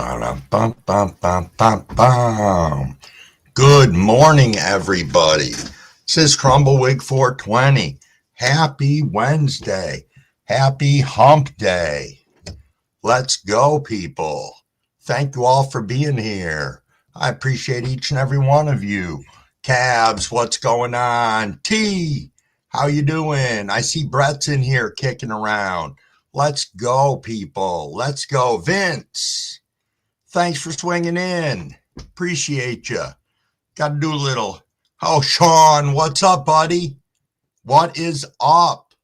Ba-dum-bum-bum-bum-bum-bum. Good morning, everybody. This is Crumbleweek 420. Happy Wednesday. Happy Hump Day. Let's go, people. Thank you all for being here. I appreciate each and every one of you. Cabs, what's going on? T, how you doing? I see Brett's in here kicking around. Let's go, people. Let's go. Vince, thanks for swinging in. Appreciate you. Got to do a little. Oh, Sean, what's up, buddy? What is up?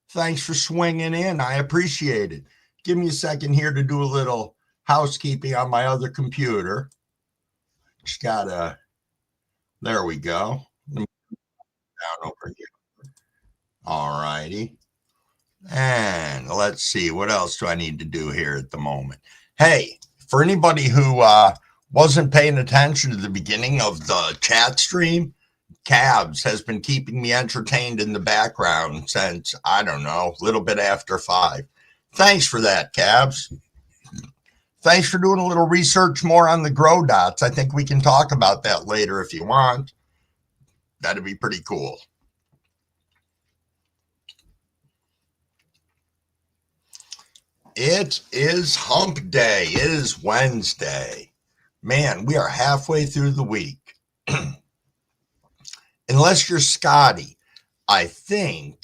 Thanks for swinging in. I appreciate it. Give me a second here to do a little housekeeping on my other computer. Just gotta, there we go. Down over here. All righty. And let's see, what else do I need to do here at the moment? Hey, for anybody who wasn't paying attention to the beginning of the chat stream, Cabs has been keeping me entertained in the background since, I don't know, a little bit after 5. Thanks for that, Cabs. Thanks for doing a little research more on the grow dots. I think we can talk about that later if you want. That'd be pretty cool. It is hump day. It is Wednesday. Man, we are halfway through the week. Unless you're Scotty, I think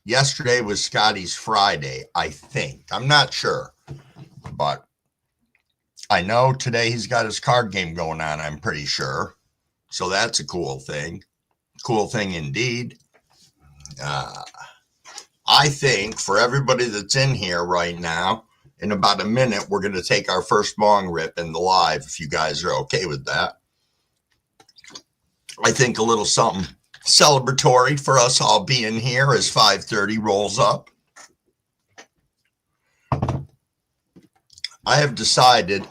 yesterday was Scotty's Friday, I think. I'm not sure, but I know today he's got his card game going on, I'm pretty sure. So that's a cool thing. Cool thing indeed. I think for everybody that's in here right now, in about a minute, we're going to take our first bong rip in the live, if you guys are okay with that. I think a little something celebratory for us all being here as 5:30 rolls up. I have decided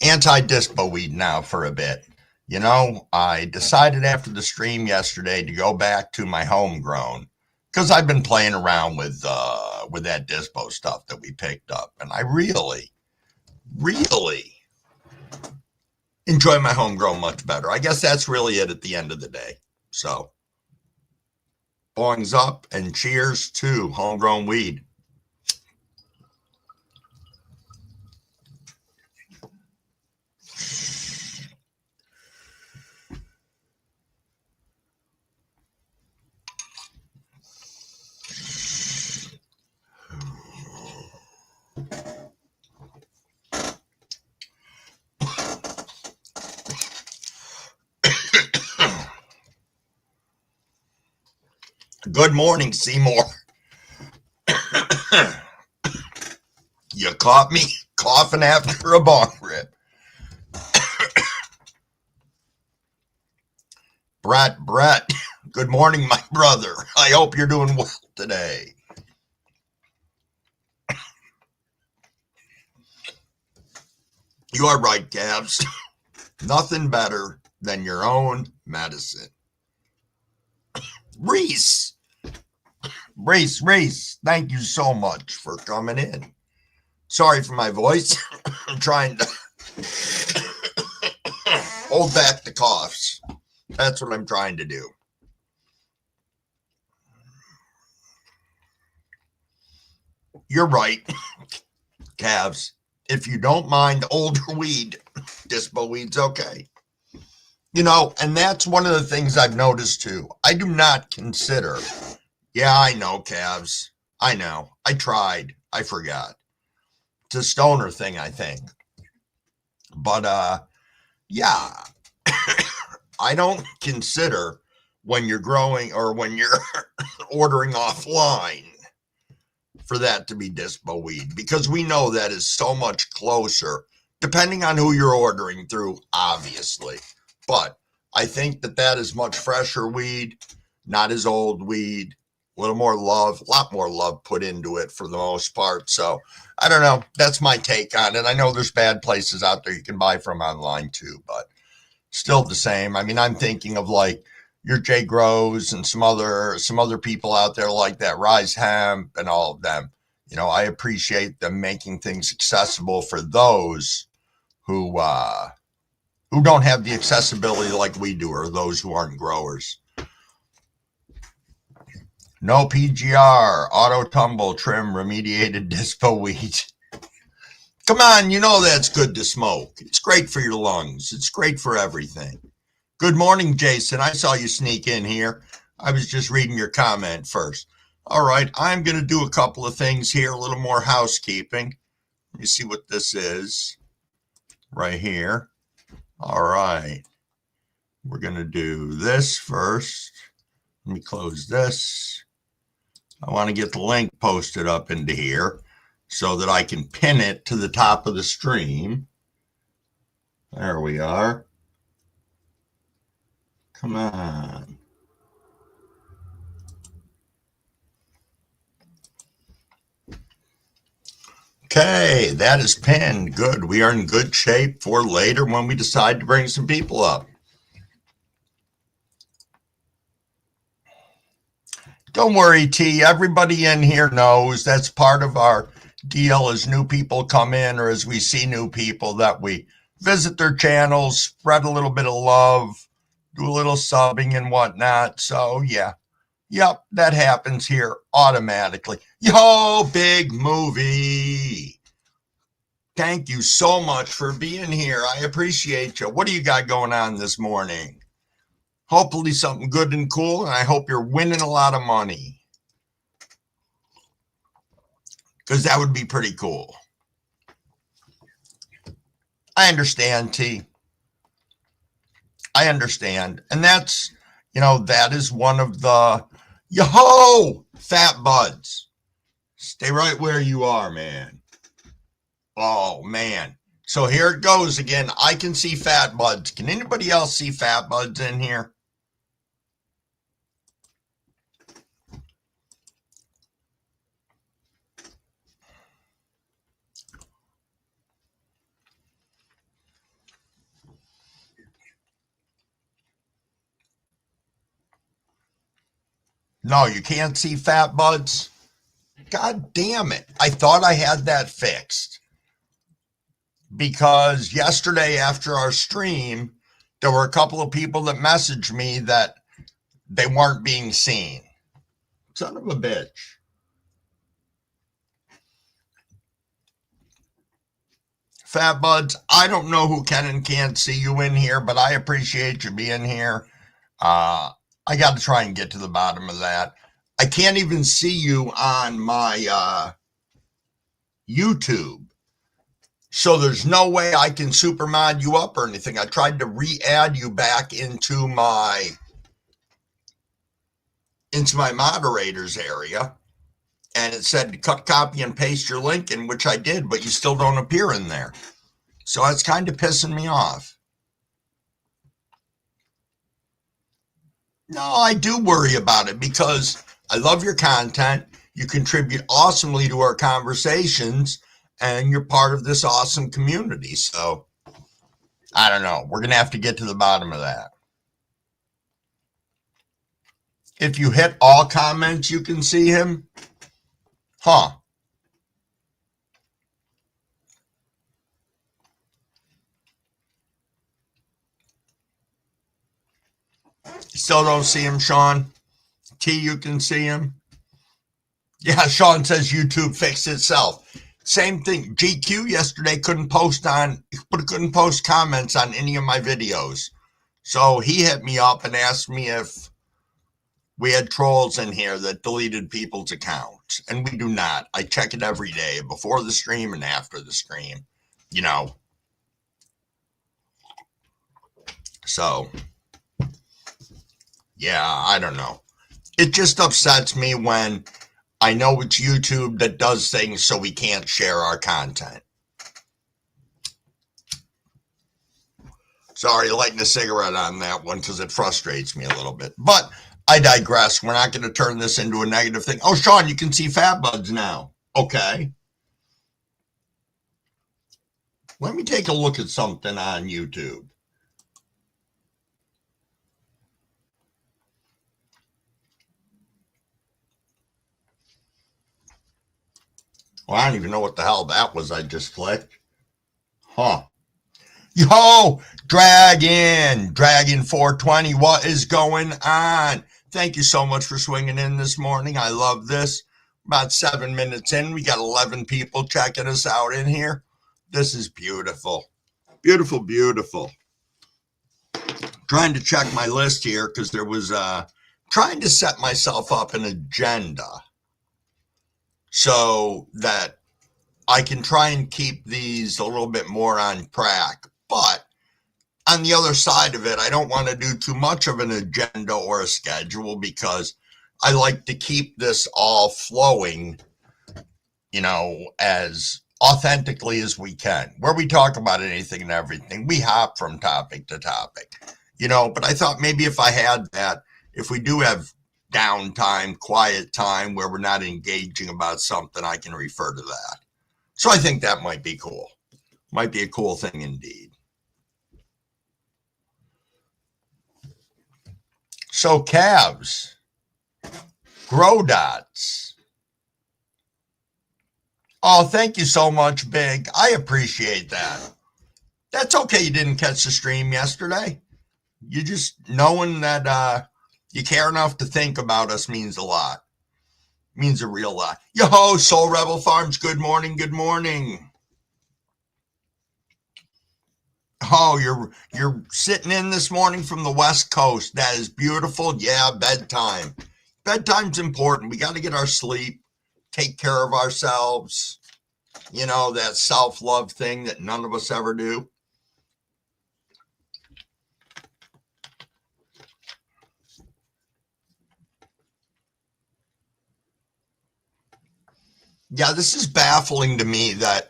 anti-dispo weed now for a bit. You know, I decided after the stream yesterday to go back to my homegrown because I've been playing around with that dispo stuff that we picked up, and I really enjoy my homegrown much better. I guess that's really it at the end of the day. So, bongs up and cheers to homegrown weed. Good morning, Seymour. You caught me coughing after a bong rip. Brett, good morning, my brother. I hope you're doing well today. You are right, Cabs. Nothing better than your own medicine. Reese, thank you so much for coming in. Sorry for my voice. I'm trying to hold back the coughs. That's what I'm trying to do. You're right, Calves. If you don't mind older weed, dispo weed's okay. You know, and that's one of the things I've noticed too. I do not consider, yeah, I know, Calves. I know. I tried. I forgot. It's a stoner thing, I think. But, yeah, I don't consider when you're growing or when you're ordering offline for that to be dispo weed, because we know that is so much closer, depending on who you're ordering through, obviously. But I think that is much fresher weed, not as old weed, a little more love, a lot more love put into it for the most part. So I don't know. That's my take on it. I know there's bad places out there you can buy from online too, but still the same. I mean, I'm thinking of like your J Grows and some other people out there like that, Rise Hemp and all of them. I appreciate them making things accessible for those who don't have the accessibility like we do, or those who aren't growers. No PGR, auto tumble, trim, remediated dispo weed. Come on, that's good to smoke. It's great for your lungs. It's great for everything. Good morning, Jason. I saw you sneak in here. I was just reading your comment first. All right, I'm going to do a couple of things here, a little more housekeeping. Let me see what this is right here. All right, we're going to do this first. Let me close this. I want to get the link posted up into here so that I can pin it to the top of the stream. There we are. Come on. Okay, that is pinned. Good. We are in good shape for later when we decide to bring some people up. Don't worry, T. Everybody in here knows that's part of our deal as new people come in, or as we see new people, that we visit their channels, spread a little bit of love, do a little subbing and whatnot. So, yeah. Yep, that happens here automatically. Yo, big movie. Thank you so much for being here. I appreciate you. What do you got going on this morning? Hopefully something good and cool, and I hope you're winning a lot of money, because that would be pretty cool. I understand, T. I understand. And that's, that is one of the, yo, fat buds. Stay right where you are, man. Oh, man. So here it goes again. I can see fat buds. Can anybody else see fat buds in here? No, you can't see fat buds? God damn it. I thought I had that fixed. Because yesterday after our stream, there were a couple of people that messaged me that they weren't being seen. Son of a bitch. Fat buds, I don't know who can and can't see you in here, but I appreciate you being here. I got to try and get to the bottom of that. I can't even see you on my YouTube. So there's no way I can super mod you up or anything. I tried to re-add you back into my moderators area, and it said cut, copy, and paste your link in, which I did, but you still don't appear in there. So it's kind of pissing me off. No, I do worry about it because I love your content. You contribute awesomely to our conversations, and you're part of this awesome community. So I don't know. We're going to have to get to the bottom of that. If you hit all comments, you can see him. Huh. Still don't see him, Sean. T, you can see him. Yeah, Sean says YouTube fixed itself. Same thing. GQ yesterday couldn't post comments on any of my videos. So he hit me up and asked me if we had trolls in here that deleted people's accounts. And we do not. I check it every day, before the stream and after the stream. So, yeah, I don't know. It just upsets me when I know it's YouTube that does things so we can't share our content. Sorry, lighting a cigarette on that one because it frustrates me a little bit. But I digress. We're not going to turn this into a negative thing. Oh, Sean, you can see fat buds now. Okay. Let me take a look at something on YouTube. Well, I don't even know what the hell that was I just clicked. Huh. Yo, Dragon 420, what is going on? Thank you so much for swinging in this morning. I love this. About 7 minutes in, we got 11 people checking us out in here. This is beautiful. Beautiful, beautiful. Trying to check my list here because there was trying to set myself up an agenda so that I can try and keep these a little bit more on track. But on the other side of it, I don't want to do too much of an agenda or a schedule because I like to keep this all flowing, as authentically as we can. Where we talk about anything and everything, we hop from topic to topic, but I thought maybe if I had that, if we do have downtime, quiet time where we're not engaging about something, I can refer to that. So I think that might be cool. Might be a cool thing indeed. So calves, grow dots. Oh, thank you so much, Big. I appreciate that. That's okay you didn't catch the stream yesterday. You just knowing that you care enough to think about us means a lot. Means a real lot. Yo, Soul Rebel Farms, good morning, good morning. Oh, you're sitting in this morning from the West Coast. That is beautiful. Yeah, bedtime. Bedtime's important. We got to get our sleep, take care of ourselves. That self-love thing that none of us ever do. Yeah, this is baffling to me that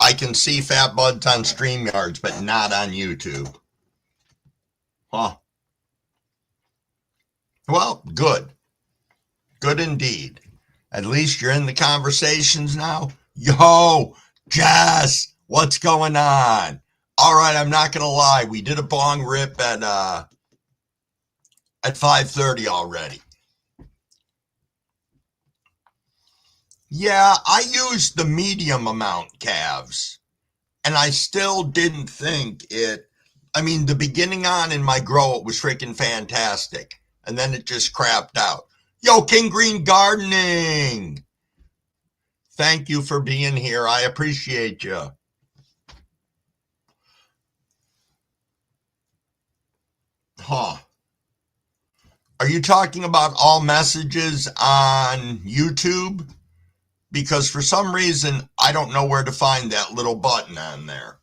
I can see Fat Buds on StreamYards, but not on YouTube. Huh. Well, good. Good indeed. At least you're in the conversations now. Yo, Jess, what's going on? All right, I'm not going to lie. We did a bong rip at 5:30 already. Yeah, I used the medium amount calves, and I still didn't think it. I mean, the beginning on in my grow, it was freaking fantastic, and then it just crapped out. Yo, King Green Gardening! Thank you for being here. I appreciate you. Huh. Are you talking about all messages on YouTube? Because for some reason, I don't know where to find that little button on there.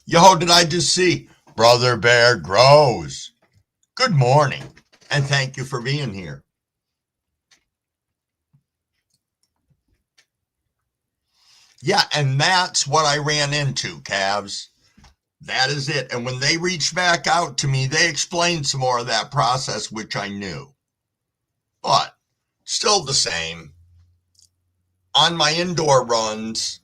Yo, did I just see Brother Bear Grows? Good morning, and thank you for being here. Yeah, and that's what I ran into, calves. That is it. And when they reached back out to me, they explained some more of that process, which I knew. But still the same. On my indoor runs,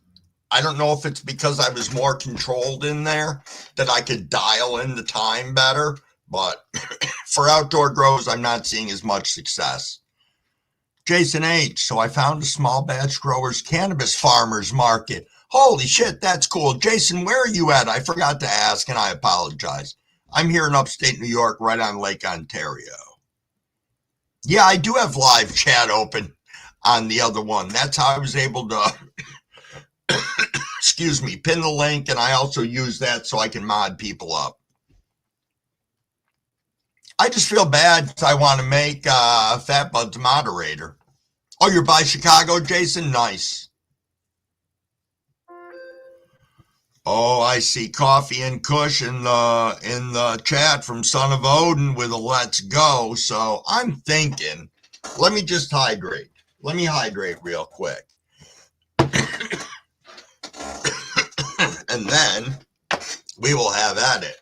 I don't know if it's because I was more controlled in there that I could dial in the time better, but for outdoor grows, I'm not seeing as much success. Jason H. So I found a small batch growers cannabis farmers market. Holy shit, that's cool. Jason, where are you at? I forgot to ask, and I apologize. I'm here in upstate New York, right on Lake Ontario. Yeah, I do have live chat open on the other one. That's how I was able to, excuse me, pin the link, and I also use that so I can mod people up. I just feel bad because I want to make Fat Bud's moderator. Oh, you're by Chicago, Jason? Nice. Oh, I see Coffee and Kush in the chat from Son of Odin with a let's go. So I'm thinking, let me just hydrate. Let me hydrate real quick. And then we will have at it.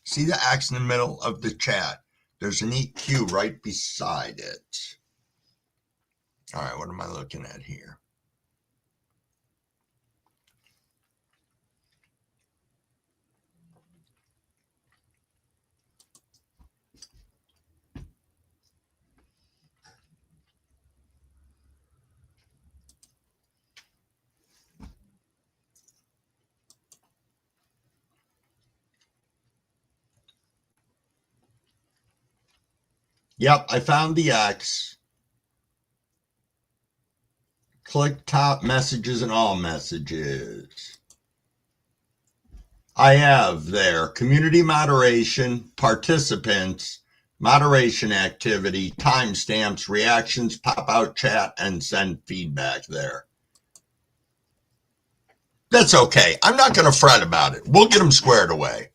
See the X in the middle of the chat? There's an EQ right beside it. All right, what am I looking at here? Yep, I found the X. Click top messages and all messages. I have there community moderation, participants, moderation activity, timestamps, reactions, pop out chat, and send feedback there. That's okay. I'm not going to fret about it. We'll get them squared away.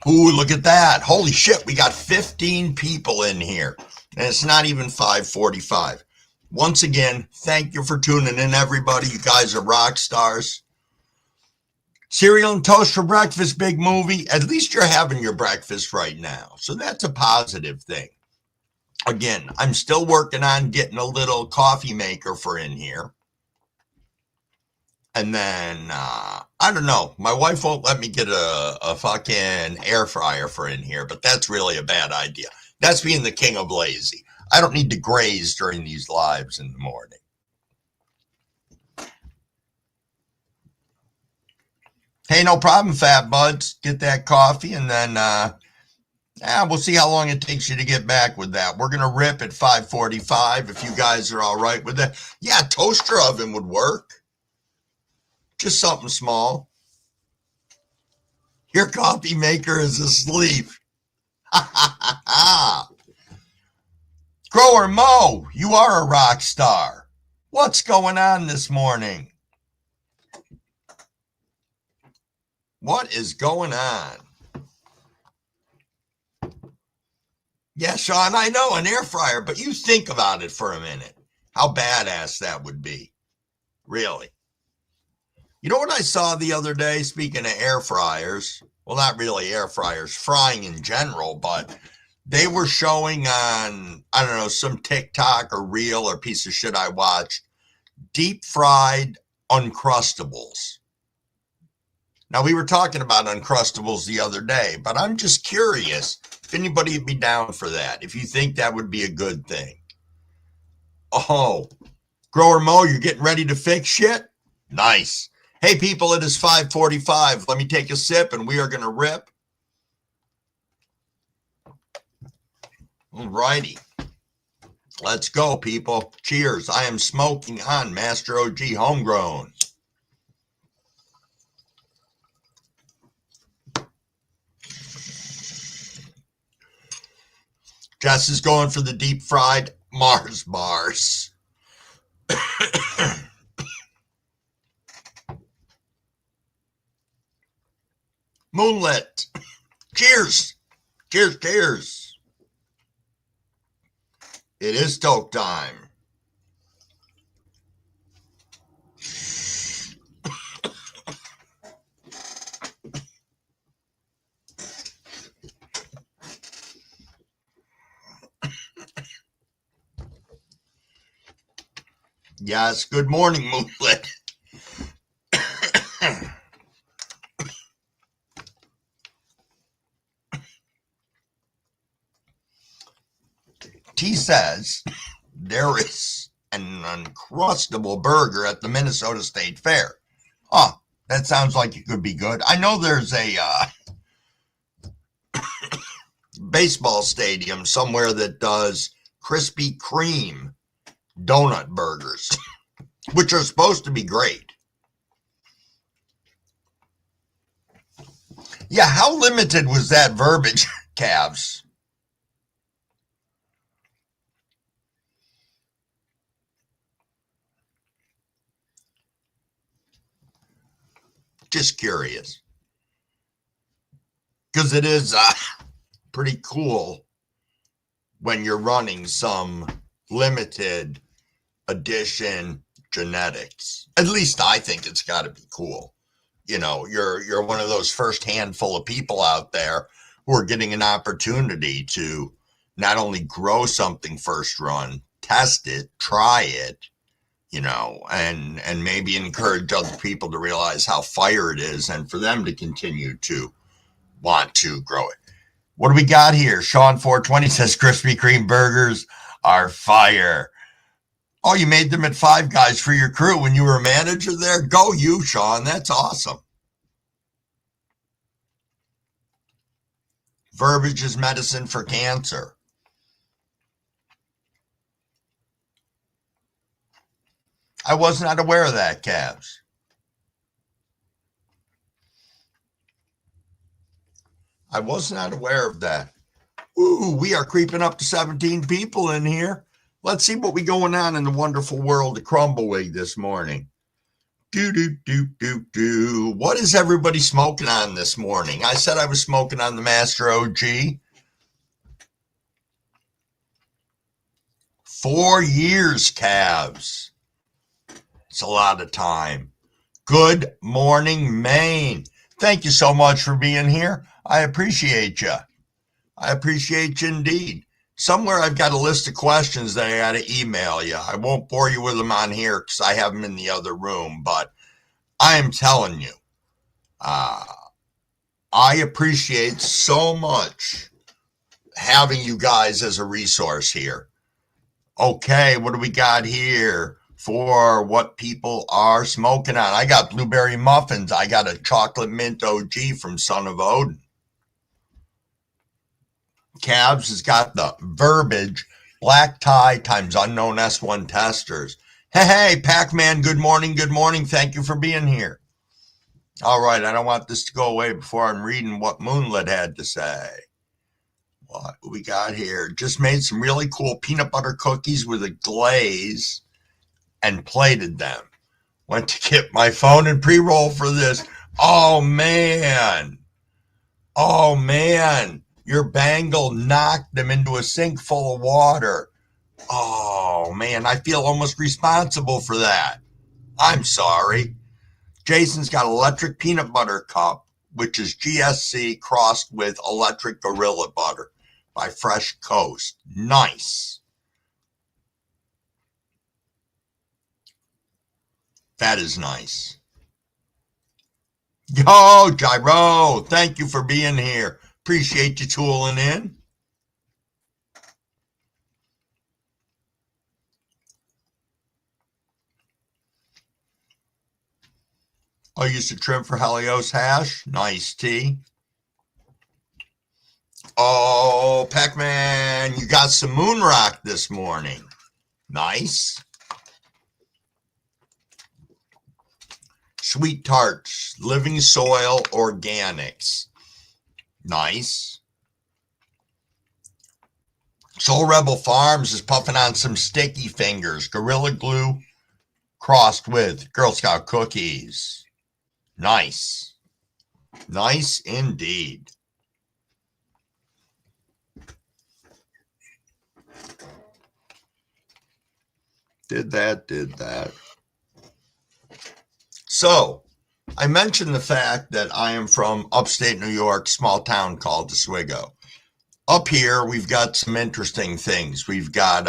Ooh, look at that. Holy shit, we got 15 people in here. And it's not even 5:45. Once again, thank you for tuning in, everybody. You guys are rock stars. Cereal and toast for breakfast, big movie. At least you're having your breakfast right now. So that's a positive thing. Again, I'm still working on getting a little coffee maker for in here. And then, I don't know. My wife won't let me get a fucking air fryer for in here, but that's really a bad idea. That's being the king of lazy. I don't need to graze during these lives in the morning. Hey, no problem, fat buds. Get that coffee, and then we'll see how long it takes you to get back with that. We're going to rip at 5:45 if you guys are all right with that. Yeah, toaster oven would work. Just something small. Your coffee maker is asleep. Grower Mo, you are a rock star. What's going on this morning? What is going on? Yeah, Sean, I know, an air fryer, but you think about it for a minute. How badass that would be. Really. You know what I saw the other day, speaking of air fryers? Well, not really air fryers, frying in general, but they were showing on, I don't know, some TikTok or reel or piece of shit I watched, deep fried Uncrustables. Now, we were talking about Uncrustables the other day, but I'm just curious if anybody would be down for that, if you think that would be a good thing. Oh, Grower Mo, you're getting ready to fix shit? Nice. Hey, people, it is 5:45. Let me take a sip, and we are going to rip. All righty. Let's go, people. Cheers. I am smoking on Master OG Homegrown. Jess is going for the deep fried Mars bars. Moonlit. Cheers. Cheers, cheers. It is toke time. Yes, good morning, Moonlit. T says there is an Uncrustable burger at the Minnesota State Fair. Oh, that sounds like it could be good. I know there's a baseball stadium somewhere that does Krispy Kreme donut burgers, which are supposed to be great. Yeah, how limited was that verbiage, Cavs? Just curious. Because it is pretty cool when you're running some limited edition genetics. At least I think it's got to be cool. You know, you're one of those first handful of people out there who are getting an opportunity to not only grow something first run, test it, try it, you know, and maybe encourage other people to realize how fire it is and for them to continue to want to grow it. What do we got here? Sean 420 says Krispy Kreme burgers are fire. Oh, you made them at Five Guys for your crew when you were a manager there? Go you, Sean. That's awesome. Verbiage is medicine for cancer. I was not aware of that, Cavs. I was not aware of that. Ooh, we are creeping up to 17 people in here. Let's see what we going on in the wonderful world of Crumbleweed this morning. What is everybody smoking on this morning? I said I was smoking on the Master OG. 4 years, Cavs. It's a lot of time. Good morning, Maine. Thank you so much for being here. I appreciate you. I appreciate you indeed. Somewhere I've got a list of questions that I got to email you. I won't bore you with them on here because I have them in the other room, but I am telling you, I appreciate so much having you guys as a resource here. Okay, what do we got here for what people are smoking on? I got blueberry muffins. I got a chocolate mint OG from Son of Odin. Cavs has got the verbiage, black tie times unknown S1 testers. Hey, Pac-Man, good morning, good morning. Thank you for being here. All right, I don't want this to go away before I'm reading what Moonlit had to say. What we got here? Just made some really cool peanut butter cookies with a glaze and plated them. Went to get my phone and pre-roll for this. Oh, man. Oh, man. Your bangle knocked them into a sink full of water. Oh, man. I feel almost responsible for that. I'm sorry. Jason's got electric peanut butter cup, which is GSC crossed with electric gorilla butter by Fresh Coast. Nice. That is nice. Yo, Gyro, thank you for being here. Appreciate you tooling in. I used to trim for Helios hash. Nice tea. Oh, Pac-Man, you got some moon rock this morning. Nice. Sweet tarts, living soil organics. Nice. Soul Rebel Farms is puffing on some sticky fingers. Gorilla Glue crossed with Girl Scout cookies. Nice. Nice indeed. Did that. So, I mentioned the fact that I am from upstate New York, small town called Oswego. Up here, we've got some interesting things. We've got,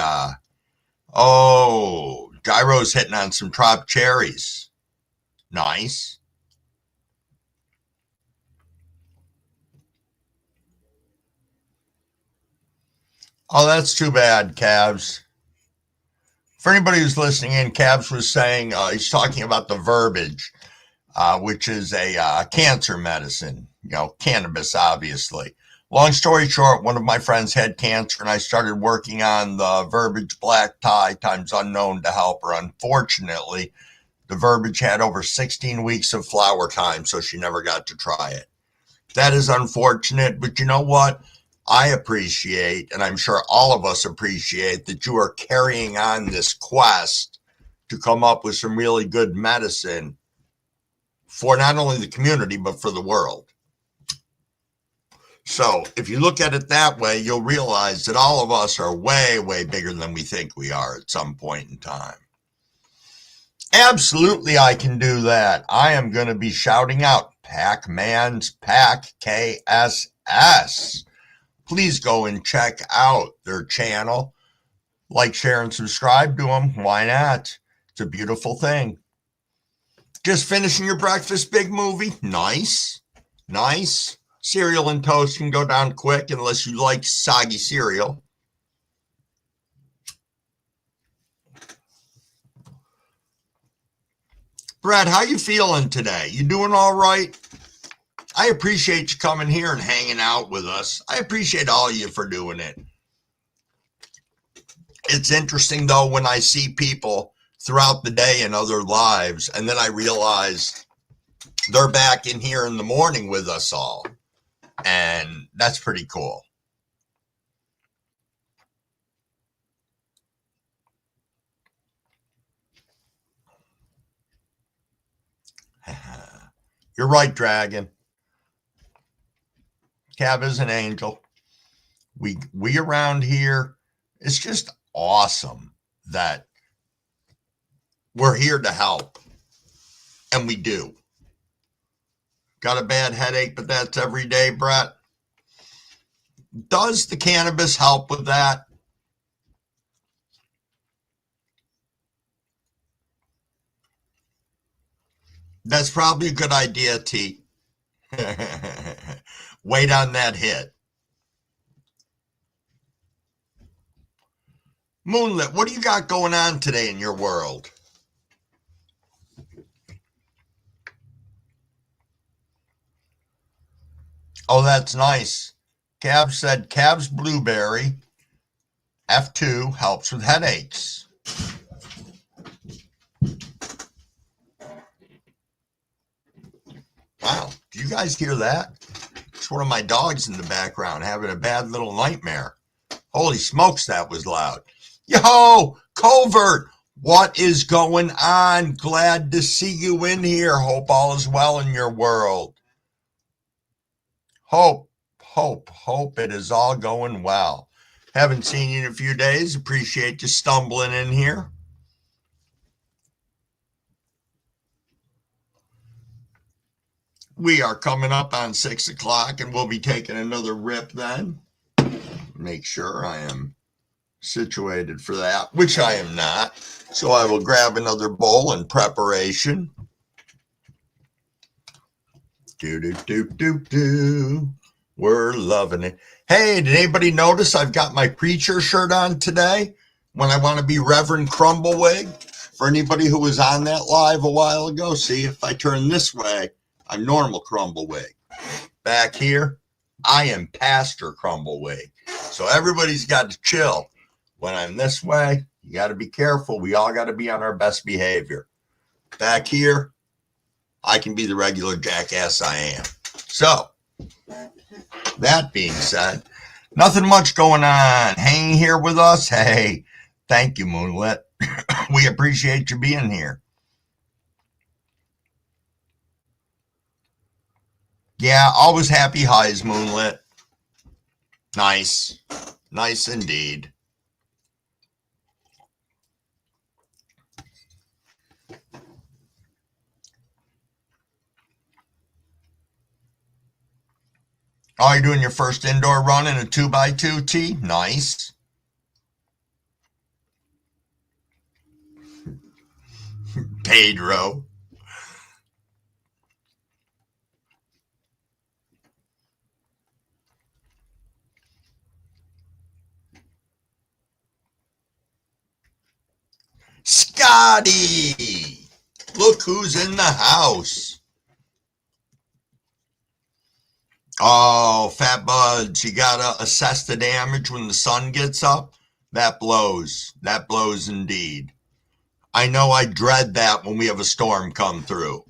Gyro's hitting on some trop cherries. Nice. Oh, that's too bad, Cavs. For anybody who's listening in, Cavs was saying, he's talking about the verbiage, which is a cancer medicine, cannabis, obviously. Long story short, one of my friends had cancer, and I started working on the verbiage black tie times unknown to help her. Unfortunately, the verbiage had over 16 weeks of flower time, so she never got to try it. That is unfortunate, but you know what? I appreciate, and I'm sure all of us appreciate, that you are carrying on this quest to come up with some really good medicine for not only the community, but for the world. So if you look at it that way, you'll realize that all of us are way, way bigger than we think we are at some point in time. Absolutely, I can do that. I am going to be shouting out Pac-Man's Pac KSS. Please go and check out their channel. Like, share, and subscribe to them. Why not? It's a beautiful thing. Just finishing your breakfast, big movie? Nice. Nice. Cereal and toast can go down quick unless you like soggy cereal. Brad, how you feeling today? You doing all right? I appreciate you coming here and hanging out with us. I appreciate all of you for doing it. It's interesting, though, when I see people throughout the day in other lives, and then I realize they're back in here in the morning with us all. And that's pretty cool. You're right, Dragon. Cav is an angel. We around here, it's just awesome that we're here to help. And we do. Got a bad headache, but that's every day, Brett. Does the cannabis help with that? That's probably a good idea, T. Wait on that hit. Moonlit, what do you got going on today in your world? Oh, that's nice. Cav said Cav's Blueberry F2 helps with headaches. Wow, do you guys hear that? It's one of my dogs in the background having a bad little nightmare. Holy smokes, that was loud. Yo, Covert, what is going on? Glad to see you in here. Hope all is well in your world. Hope it is all going well. Haven't seen you in a few days. Appreciate you stumbling in here. We are coming up on 6 o'clock and we'll be taking another rip then. Make sure I am situated for that, which I am not. So I will grab another bowl in preparation. We're loving it. Hey, did anybody notice I've got my preacher shirt on today when I want to be Reverend Crumblewig? For anybody who was on that live a while ago, see, if I turn this way, I'm normal Crumblewig. Back here, I am Pastor Crumblewig. So everybody's got to chill. When I'm this way, you got to be careful. We all got to be on our best behavior. Back here, I can be the regular jackass I am. So, that being said, nothing much going on. Hanging here with us. Hey, thank you, Moonlit. We appreciate you being here. Yeah, always happy highs, Moonlit. Nice. Nice indeed. Oh, you're doing your first indoor run in a 2x2, T? Nice. Pedro. Scotty! Look who's in the house. Oh, Fat Buds, you gotta assess the damage when the sun gets up. That blows. That blows indeed. I know I dread that when we have a storm come through.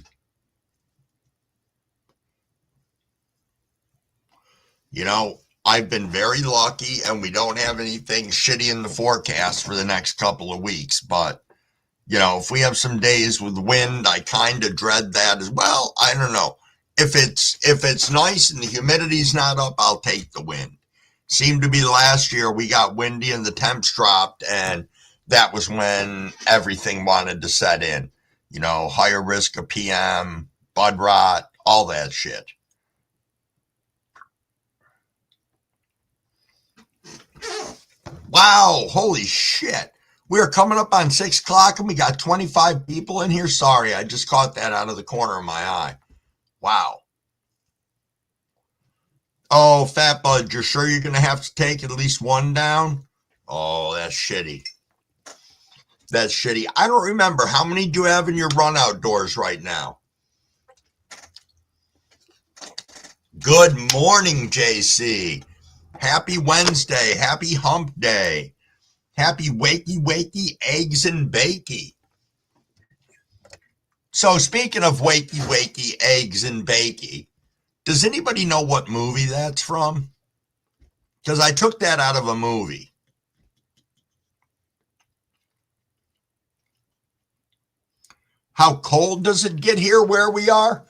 You know, I've been very lucky and we don't have anything shitty in the forecast for the next couple of weeks. But, you know, if we have some days with wind, I kind of dread that as well. I don't know. If it's nice and the humidity's not up, I'll take the wind. Seemed to be last year we got windy and the temps dropped, and that was when everything wanted to set in. You know, higher risk of PM, bud rot, all that shit. Wow, holy shit. We are coming up on 6 o'clock and we got 25 people in here. Sorry, I just caught that out of the corner of my eye. Wow. Oh, Fat Bud, you're sure you're going to have to take at least one down? Oh, that's shitty. That's shitty. I don't remember. How many do you have in your run outdoors right now? Good morning, JC. Happy Wednesday. Happy hump day. Happy wakey, eggs and bakey. So speaking of wakey, eggs and bakey, does anybody know what movie that's from? Because I took that out of a movie. How cold does it get here where we are?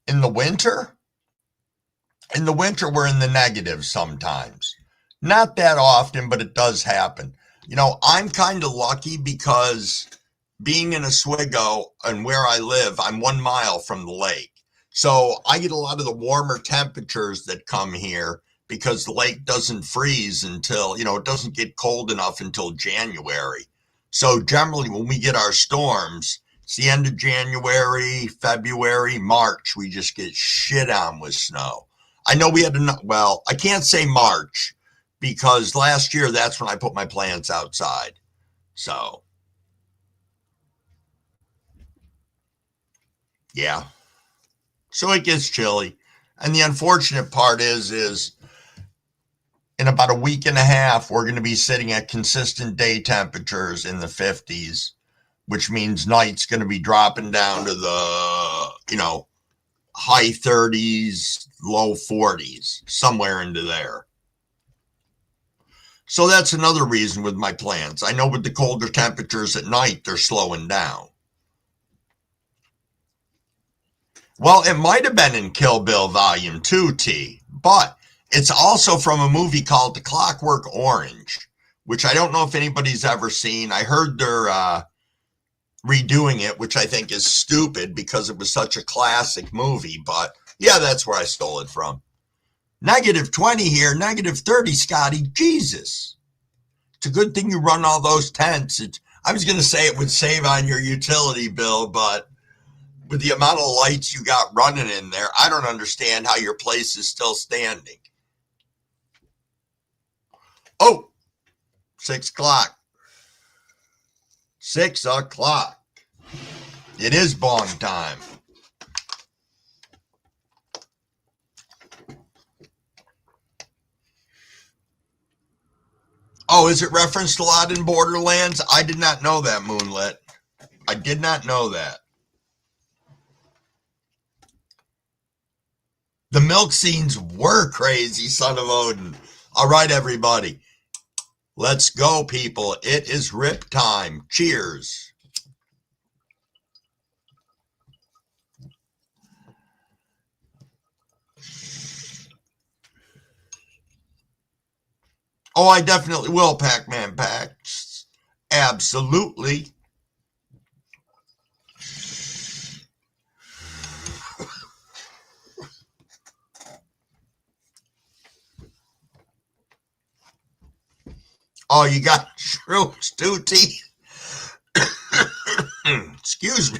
In the winter? In the winter, we're in the negatives sometimes. Not that often, but it does happen. You know, I'm kind of lucky because being in Oswego and where I live, I'm 1 mile from the lake. So I get a lot of the warmer temperatures that come here because the lake doesn't freeze until, it doesn't get cold enough until January. So generally when we get our storms, it's the end of January, February, March, we just get shit on with snow. I know we had I can't say March because last year that's when I put my plants outside. So, yeah. So it gets chilly. And the unfortunate part is in about a week and a half, we're going to be sitting at consistent day temperatures in the 50s, which means night's going to be dropping down to the, high 30s, low 40s, somewhere into there. So that's another reason with my plants. I know with the colder temperatures at night, they're slowing down. Well, it might have been in Kill Bill Volume 2, T, but it's also from a movie called The Clockwork Orange, which I don't know if anybody's ever seen. I heard they're redoing it, which I think is stupid because it was such a classic movie, but yeah, that's where I stole it from. -20 here, -30, Scotty. Jesus. It's a good thing you run all those tents. I was going to say it would save on your utility bill, but with the amount of lights you got running in there, I don't understand how your place is still standing. Oh, 6 o'clock. 6 o'clock. It is bong time. Oh, is it referenced a lot in Borderlands? I did not know that, Moonlit. I did not know that. The milk scenes were crazy, son of Odin. All right, everybody. Let's go, people. It is rip time. Cheers. Oh, I definitely will, Pac-Man Packs. Absolutely. Oh, you got shrooms too, T? Excuse me.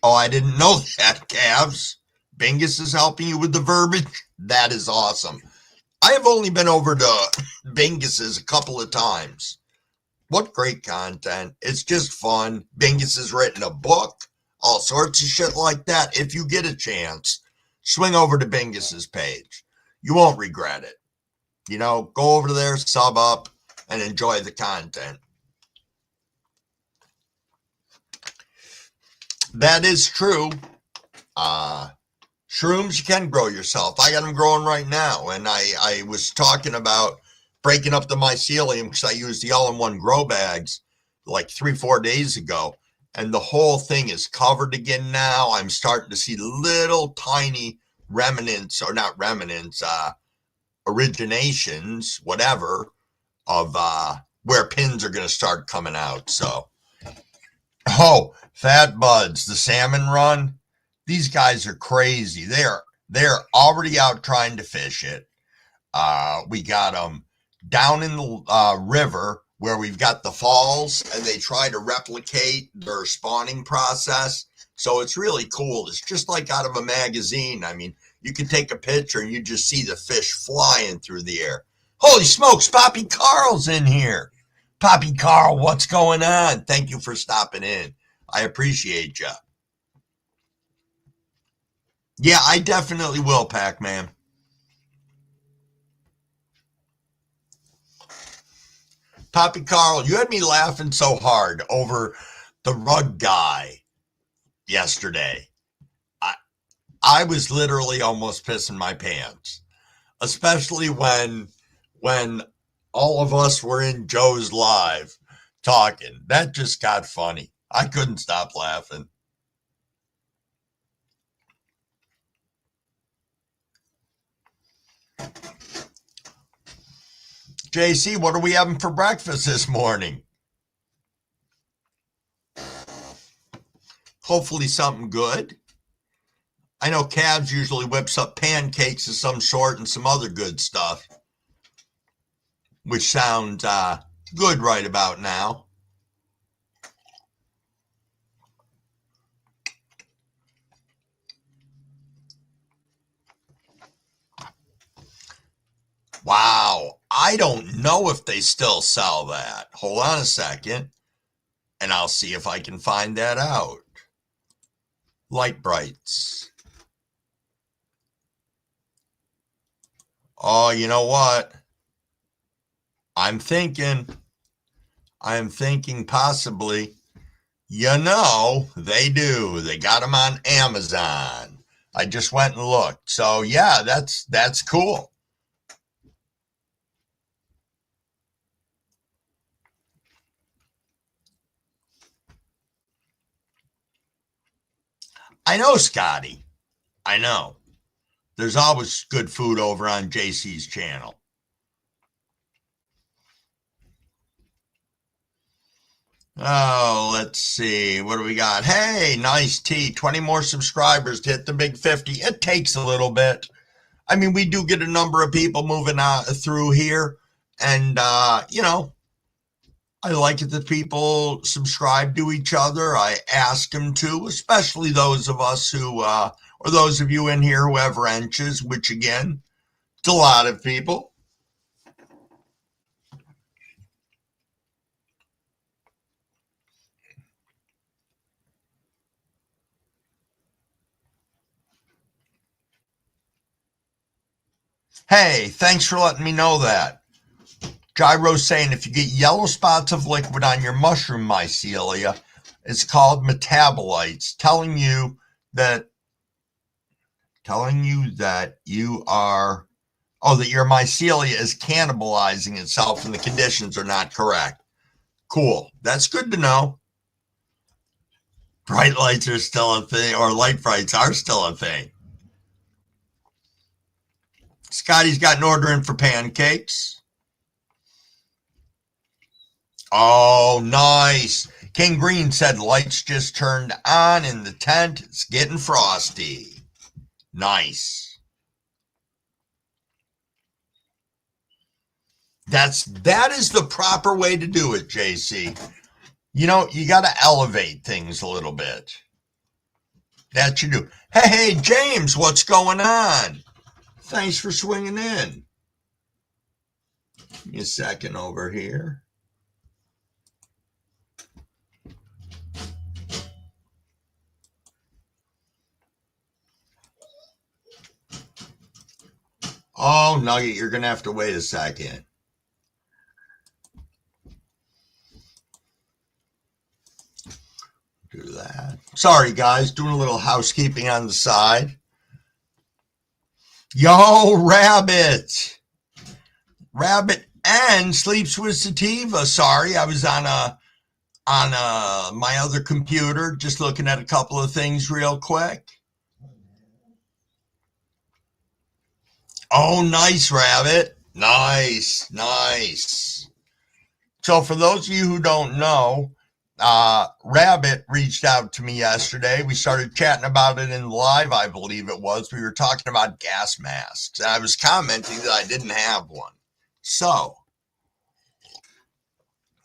Oh, I didn't know that, Cavs. Bingus is helping you with the verbiage? That is awesome. I have only been over to Bingus's a couple of times. What great content. It's just fun. Bingus has written a book, all sorts of shit like that. If you get a chance, swing over to Bingus's page. You won't regret it. Go over there, sub up, and enjoy the content. That is true. Shrooms you can grow yourself. I got them growing right now, and I was talking about breaking up the mycelium because I used the all-in-one grow bags like 3-4 days ago, and the whole thing is covered again now. I'm starting to see little tiny remnants, or not remnants, originations, whatever, of where pins are going to start coming out. So, oh, Fat Buds, the salmon run. These guys are crazy. They're already out trying to fish it. We got them down in the river where we've got the falls, and they try to replicate their spawning process. So it's really cool. It's just like out of a magazine. I mean, you can take a picture and you just see the fish flying through the air. Holy smokes, Poppy Carl's in here. Poppy Carl, what's going on? Thank you for stopping in. I appreciate you. Yeah, I definitely will, Pac-Man. Poppy Carl, you had me laughing so hard over the rug guy yesterday. I, I was literally almost pissing my pants, especially when all of us were in Joe's live talking. That just got funny. I couldn't stop laughing. JC, what are we having for breakfast this morning? Hopefully something good. I know Cabs usually whips up pancakes of some sort and some other good stuff, which sounds good right about now. Wow, I don't know if they still sell that. Hold on a second, and I'll see if I can find that out. Light Brights. Oh, you know what? I'm thinking possibly, they do. They got them on Amazon. I just went and looked. So yeah, that's cool. I know, Scotty. I know. There's always good food over on JC's channel. Oh, let's see. What do we got? Hey, nice tea. 20 more subscribers to hit the big 50. It takes a little bit. I mean, we do get a number of people moving through here. And, I like it that people subscribe to each other. I ask them to, especially those of us who, or those of you in here who have wrenches, which again, it's a lot of people. Hey, thanks for letting me know that. Gyro's saying if you get yellow spots of liquid on your mushroom mycelia, it's called metabolites, telling you that you are that your mycelia is cannibalizing itself and the conditions are not correct. Cool. That's good to know. Bright lights are still a thing, or light brights are still a thing. Scotty's got an order in for pancakes. Oh, nice. King Green said lights just turned on in the tent. It's getting frosty. Nice. That is the proper way to do it, JC. You got to elevate things a little bit. That you do. Hey, James, what's going on? Thanks for swinging in. Give me a second over here. Oh, Nugget, you're going to have to wait a second. Do that. Sorry, guys, doing a little housekeeping on the side. Yo, Rabbit. Rabbit and sleeps with sativa. Sorry, I was on my other computer just looking at a couple of things real quick. Oh, nice, Rabbit. Nice, nice. So for those of you who don't know, Rabbit reached out to me yesterday. We started chatting about it in live, I believe it was. We were talking about gas masks. And I was commenting that I didn't have one. So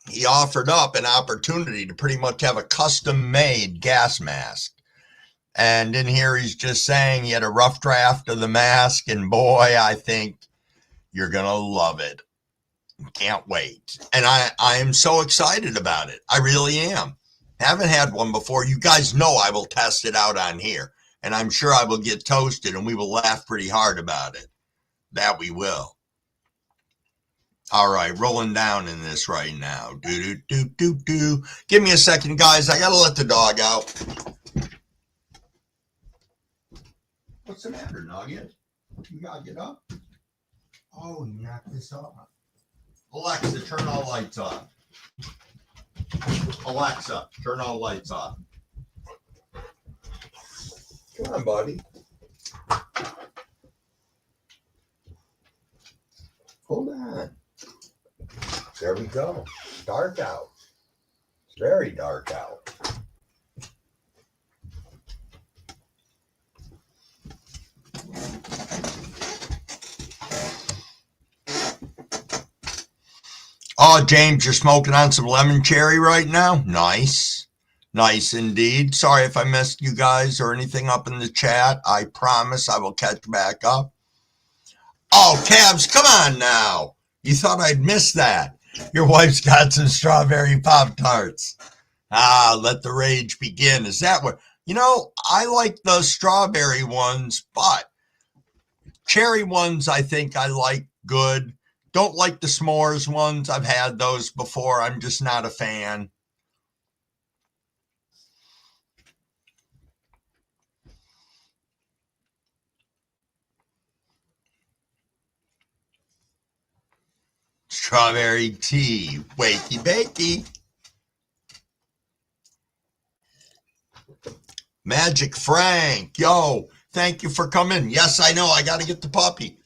he offered up an opportunity to pretty much have a custom made gas mask. And in here, he's just saying he had a rough draft of the mask. And boy, I think you're going to love it. Can't wait. And I am so excited about it. I really am. Haven't had one before. You guys know I will test it out on here. and I'm sure I will get toasted, and we will laugh pretty hard about it. That we will. All right, rolling down in this right now. Do. Give me a second, guys. I gotta let the dog out. What's the matter, Nugget? You gotta get up. Oh, you knocked this off. Alexa, turn all lights off. Alexa, turn all lights off. Come on, buddy. Hold on. There we go. Dark out. It's very dark out. Oh, James, you're smoking on some lemon cherry right now? Nice. Nice indeed. Sorry if I missed you guys or anything up in the chat. I promise I will catch back up. Oh, Cabs, come on now. You thought I'd miss that. Your wife's got some strawberry Pop-Tarts. Ah, let the rage begin. Is that what? You know, I like the strawberry ones, but cherry ones I think I like good. Don't like the s'mores ones. I've had those before. I'm just not a fan. Strawberry tea. Wakey bakey. Magic Frank. Yo, thank you for coming. Yes, I know. I got to get the puppy.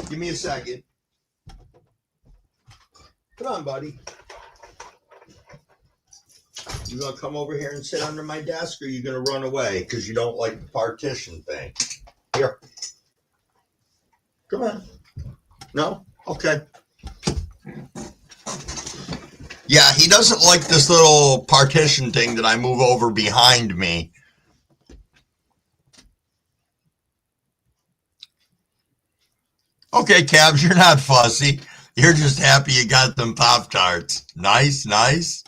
Give me a second. Come on, buddy. You gonna come over here and sit under my desk, or you gonna run away because you don't like the partition thing? Here. Come on. No? Okay. Yeah, he doesn't like this little partition thing that I move over behind me. Okay, Cabs, you're not fussy. You're just happy you got them Pop-Tarts. Nice, nice.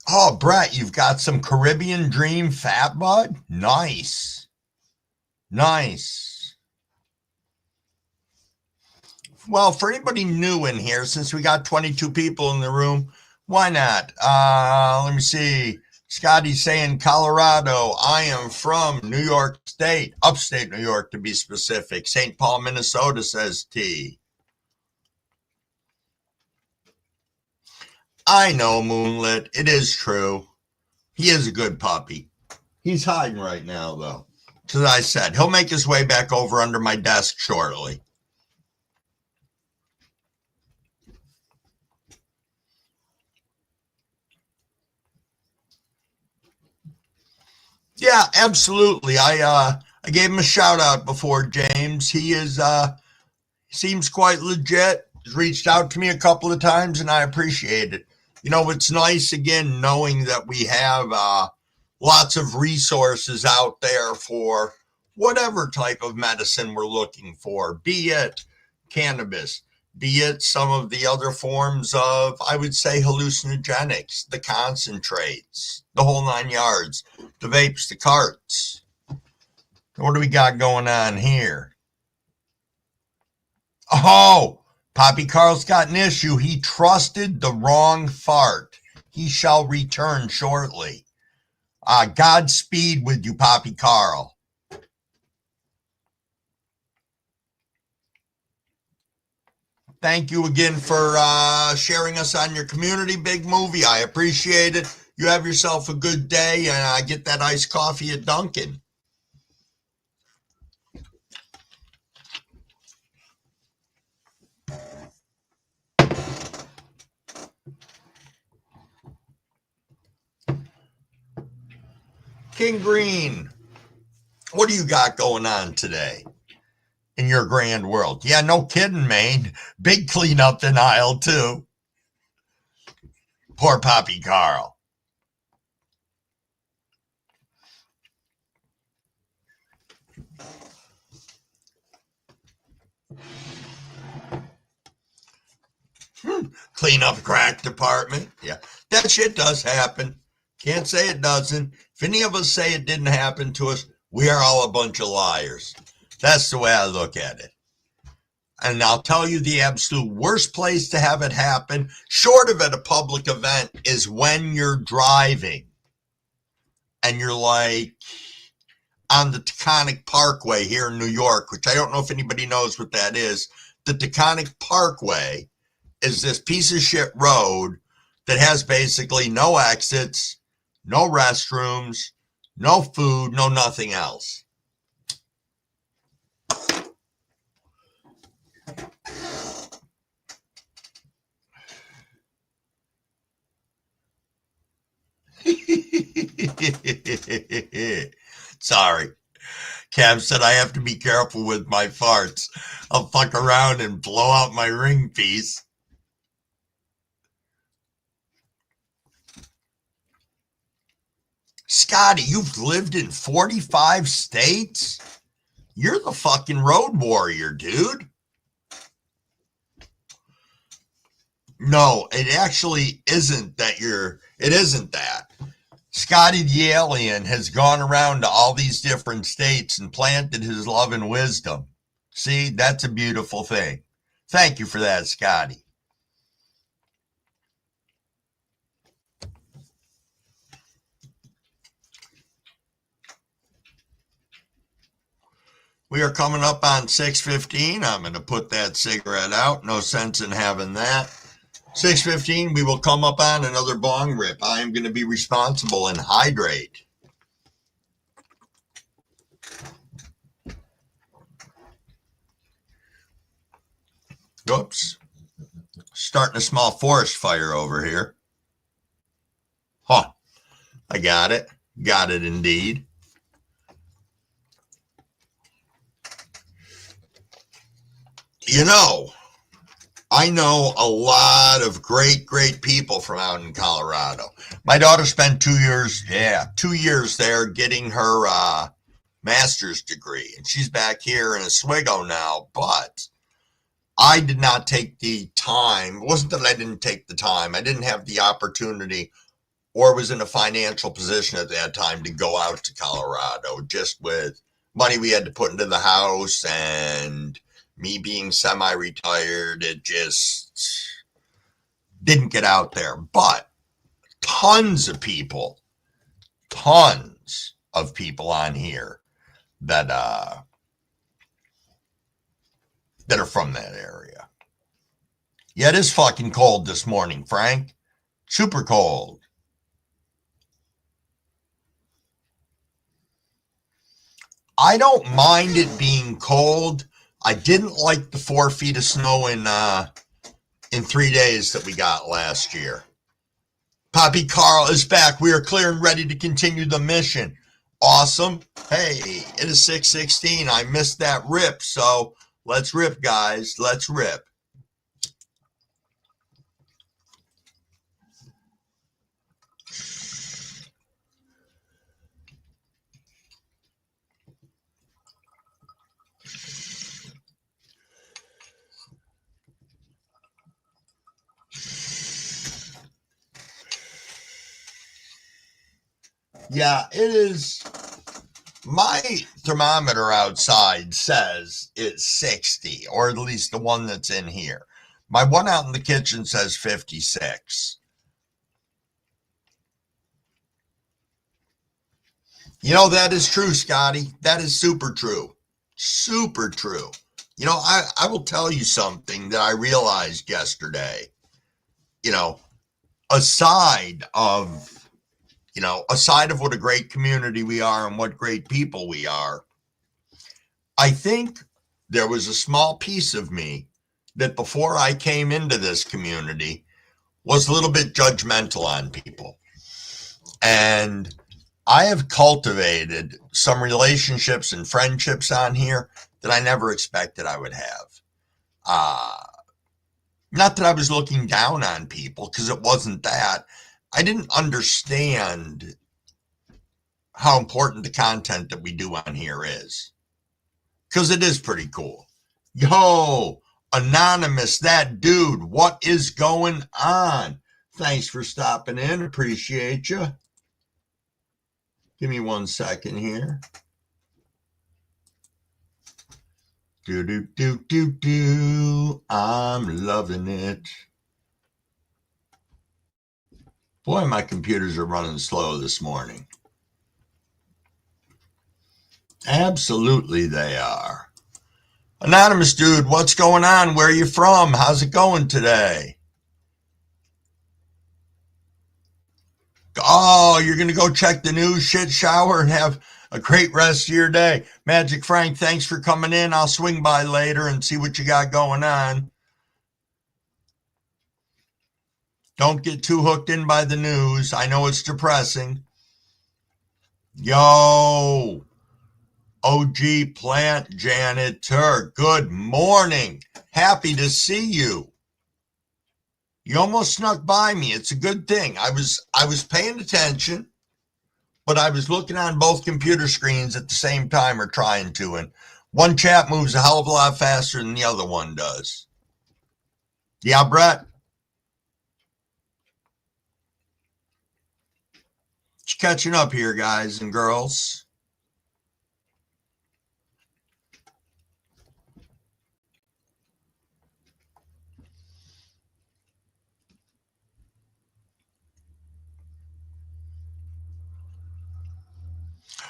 Oh, Brett, you've got some Caribbean Dream Fat Bud? Nice. Nice. Well, for anybody new in here, since we got 22 people in the room, why not? Let me see. Scotty's saying Colorado. I am from New York State, upstate New York to be specific. St. Paul, Minnesota, says T. I know, Moonlit. It is true. He is a good puppy. He's hiding right now, though. As I said, he'll make his way back over under my desk shortly. Yeah, absolutely. I gave him a shout out before, James. He is seems quite legit. He's reached out to me a couple of times, and I appreciate it. You know, it's nice again knowing that we have lots of resources out there for whatever type of medicine we're looking for, be it cannabis, be it some of the other forms of, I would say, hallucinogenics, the concentrates, the whole 9 yards, the vapes, the carts. What do we got going on here? Oh, Poppy Carl's got an issue. He trusted the wrong fart. He shall return shortly. Godspeed with you, Poppy Carl. Thank you again for sharing us on your community, Big Movie. I appreciate it. You have yourself a good day, and get that iced coffee at Dunkin'. King Green, what do you got going on today in your grand world? Yeah, no kidding, man. Big cleanup in aisle 2. Poor Poppy Carl. Clean up crack department. Yeah, that shit does happen. Can't say it doesn't. If any of us say it didn't happen to us, we are all a bunch of liars. That's the way I look at it. And I'll tell you the absolute worst place to have it happen, short of at a public event, is when you're driving and you're like on the Taconic Parkway here in New York, which I don't know if anybody knows what that is. The Taconic Parkway is this piece of shit road that has basically no exits, no restrooms, no food, no nothing else. Sorry. Cam said I have to be careful with my farts. I'll fuck around and blow out my ring piece. Scotty, you've lived in 45 states? You're the fucking road warrior, dude. No, it actually isn't that it isn't that. Scotty the alien has gone around to all these different states and planted his love and wisdom. See, that's a beautiful thing. Thank you for that, Scotty. We are coming up on 6:15. I'm going to put that cigarette out. No sense in having that. 6:15, we will come up on another bong rip. I am going to be responsible and hydrate. Oops. Starting a small forest fire over here. Huh. I got it. Got it indeed. You know, I know a lot of great, great people from out in Colorado. My daughter spent 2 years, 2 years there getting her master's degree. And she's back here in Oswego now, but I did not take the time. It wasn't that I didn't take the time. I didn't have the opportunity or was in a financial position at that time to go out to Colorado, just with money we had to put into the house and me being semi-retired. It just didn't get out there. But tons of people on here that are from that area. Yeah, it is fucking cold this morning, Frank. Super cold. I don't mind it being cold. I didn't like the 4 feet of snow in 3 days that we got last year. Poppy Carl is back. We are clear and ready to continue the mission. Awesome. Hey, it is 6:16. I missed that rip, so let's rip, guys. Let's rip. Yeah, it is. My thermometer outside says it's 60, or at least the one that's in here. My one out in the kitchen says 56. You know, that is true, Scotty. That is super true. Super true. You know, I will tell you something that I realized yesterday. You know, aside of what a great community we are and what great people we are, I think there was a small piece of me that before I came into this community was a little bit judgmental on people. And I have cultivated some relationships and friendships on here that I never expected I would have. Not that I was looking down on people, because it wasn't that. I didn't understand how important the content that we do on here is. Because it is pretty cool. Yo, Anonymous, that dude, what is going on? Thanks for stopping in. Appreciate you. Give me 1 second here. I'm loving it. Boy, my computers are running slow this morning. Absolutely they are. Anonymous dude, what's going on? Where are you from? How's it going today? Oh, you're going to go check the news, shit, shower, and have a great rest of your day. Magic Frank, thanks for coming in. I'll swing by later and see what you got going on. Don't get too hooked in by the news. I know it's depressing. Yo, OG Plant Janitor, good morning. Happy to see you. You almost snuck by me. It's a good thing. I was paying attention, but I was looking on both computer screens at the same time, or trying to, and one chat moves a hell of a lot faster than the other one does. Yeah, Brett? Just catching up here, guys and girls.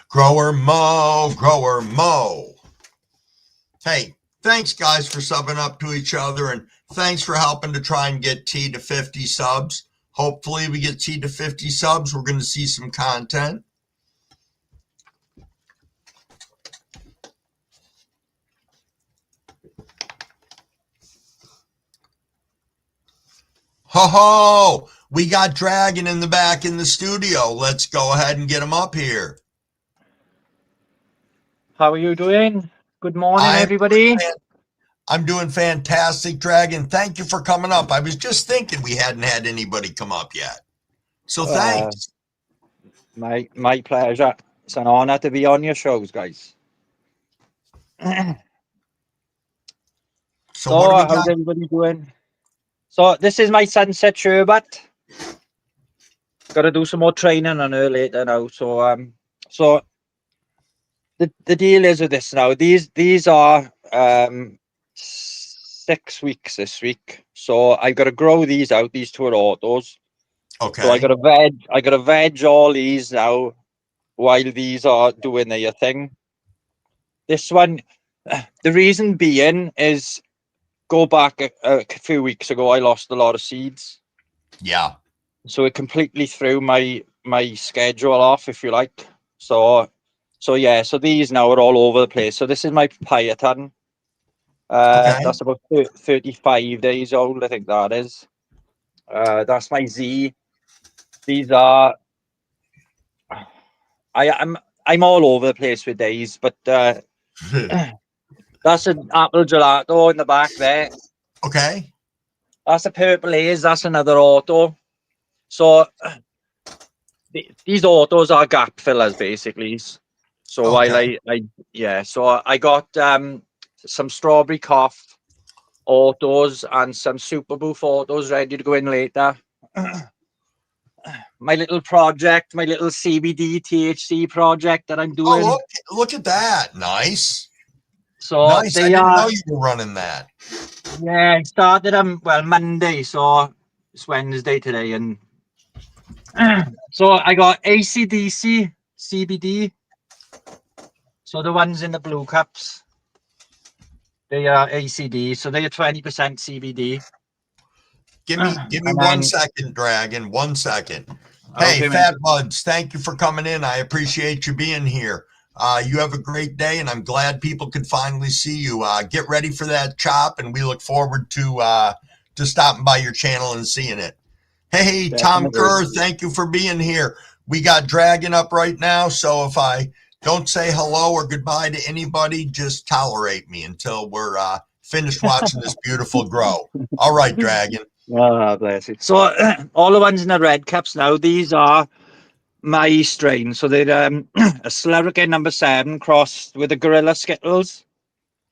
Grower Mo, Grower Mo. Hey, thanks guys for subbing up to each other, and thanks for helping to try and get T to 50 subs. Hopefully we get T to 50 subs. We're going to see some content. Ho ho! We got Dragon in the back in the studio. Let's go ahead and get him up here. How are you doing? Good morning, everybody. I'm doing fantastic, Dragon. Thank you for coming up. I was just thinking we hadn't had anybody come up yet. So thanks. My pleasure. It's an honor to be on your shows, guys. So what do we got? How's everybody doing? So this is my sunset sherbet. Got to do some more training on her later now. So the deal is with this now. These are 6 weeks this week. So I've got to grow these out. These two are autos. Okay. So I got to veg all these now while these are doing their thing. This one, the reason being is, go back a few weeks ago, I lost a lot of seeds. Yeah. So it completely threw my schedule off, if you like. So yeah, so these now are all over the place. So this is my papaya ton. Okay. That's about 35 days old, I think that is. That's my Z. These are, I'm all over the place with days, but that's an apple gelato in the back there. Okay. That's a purple haze. That's another auto. So these autos are gap fillers, basically. So while so I got some strawberry cough autos and some super boof autos ready to go in later. My little project, my little CBD THC project that I'm doing. Oh, look at that. Nice. So nice. I didn't know you were running that. Yeah, I started Monday, so it's Wednesday today, and so I got ACDC CBD. So the ones in the blue cups, they are ACD, so they are 20% CBD. Give me 1 second, Dragon. 1 second. Hey, okay, Fat Buds, thank you for coming in. I appreciate you being here. You have a great day, and I'm glad people could finally see you. Get ready for that chop, and we look forward to stopping by your channel and seeing it. Hey, Tom Kerr, thank you for being here. We got Dragon up right now, so if I don't say hello or goodbye to anybody, just tolerate me until we're finished watching this beautiful grow. All right, Dragon. Oh, bless it. So all the ones in the red cups now, these are my strain. So they're a Slurricane number 7 crossed with a Gorilla Skittles.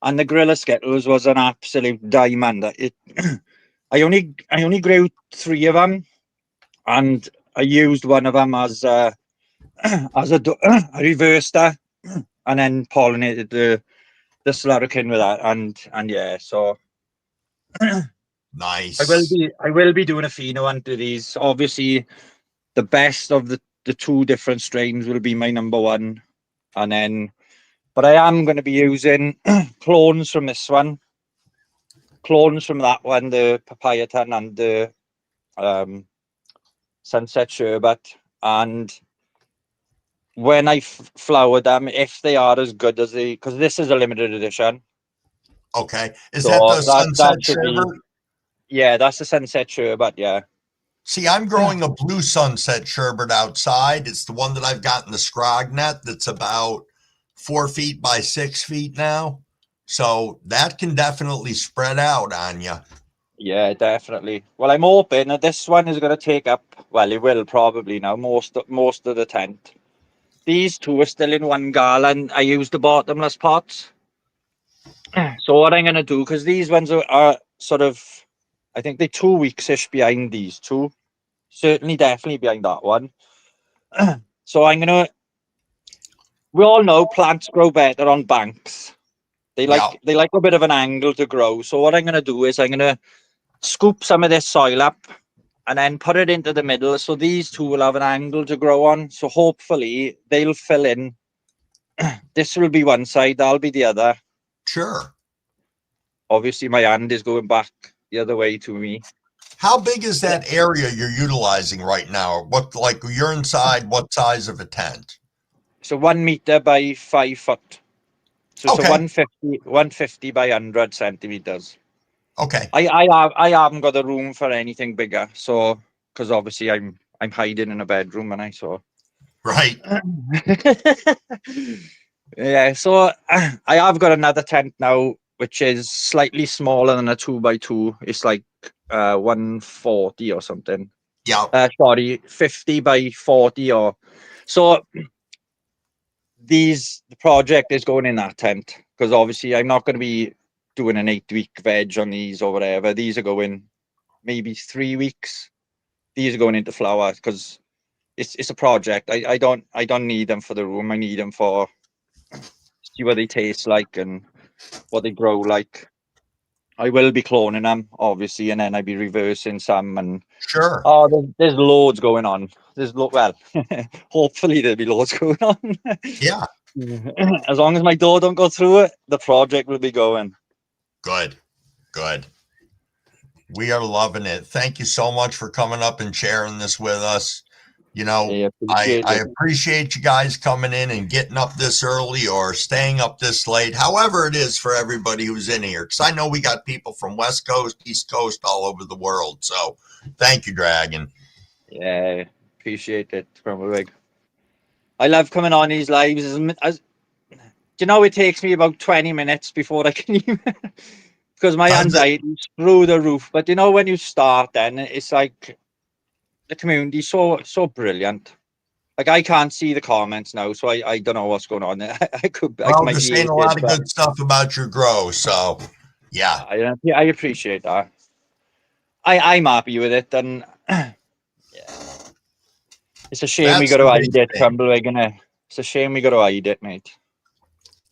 And the grill of Skittles was an absolute diamond. I only grew 3 of them, and I used one of them as as I reversed her and then pollinated the slurricane with that, and yeah, so Nice. I will be doing a pheno onto these. Obviously, the best of the 2 different strains will be my number 1, and then but I am going to be using clones from this one, clones from that one, the papaya ton and the um, sunset sherbet, and when I flower them, if they are as good as because this is a limited edition, Okay. Is that so the that sunset should be, sherbet? yeah, that's the sunset sherbet, yeah. See, I'm growing a blue sunset sherbet outside. It's the one that I've got in the scrog net that's about 4 feet by 6 feet now. So that can definitely spread out on you. Yeah, definitely. Well, I'm hoping that this one is going to take up. Well, it will probably now most of the tent. These 2 are still in 1 garland. I used the bottomless pots. So what I'm going to do, because these ones are sort of, I think they're 2 weeks ish behind these 2. Certainly, definitely behind that one. So I'm going to. We all know plants grow better on banks. Yeah, They like a bit of an angle to grow. So what I'm going to do is I'm going to scoop some of this soil up and then put it into the middle. So these 2 will have an angle to grow on. So hopefully they'll fill in. This will be one side, that'll be the other. sure. Obviously, my hand is going back the other way to me. How big is that area you're utilizing right now? What, like you're inside, what size of a tent? So 1 meter by 5 foot. So it's a Okay. 150 by 100 centimeters. Okay. I haven't got the room for anything bigger. So because obviously I'm hiding in a bedroom and I saw. Right. Yeah, so I have got another tent now, which is slightly smaller than a 2x2. It's like 140 or something. Yeah. Sorry, 50 by 40 or so. The project is going in that tent because obviously I'm not going to be doing an 8-week veg on these or whatever. These are going maybe 3 weeks. These are going into flowers because it's a project. I don't need them for the room. I need them for see what they taste like and what they grow like. I will be cloning them, obviously, and then I'll be reversing some. And Sure. oh, there's loads going on. Well, hopefully there'll be loads going on. Yeah. As long as my door don't go through it, the project will be going. Good. Good. We are loving it. Thank you so much for coming up and sharing this with us. You know, Yeah, appreciate I it. appreciate you guys coming in and getting up this early or staying up this late, however it is for everybody who's in here. Because I know we got people from West Coast, East Coast, all over the world. So thank you, Dragon. Yeah, appreciate it, Scrumblewig. I love coming on these lives. Do you know it takes me about 20 minutes before I can even because my Does it? anxiety is through the roof. But you know when you start, then it's like the community so brilliant. Like I can't see the comments now, so I don't know what's going on. I Well, they're might be saying a atheist, lot of but good stuff about your grow. So yeah, I appreciate that. I'm happy with it, and yeah, it's a shame we that's got to the hide big it, thing. Crumbleweig, innit? It's a shame we got to hide it, mate.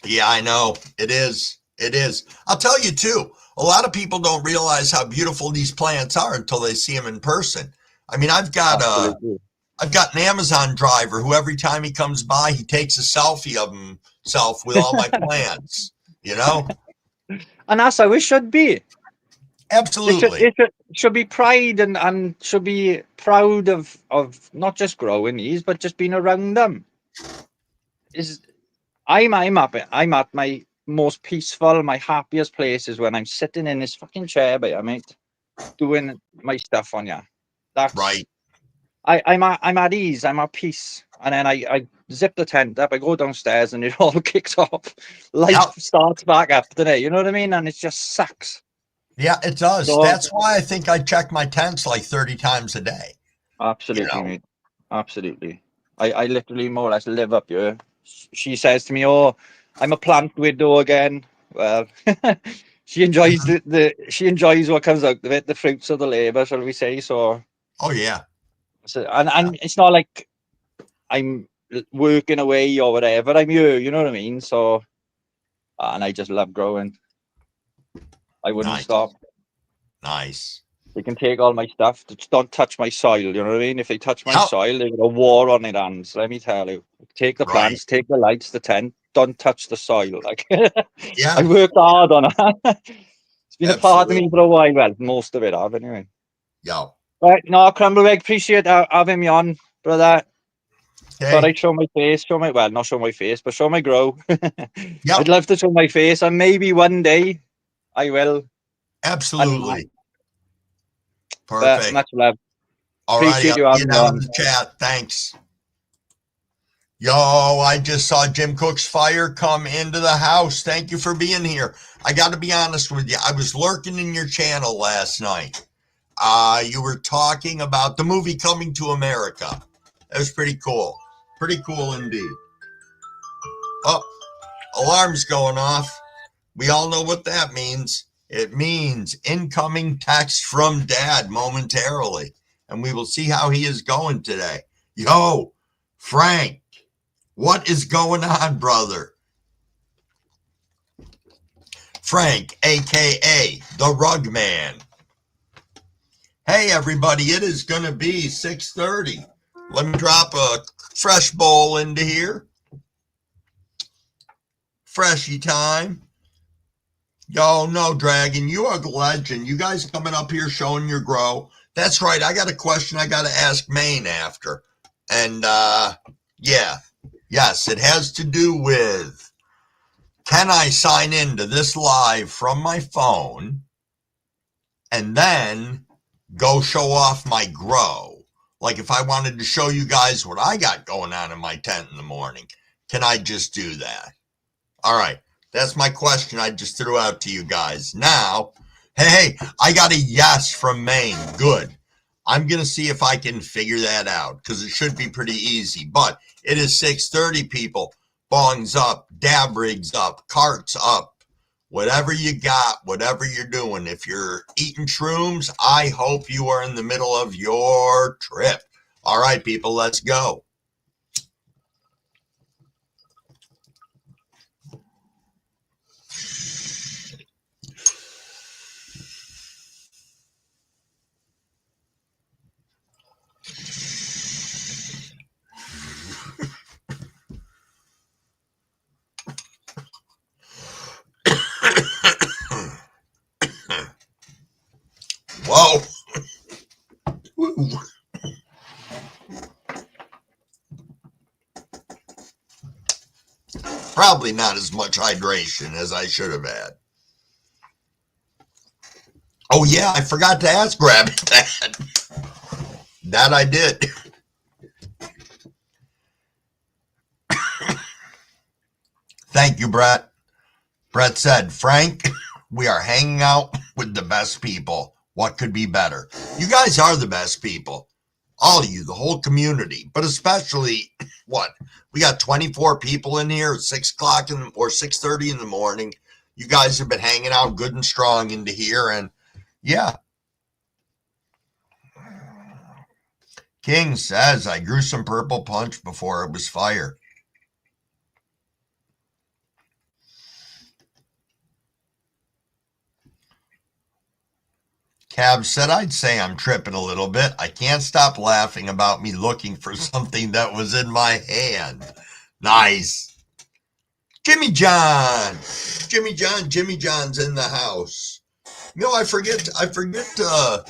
Yeah, I know. It is. It is. I'll tell you too. A lot of people don't realize how beautiful these plants are until they see them in person. I mean, Absolutely. I've got an Amazon driver who every time he comes by, he takes a selfie of himself with all my plants. You know? And that's how it should be. Absolutely. It should be pride and should be proud of not just growing these, but just being around them. Is I'm at my most peaceful, my happiest places when I'm sitting in this fucking chair, mate, doing my stuff on ya. That's Right. I'm at ease, I'm at peace. And then I zip the tent up, I go downstairs and it all kicks off. Life Yep. starts back up today, you know what I mean? And it just sucks. Yeah, it does. So That's why I think I check my tents like 30 times a day. You absolutely, know? mate. Absolutely. I literally more or less live up here. She says to me, "Oh, I'm a plant widow again." Well, she enjoys she enjoys what comes out of it, the fruits of the labor, shall we say? So, Oh yeah. and it's not like I'm working away or whatever. I'm here, you know what I mean? So, and I just love growing. I wouldn't Nice. stop. Nice. They can take all my stuff, just don't touch my soil. You know what I mean? If they touch my Yep. soil, they've got a war on their hands. Let me tell you. Take the Right. plants, take the lights, the tent. Don't touch the soil. Like I Yeah. worked hard on it. It's been a part of Absolutely. me for a while. Well, most of it, I've anyway. Yep. Right, no, Crumbleweed, appreciate having me on, brother. Thought Okay. I'd show my face, well, not show my face, but show my grow. I'd Yep. love to show my face, and maybe one day I will. And Absolutely. but Perfect. much love. All righty. Appreciate I'll you see you having me down in on. the chat. Thanks. Yo, I just saw Jim Cook's fire come into the house. Thank you for being here. I got to be honest with you. I was lurking in your channel last night. You were talking about the movie Coming to America. That was pretty cool. Pretty cool indeed. Oh, alarm's going off. We all know what that means. It means incoming text from Dad momentarily. And we will see how he is going today. Yo, Frank, what is going on, brother? Frank, a.k.a. the Rug Man. Hey, everybody, it is going to be 6:30. Let me drop a fresh bowl into here. Freshy time. Yo, no, Dragon, you are the legend. You guys coming up here showing your grow. That's right. I got a question I got to ask Maine after. And, yeah. Yes, it has to do with, can I sign into this live from my phone and then go show off my grow? Like if I wanted to show you guys what I got going on in my tent in the morning, can I just do that? All right. That's my question I just threw out to you guys. Now, hey, I got a yes from Maine. Good. I'm going to see if I can figure that out because it should be pretty easy. But it is 6:30, people. Bongs up, dab rigs up, carts up. Whatever you got, whatever you're doing. If you're eating shrooms, I hope you are in the middle of your trip. All right, people, let's go. Whoa. Probably not as much hydration as I should have had. Oh, yeah, I forgot to ask Rabbit that. That I did. Thank you, Brett. Brett said, Frank, we are hanging out with the best people. What could be better? You guys are the best people. All of you, the whole community, but especially, what? We got 24 people in here at 6 o'clock or 6:30 in the morning. You guys have been hanging out good and strong into here, and yeah. King says, I grew some purple punch before it was fire. Cab said, I'd say I'm tripping a little bit. I can't stop laughing about me looking for something that was in my hand. Nice. Jimmy John. Jimmy John's in the house. You know, I forget to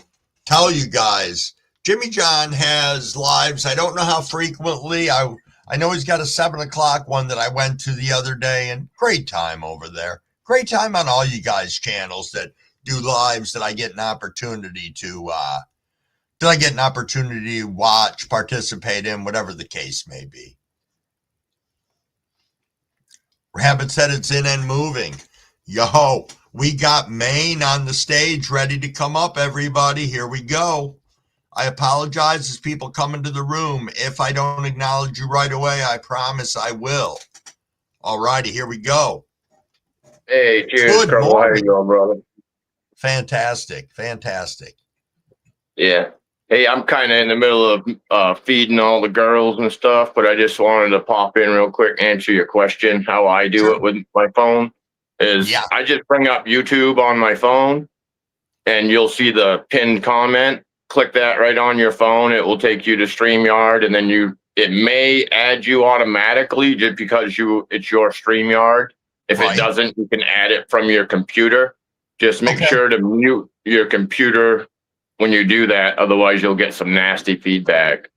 tell you guys. Jimmy John has lives. I don't know how frequently. I know he's got a 7 o'clock one that I went to the other day, and great time over there. Great time on all you guys' channels that do lives that I get an opportunity to watch, participate in, whatever the case may be. Rabbit said it's in and moving. Yo, we got Maine on the stage ready to come up, everybody. Here we go. I apologize as people come into the room. If I don't acknowledge you right away, I promise I will. All righty, here we go. Hey, cheers, Good Crumble. How you morning. doing, brother? Fantastic. Fantastic. Yeah. Hey, I'm kind of in the middle of feeding all the girls and stuff, but I just wanted to pop in real quick, answer your question. How I do Sure. it with my phone is Yeah. I just bring up YouTube on my phone, and you'll see the pinned comment. Click that right on your phone. It will take you to StreamYard, and then it may add you automatically just because it's your StreamYard. If it Right. doesn't, you can add it from your computer. Just make Okay. sure to mute your computer when you do that. Otherwise, you'll get some nasty feedback.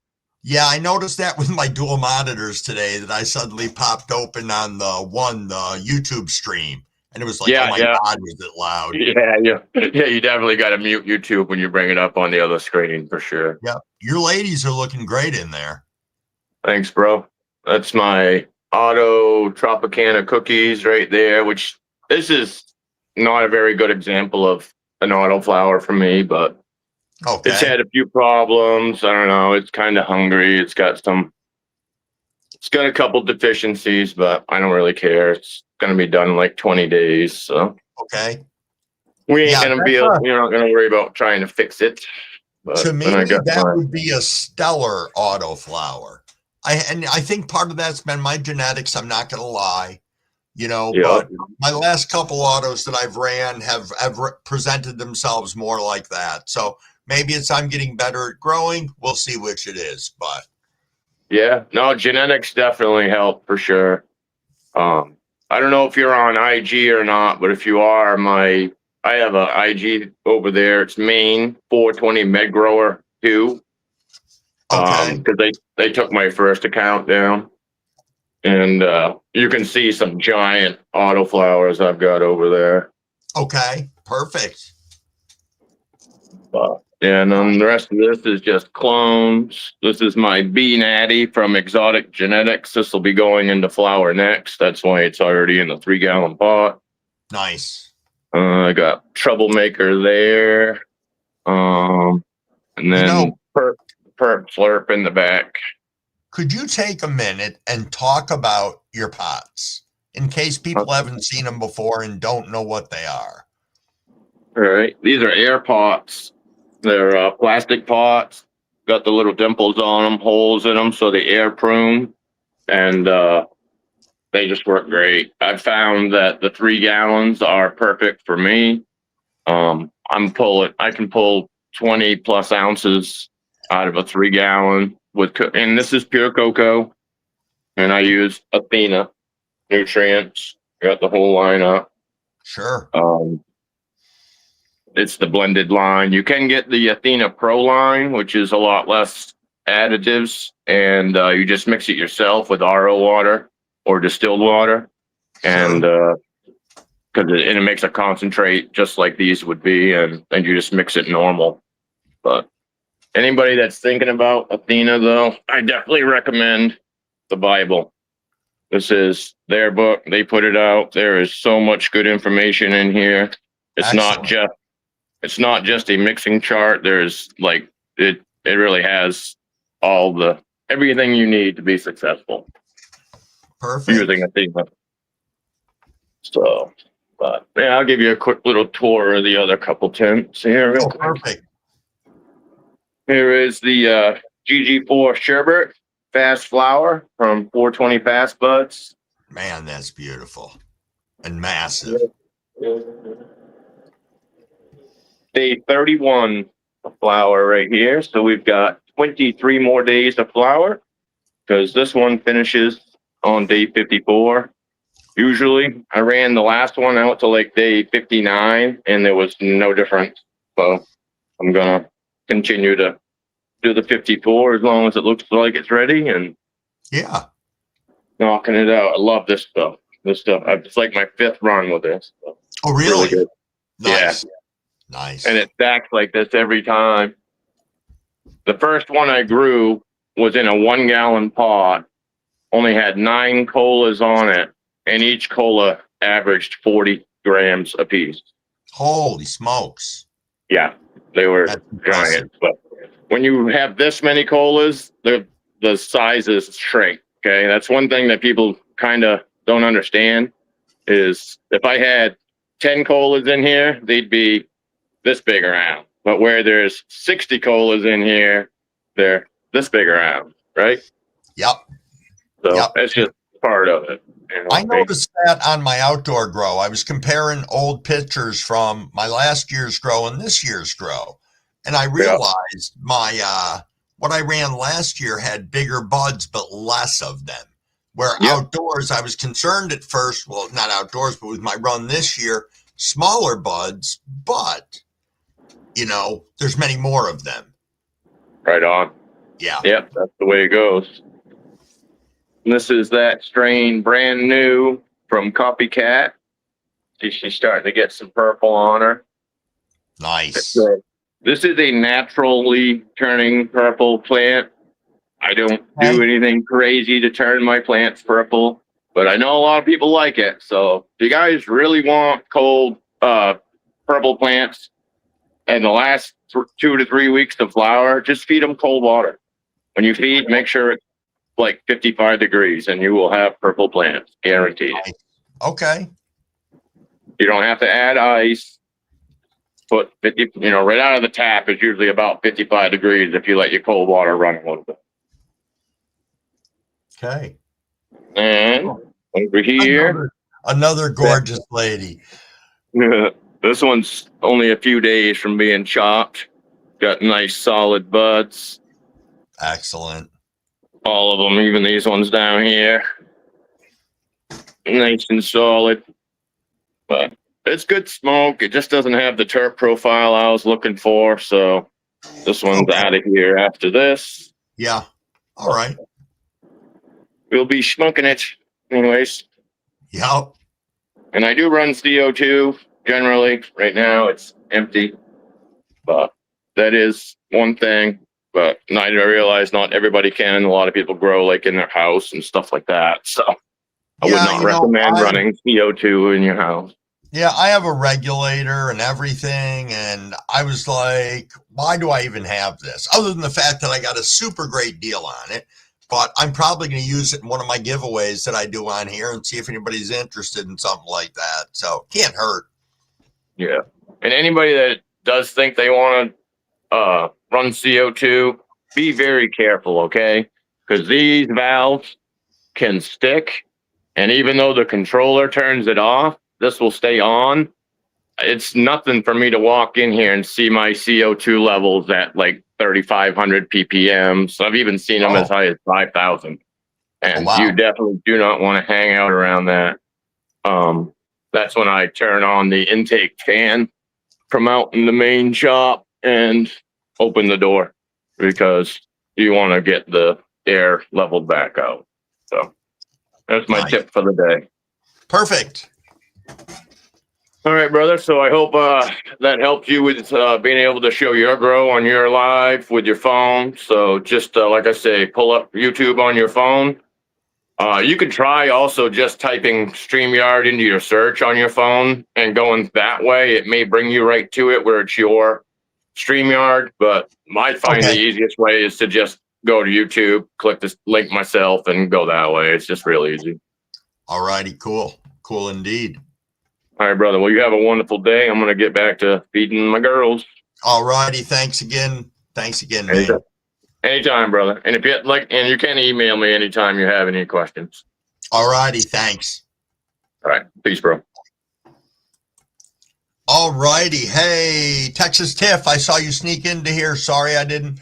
Yeah, I noticed that with my dual monitors today that I suddenly popped open on the YouTube stream. And it was like, oh my Yeah. God, was it loud? Yeah. You definitely got to mute YouTube when you bring it up on the other screen for sure. Yeah. Your ladies are looking great in there. Thanks, bro. That's my Auto Tropicana cookies right there, which this is not a very good example of an auto flower for me, but it's Okay. had a few problems. I don't know. It's kind of hungry. It's got a couple deficiencies, but I don't really care. It's going to be done in like 20 days. So Okay. we ain't Yeah, going to we're not going to worry about trying to fix it. But to then me, that would be a stellar auto flower. I think part of that's been my genetics. I'm not going to lie, but my last couple autos that I've ran have presented themselves more like that. So maybe I'm getting better at growing. We'll see which it is, but yeah, no, genetics definitely help for sure. I don't know if you're on IG or not, but if you are, I have a IG over there. It's Maine 420 Med Grower 2. okay. Because they took my first account down, and you can see some giant autoflowers I've got over there. Okay, perfect. And then the rest of this is just clones. This is my Bee Natty from Exotic Genetics. This will be going into flower next. That's why it's already in the 3-gallon pot. Nice. I got Troublemaker there. And then Perp Slurp in the back. Could you take a minute and talk about your pots in case people haven't seen them before and don't know what they are? All right. These are air pots. They're plastic pots. Got the little dimples on them, holes in them, so they air prune. And they just work great. I've found that the 3 gallons are perfect for me. I can pull 20 plus ounces out of a 3 gallon and this is pure cocoa. And I use Athena nutrients. Got the whole line up. Sure. It's the blended line. You can get the Athena Pro line, which is a lot less additives, and you just mix it yourself with RO water or distilled water, and it makes a concentrate just like these would be, and you just mix it normal. But anybody that's thinking about Athena, though, I definitely recommend the Bible. This is their book. They put it out. There is so much good information in here. It's not just a mixing chart. There's it really has everything you need to be successful. Perfect. Using Athena. So, but yeah, I'll give you a quick little tour of the other couple tents here. Real quick. Perfect. Here is the GG4 Sherbet Fast Flower from 420 Fast Buds. Man, that's beautiful and massive. Day 31 flower right here. So we've got 23 more days of flower because this one finishes on day 54. Usually I ran the last one out to like day 59 and there was no difference. So I'm going to continue to do the 54 as long as it looks like it's ready and knocking it out. I love this stuff. It's like my 5th run with this. So oh, really? Good. Nice. Yeah. Nice. And it stacks like this every time. The first one I grew was in a 1-gallon pot, only had 9 colas on it, and each cola averaged 40 grams a piece. Holy smokes. Yeah, they were giant. But when you have this many colas, the sizes shrink. Okay, that's one thing that people kind of don't understand. is if I had 10 colas in here, they'd be this big around. But where there's 60 colas in here, they're this big around, right? Yep. So Yep. that's just part of it. I noticed that on my outdoor grow. I was comparing old pictures from my last year's grow and this year's grow. And I realized my what I ran last year had bigger buds, but less of them. Where outdoors, I was concerned at first, well, not outdoors, but with my run this year, smaller buds, but, you know, there's many more of them. Right on. Yeah. Yep, that's the way it goes. And this is that strain brand new from Copycat. See, she's starting to get some purple on her. Nice. This is a naturally turning purple plant. I don't do anything crazy to turn my plants purple, but I know a lot of people like it. So if you guys really want cold purple plants and the last 2 to 3 weeks to flower, just feed them cold water. When you feed, make sure it's like 55 degrees and you will have purple plants, guaranteed. Okay. You don't have to add ice. Put 50, right out of the tap is usually about 55 degrees if you let your cold water run a little bit. Okay. And over here, another gorgeous lady. This one's only a few days from being chopped. Got nice solid buds. Excellent. All of them, even these ones down here. Nice and solid. But it's good smoke. It just doesn't have the terp profile I was looking for. So this one's out of here after this. Yeah. All right. We'll be smoking it anyways. Yep. And I do run CO2 generally. Right now it's empty. But that is one thing. But I realize not everybody can. A lot of people grow like in their house and stuff like that. So I would not recommend running CO2 in your house. Yeah, I have a regulator and everything. And I was like, why do I even have this? Other than the fact that I got a super great deal on it. But I'm probably going to use it in one of my giveaways that I do on here and see if anybody's interested in something like that. So can't hurt. Yeah. And anybody that does think they want to run CO2, be very careful, okay? Because these valves can stick. And even though the controller turns it off, this will stay on. It's nothing for me to walk in here and see my CO2 levels at like 3,500 ppm. So I've even seen them as high as 5,000. And you definitely do not want to hang out around that. That's when I turn on the intake fan from out in the main shop and open the door because you want to get the air leveled back out. So that's my tip for the day. Perfect. All right, brother. So I hope that helped you with being able to show your grow on your live with your phone. So just like I say, pull up YouTube on your phone. You could try also just typing StreamYard into your search on your phone and going that way. It may bring you right to it where it's your StreamYard. But I find the easiest way is to just go to YouTube, click this link myself, and go that way. It's just real easy. All righty. Cool. Cool indeed. All right, brother. Well, you have a wonderful day. I'm going to get back to feeding my girls. All righty. Thanks again. Thanks again, man. Anytime, brother. And if you and you can email me anytime you have any questions. All righty. Thanks. All right. Peace, bro. All righty. Hey, Texas Tiff, I saw you sneak into here. Sorry I didn't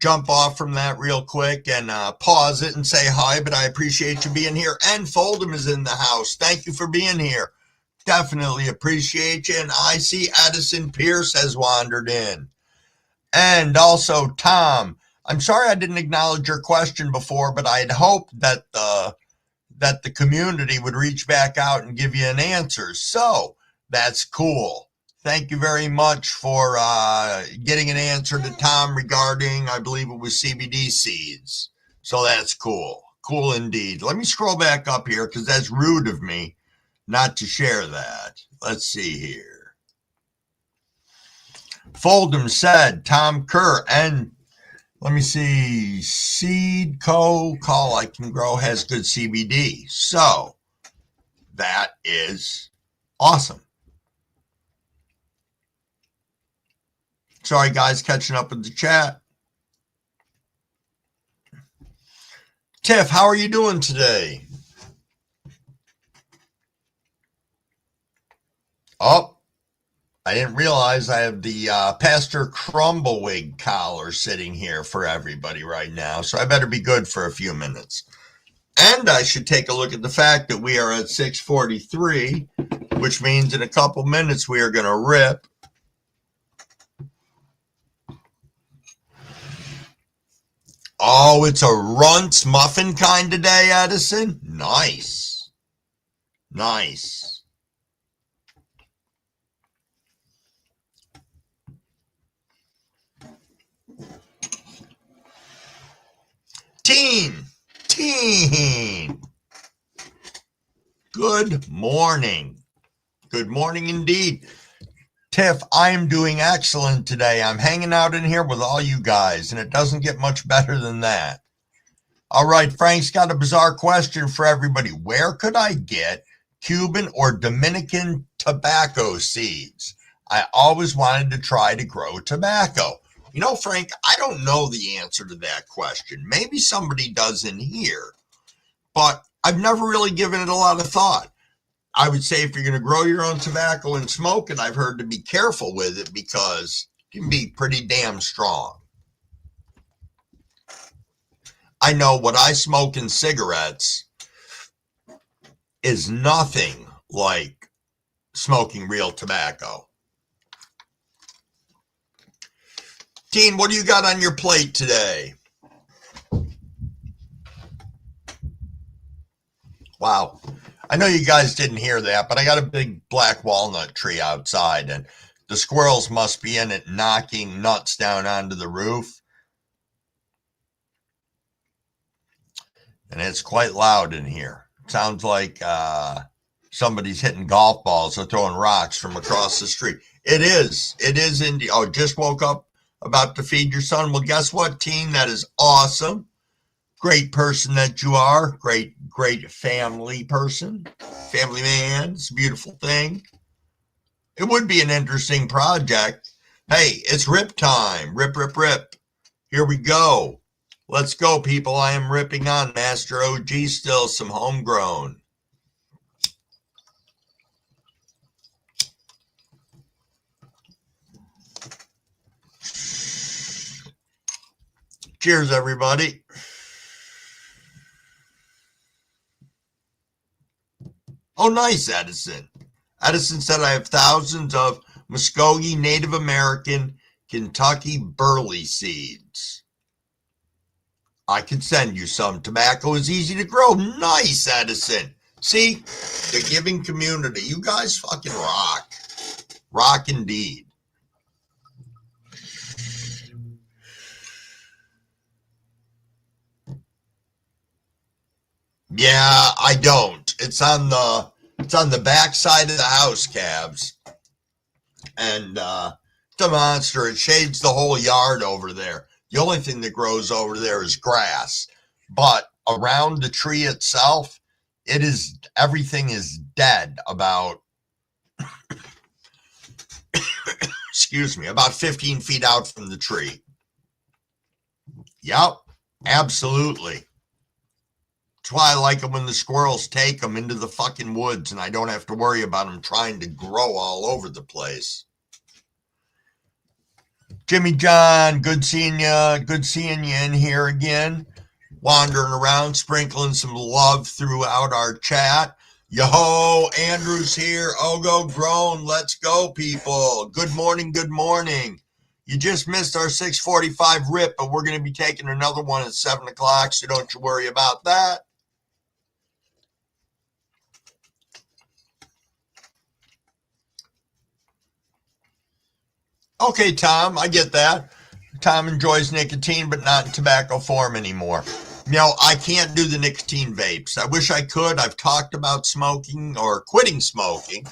jump off from that real quick and pause it and say hi, but I appreciate you being here. And Foldham is in the house. Thank you for being here. Definitely appreciate you. And I see Edison Pierce has wandered in. And also Tom, I'm sorry I didn't acknowledge your question before, but I had hoped that the community would reach back out and give you an answer. So that's cool. Thank you very much for getting an answer to Tom regarding, I believe it was CBD seeds. So that's cool. Cool indeed. Let me scroll back up here because that's rude of me not to share that. Let's see here. Foldham said Tom Kerr and let me see, Seed Co. Call I Can Grow has good CBD. So that is awesome. Sorry, guys, catching up with the chat. Tiff, how are you doing today? Oh, I didn't realize I have the Pastor Crumbawig collar sitting here for everybody right now, so I better be good for a few minutes. And I should take a look at the fact that we are at 6:43, which means in a couple minutes we are going to rip Oh, it's a Runts muffin kind of day, Edison? Nice. Nice. Teen. Good morning. Good morning indeed. Tiff, I am doing excellent today. I'm hanging out in here with all you guys, and it doesn't get much better than that. All right, Frank's got a bizarre question for everybody. Where could I get Cuban or Dominican tobacco seeds? I always wanted to try to grow tobacco. You know, Frank, I don't know the answer to that question. Maybe somebody does in here, but I've never really given it a lot of thought. I would say if you're going to grow your own tobacco and smoke it, I've heard to be careful with it because it can be pretty damn strong. I know what I smoke in cigarettes is nothing like smoking real tobacco. Teen, what do you got on your plate today? Wow. I know you guys didn't hear that, but I got a big black walnut tree outside, and the squirrels must be in it knocking nuts down onto the roof. And it's quite loud in here. It sounds like somebody's hitting golf balls or throwing rocks from across the street. It is. It is indeed. Oh, just woke up, about to feed your son. Well, guess what, teen? That is awesome. Great person that you are. Great family person. Family man. It's a beautiful thing. It would be an interesting project. Hey, it's rip time. Rip. Here we go. Let's go, people. I am ripping on Master OG still, some homegrown. Cheers, everybody. Oh, nice, Edison. Edison said I have thousands of Muskogee Native American Kentucky burley seeds. I can send you some. Tobacco is easy to grow. Nice, Edison. See, the giving community. You guys fucking rock. Rock indeed. Yeah, I don't. It's on the back side of the house, Cabs. And it's a monster. It shades the whole yard over there. The only thing that grows over there is grass. But around the tree itself, everything is dead about excuse me, about 15 feet out from the tree. Yep, absolutely. That's why I like them when the squirrels take them into the fucking woods and I don't have to worry about them trying to grow all over the place. Jimmy John, good seeing you. Good seeing you in here again. Wandering around, sprinkling some love throughout our chat. Yo-ho, Andrew's here. Ogo grown. Let's go, people. Good morning, good morning. You just missed our 6:45 rip, but we're going to be taking another one at 7 o'clock, so don't you worry about that. Okay, Tom, I get that. Tom enjoys nicotine, but not in tobacco form anymore. You know, I can't do the nicotine vapes. I wish I could. I've talked about smoking or quitting smoking.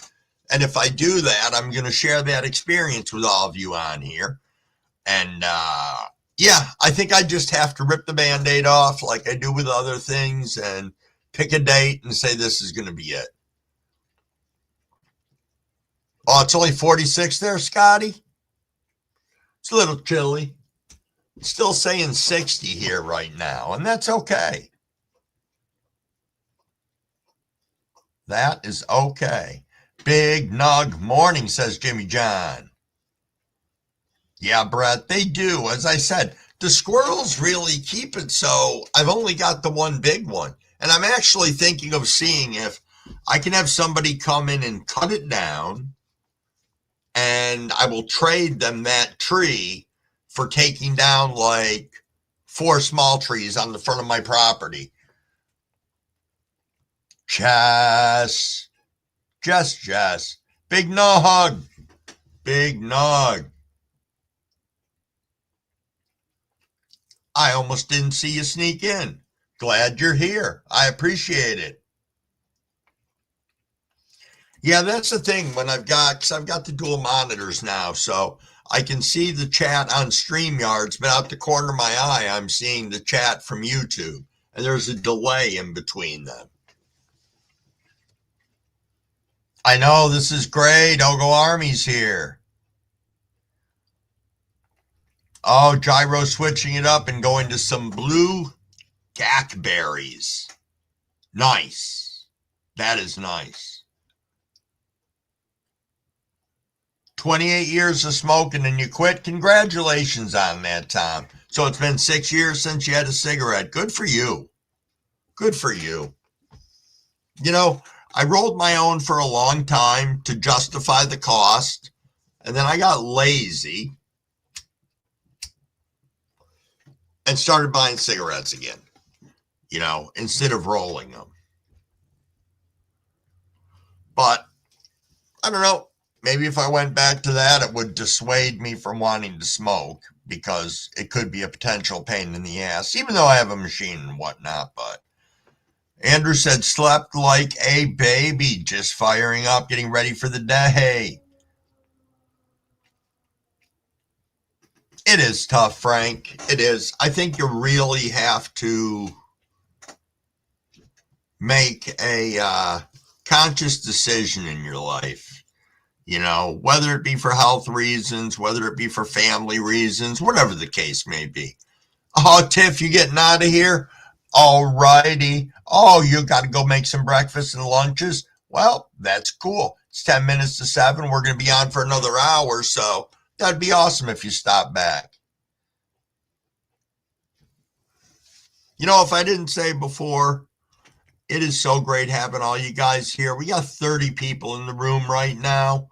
And if I do that, I'm going to share that experience with all of you on here. And yeah, I think I just have to rip the Band-Aid off like I do with other things and pick a date and say this is going to be it. Oh, it's only 46 there, Scotty? It's a little chilly. It's still saying 60 here right now, and that's okay. That is okay. Big Nug morning, says Jimmy John. Yeah, Brett, they do. As I said, the squirrels really keep it so I've only got the one big one. And I'm actually thinking of seeing if I can have somebody come in and cut it down, and I will trade them that tree for taking down like 4 small trees on the front of my property. Jess. Big Nog. Big Nog. I almost didn't see you sneak in. Glad you're here. I appreciate it. Yeah, that's the thing when because I've got the dual monitors now, so I can see the chat on StreamYards, but out the corner of my eye, I'm seeing the chat from YouTube, and there's a delay in between them. I know, this is great. Ogo Army's here. Oh, Gyro switching it up and going to some blue gackberries. Nice. That is nice. 28 years of smoking and you quit. Congratulations on that, Tom. So it's been 6 years since you had a cigarette. Good for you. Good for you. You know, I rolled my own for a long time to justify the cost, and then I got lazy and started buying cigarettes again, instead of rolling them. But I don't know. Maybe if I went back to that, it would dissuade me from wanting to smoke because it could be a potential pain in the ass, even though I have a machine and whatnot. But Andrew said, slept like a baby, just firing up, getting ready for the day. It is tough, Frank. It is. I think you really have to make a conscious decision in your life. Whether it be for health reasons, whether it be for family reasons, whatever the case may be. Oh, Tiff, you getting out of here? All righty. Oh, you got to go make some breakfast and lunches? Well, that's cool. It's 10 minutes to 7. We're going to be on for another hour, so that'd be awesome if you stop back. If I didn't say before, it is so great having all you guys here. We got 30 people in the room right now,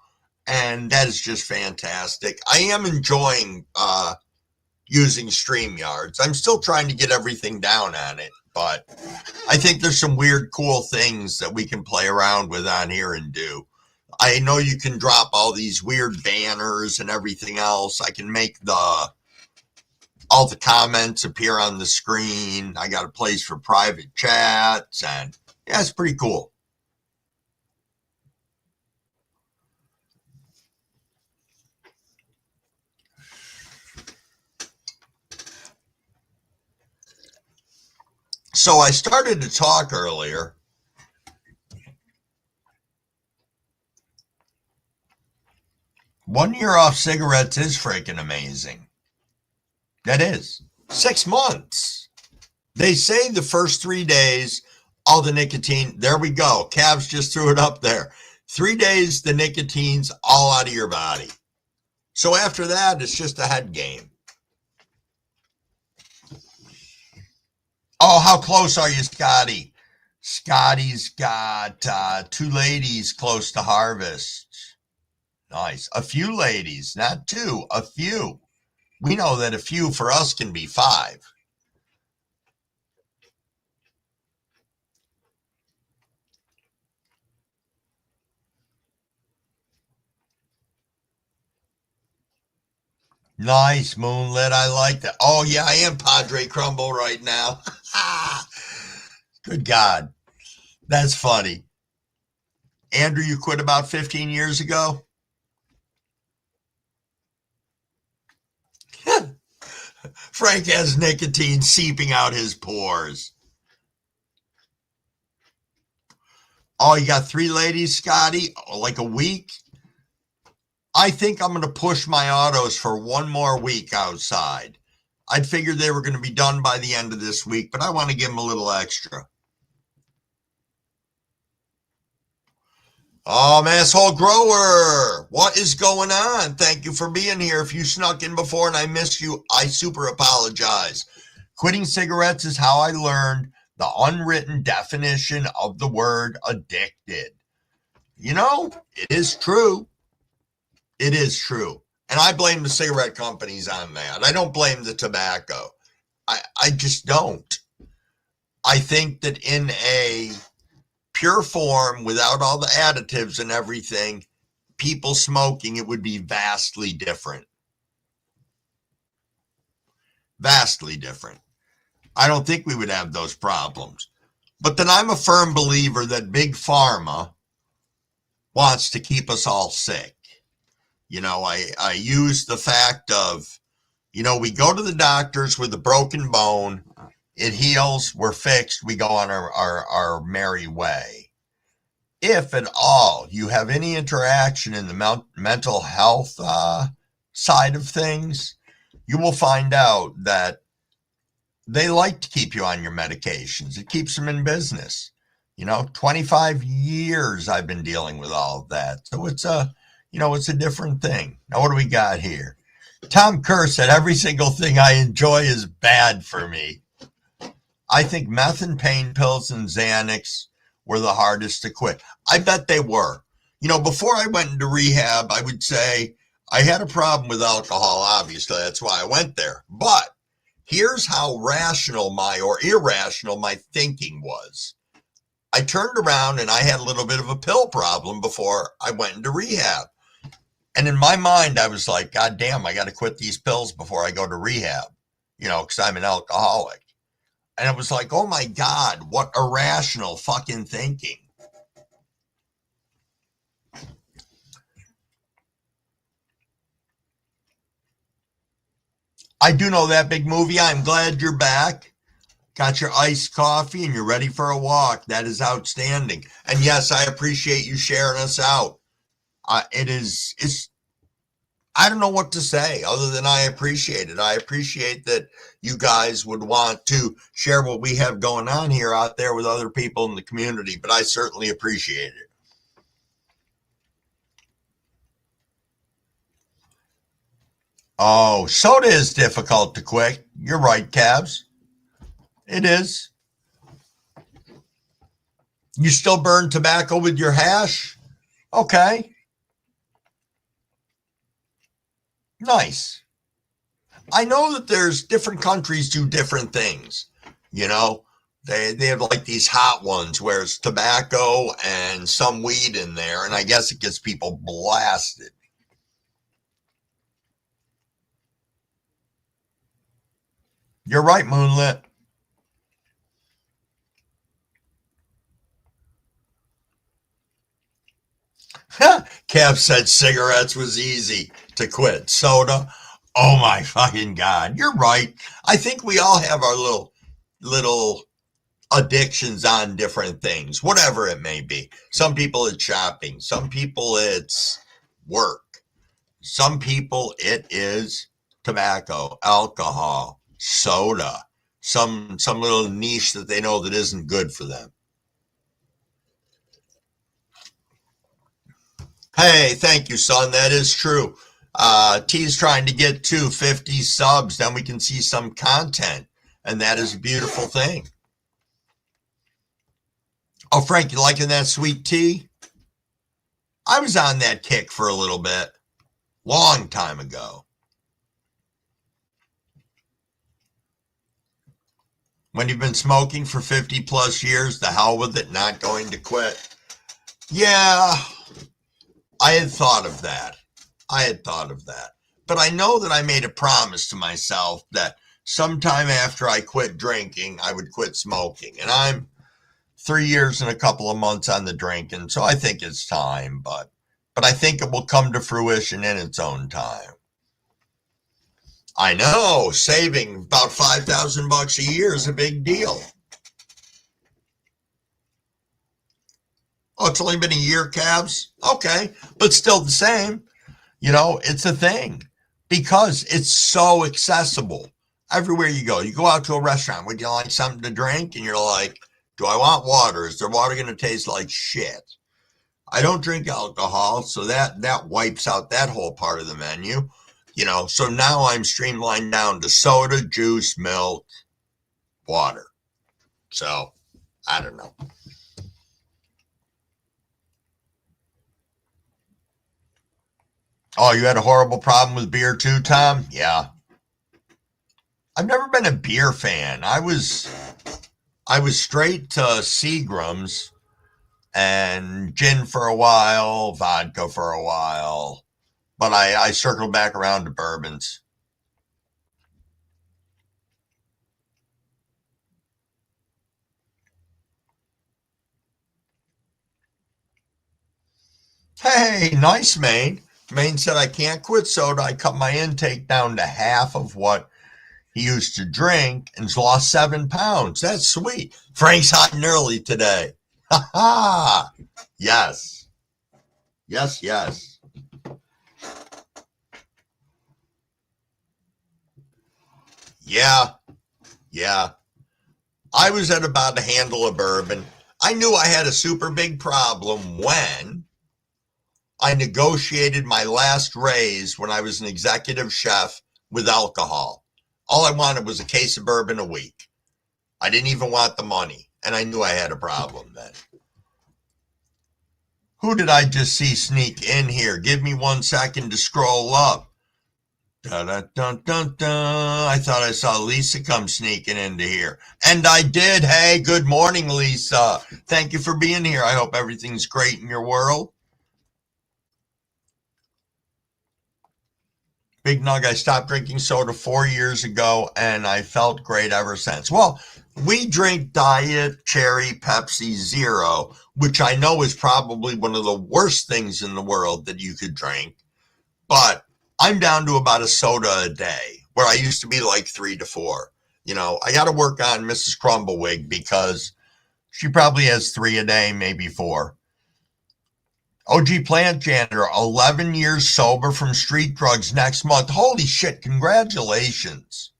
and that is just fantastic. I am enjoying using StreamYards. I'm still trying to get everything down on it, but I think there's some weird, cool things that we can play around with on here and do. I know you can drop all these weird banners and everything else. I can make all the comments appear on the screen. I got a place for private chats, and yeah, it's pretty cool. So I started to talk earlier. One year off cigarettes is freaking amazing. That is. 6 months. They say the first 3 days, all the nicotine, there we go. Cavs just threw it up there. 3 days, the nicotine's all out of your body. So after that, it's just a head game. Oh, how close are you, Scotty? Scotty's got 2 ladies close to harvest. Nice. A few ladies, not 2, a few. We know that a few for us can be 5. Nice, Moonlit. I like that. Oh, yeah, I am Padre Crumble right now. Good God. That's funny. Andrew, you quit about 15 years ago? Frank has nicotine seeping out his pores. Oh, you got 3 ladies, Scotty? Like a week? I think I'm going to push my autos for one more week outside. I'd figured they were going to be done by the end of this week, but I want to give them a little extra. Asshole grower, what is going on? Thank you for being here. If you snuck in before and I missed you, I super apologize. Quitting cigarettes is how I learned the unwritten definition of the word addicted. You know, it is true. It is true. And I blame the cigarette companies on that. I don't blame the tobacco. I just don't. I think that in a pure form, without all the additives and everything, people smoking, it would be vastly different. Vastly different. I don't think we would have those problems. But then I'm a firm believer that Big Pharma wants to keep us all sick. You know, I use the fact of, you know, we go to the doctors with a broken bone, it heals, we're fixed, we go on our merry way. If at all you have any interaction in the mental health side of things, you will find out that they like to keep you on your medications. It keeps them in business. You know, 25 years I've been dealing with all of that. So it's a different thing. Now, what do we got here? Tom Kerr said, every single thing I enjoy is bad for me. I think meth and pain pills and Xanax were the hardest to quit. I bet they were. You know, before I went into rehab, I would say I had a problem with alcohol, obviously. That's why I went there. But here's how rational or irrational my thinking was. I turned around and I had a little bit of a pill problem before I went into rehab. And in my mind, I was like, God damn, I got to quit these pills before I go to rehab, you know, because I'm an alcoholic. And it was like, oh my God, what irrational fucking thinking. I do know that big movie. I'm glad you're back. Got your iced coffee and you're ready for a walk. That is outstanding. And yes, I appreciate you sharing us out. I don't know what to say other than I appreciate it. I appreciate that you guys would want to share what we have going on here out there with other people in the community, but I certainly appreciate it. Oh, soda is difficult to quit. You're right, Cabs. It is. You still burn tobacco with your hash? Okay. Nice. I know that there's different countries do different things. You know, they have like these hot ones where it's tobacco and some weed in there, and I guess it gets people blasted. You're right, Moonlit. Kev said cigarettes was easy to quit. Soda, oh my fucking God. You're right. I think we all have our little addictions on different things, whatever it may be. Some people it's shopping. Some people it's work. Some people it is tobacco, alcohol, soda, some little niche that they know that isn't good for them. Hey, thank you, son. That is true. T's trying to get to 50 subs, then we can see some content, and that is a beautiful thing. Oh, Frank, you liking that sweet tea? I was on that kick for a little bit, long time ago. When you've been smoking for 50 plus years, the hell with it, not going to quit. Yeah, I had thought of that. But I know that I made a promise to myself that sometime after I quit drinking, I would quit smoking. And I'm 3 years and a couple of months on the drinking, so I think it's time. But I think it will come to fruition in its own time. I know, saving about $5,000 a year is a big deal. Oh, it's only been a year, Cabs? Okay, but still the same. You know, it's a thing because it's so accessible. Everywhere you go out to a restaurant, would you like something to drink? And you're like, do I want water? Is their water going to taste like shit? I don't drink alcohol, so that wipes out that whole part of the menu. You know, so now I'm streamlined down to soda, juice, milk, water. So, I don't know. Oh, you had a horrible problem with beer too, Tom? Yeah. I've never been a beer fan. I was straight to Seagram's and gin for a while, vodka for a while, but I circled back around to bourbons. Hey, nice, Maine. Maine said, I can't quit soda. I cut my intake down to half of what he used to drink and's lost 7 pounds. That's sweet. Frank's hot and early today. Ha ha. Yes. Yes, yes. Yeah. Yeah. I was at about a handle of bourbon. I knew I had a super big problem when I negotiated my last raise when I was an executive chef with alcohol. All I wanted was a case of bourbon a week. I didn't even want the money, and I knew I had a problem then. Who did I just see sneak in here? Give me 1 second to scroll up. Dun-dun-dun-dun-dun. I thought I saw Lisa come sneaking into here. And I did. Hey, good morning, Lisa. Thank you for being here. I hope everything's great in your world. Big Nug, I stopped drinking soda 4 years ago, and I felt great ever since. Well, we drink Diet Cherry Pepsi Zero, which I know is probably one of the worst things in the world that you could drink. But I'm down to about a soda a day, where I used to be like 3 to 4. You know, I got to work on Mrs. Crumblewig because she probably has 3 a day, maybe 4. OG Plant Janitor, 11 years sober from street drugs next month. Holy shit, congratulations.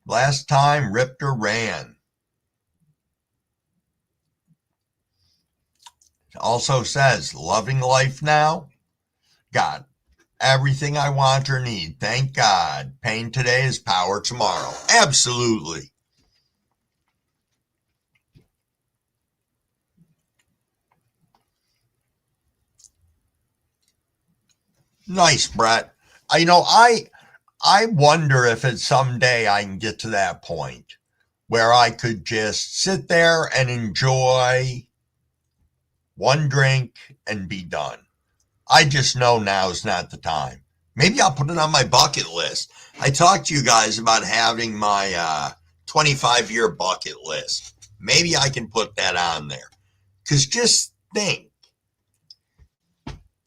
Last time, ripped or ran. It also says, loving life now. God, everything I want or need. Thank God. Pain today is power tomorrow. Absolutely. Nice, Brett. I wonder if it's someday I can get to that point where I could just sit there and enjoy one drink and be done. I just know now is not the time. Maybe I'll put it on my bucket list. I talked to you guys about having my 25-year bucket list. Maybe I can put that on there. Because just think,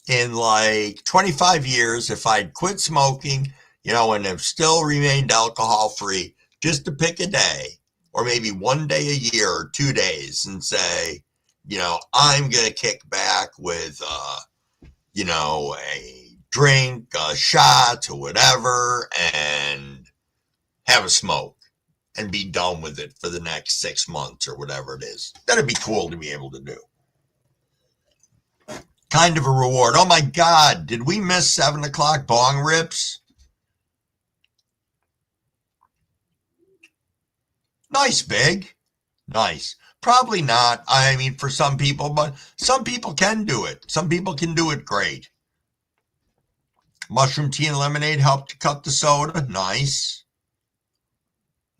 in like 25 years, if I'd quit smoking, you know, and have still remained alcohol free, just to pick a day, or maybe 1 day a year or 2 days, and say, you know, I'm going to kick back with, you know, a drink, a shot, or whatever, and have a smoke and be done with it for the next 6 months or whatever it is. That'd be cool to be able to do. Kind of a reward. Oh my God, did we miss 7 o'clock bong rips? Nice, Big. Nice. Probably not. I mean, for some people, but some people can do it. Some people can do it great. Mushroom tea and lemonade help to cut the soda. Nice.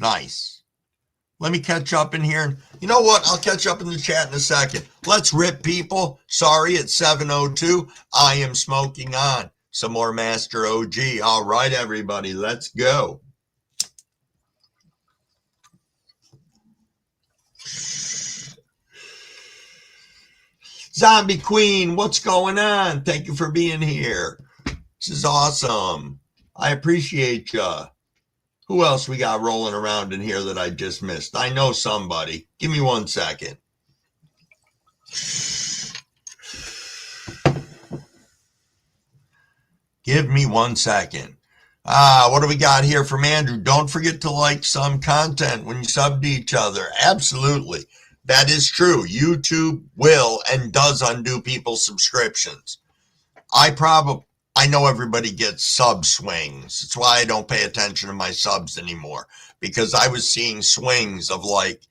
Nice. Let me catch up in here. You know what? I'll catch up in the chat in a second. Let's rip, people. Sorry, it's 7:02. I am smoking on. Some more Master OG. All right, everybody, let's go. Zombie Queen, what's going on? Thank you for being here. This is awesome. I appreciate ya. Who else we got rolling around in here that I just missed? I know somebody. Give me 1 second. Give me 1 second. What do we got here from Andrew? Don't forget to like some content when you sub to each other. Absolutely. That is true. YouTube will and does undo people's subscriptions. I know everybody gets sub swings. That's why I don't pay attention to my subs anymore, because I was seeing swings of like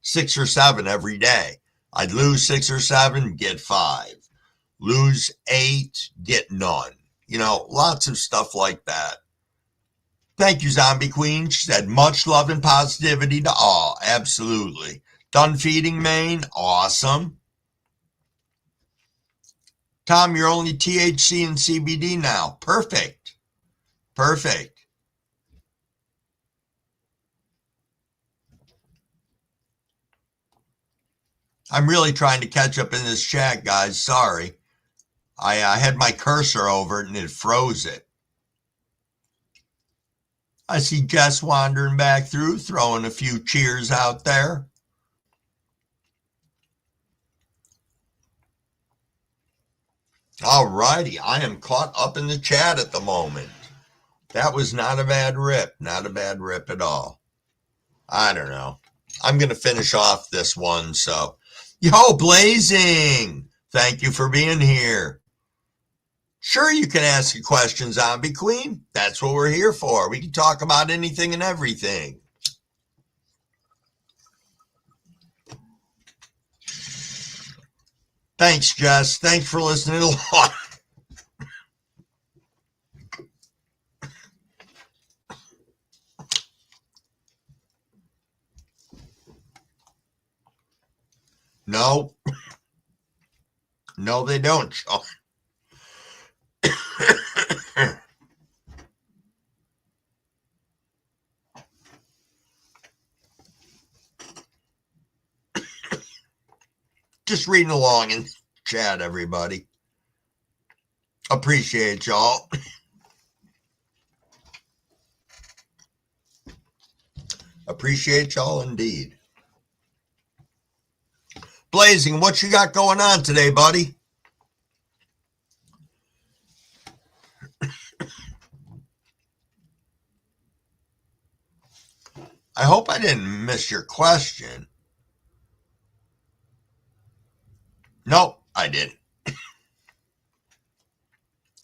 6 or 7 every day. I'd lose 6 or 7, get 5. Lose 8, get none. You know, lots of stuff like that. Thank you, Zombie Queen. She said, much love and positivity to all. Absolutely. Done feeding, Maine? Awesome. Tom, you're only THC and CBD now. Perfect. Perfect. I'm really trying to catch up in this chat, guys. Sorry. I had my cursor over it and it froze it. I see Jess wandering back through, throwing a few cheers out there. All righty. I am caught up in the chat at the moment. That was not a bad rip. Not a bad rip at all. I don't know. I'm going to finish off this one. So, yo, Blazing. Thank you for being here. Sure, you can ask a question, Zombie Queen. That's what we're here for. We can talk about anything and everything. Thanks, Jess. Thanks for listening along. No. No, they don't, Sean. Just reading along in chat, everybody. Appreciate y'all. Appreciate y'all indeed. Blazing, what you got going on today, buddy? I hope I didn't miss your question. Nope, I didn't.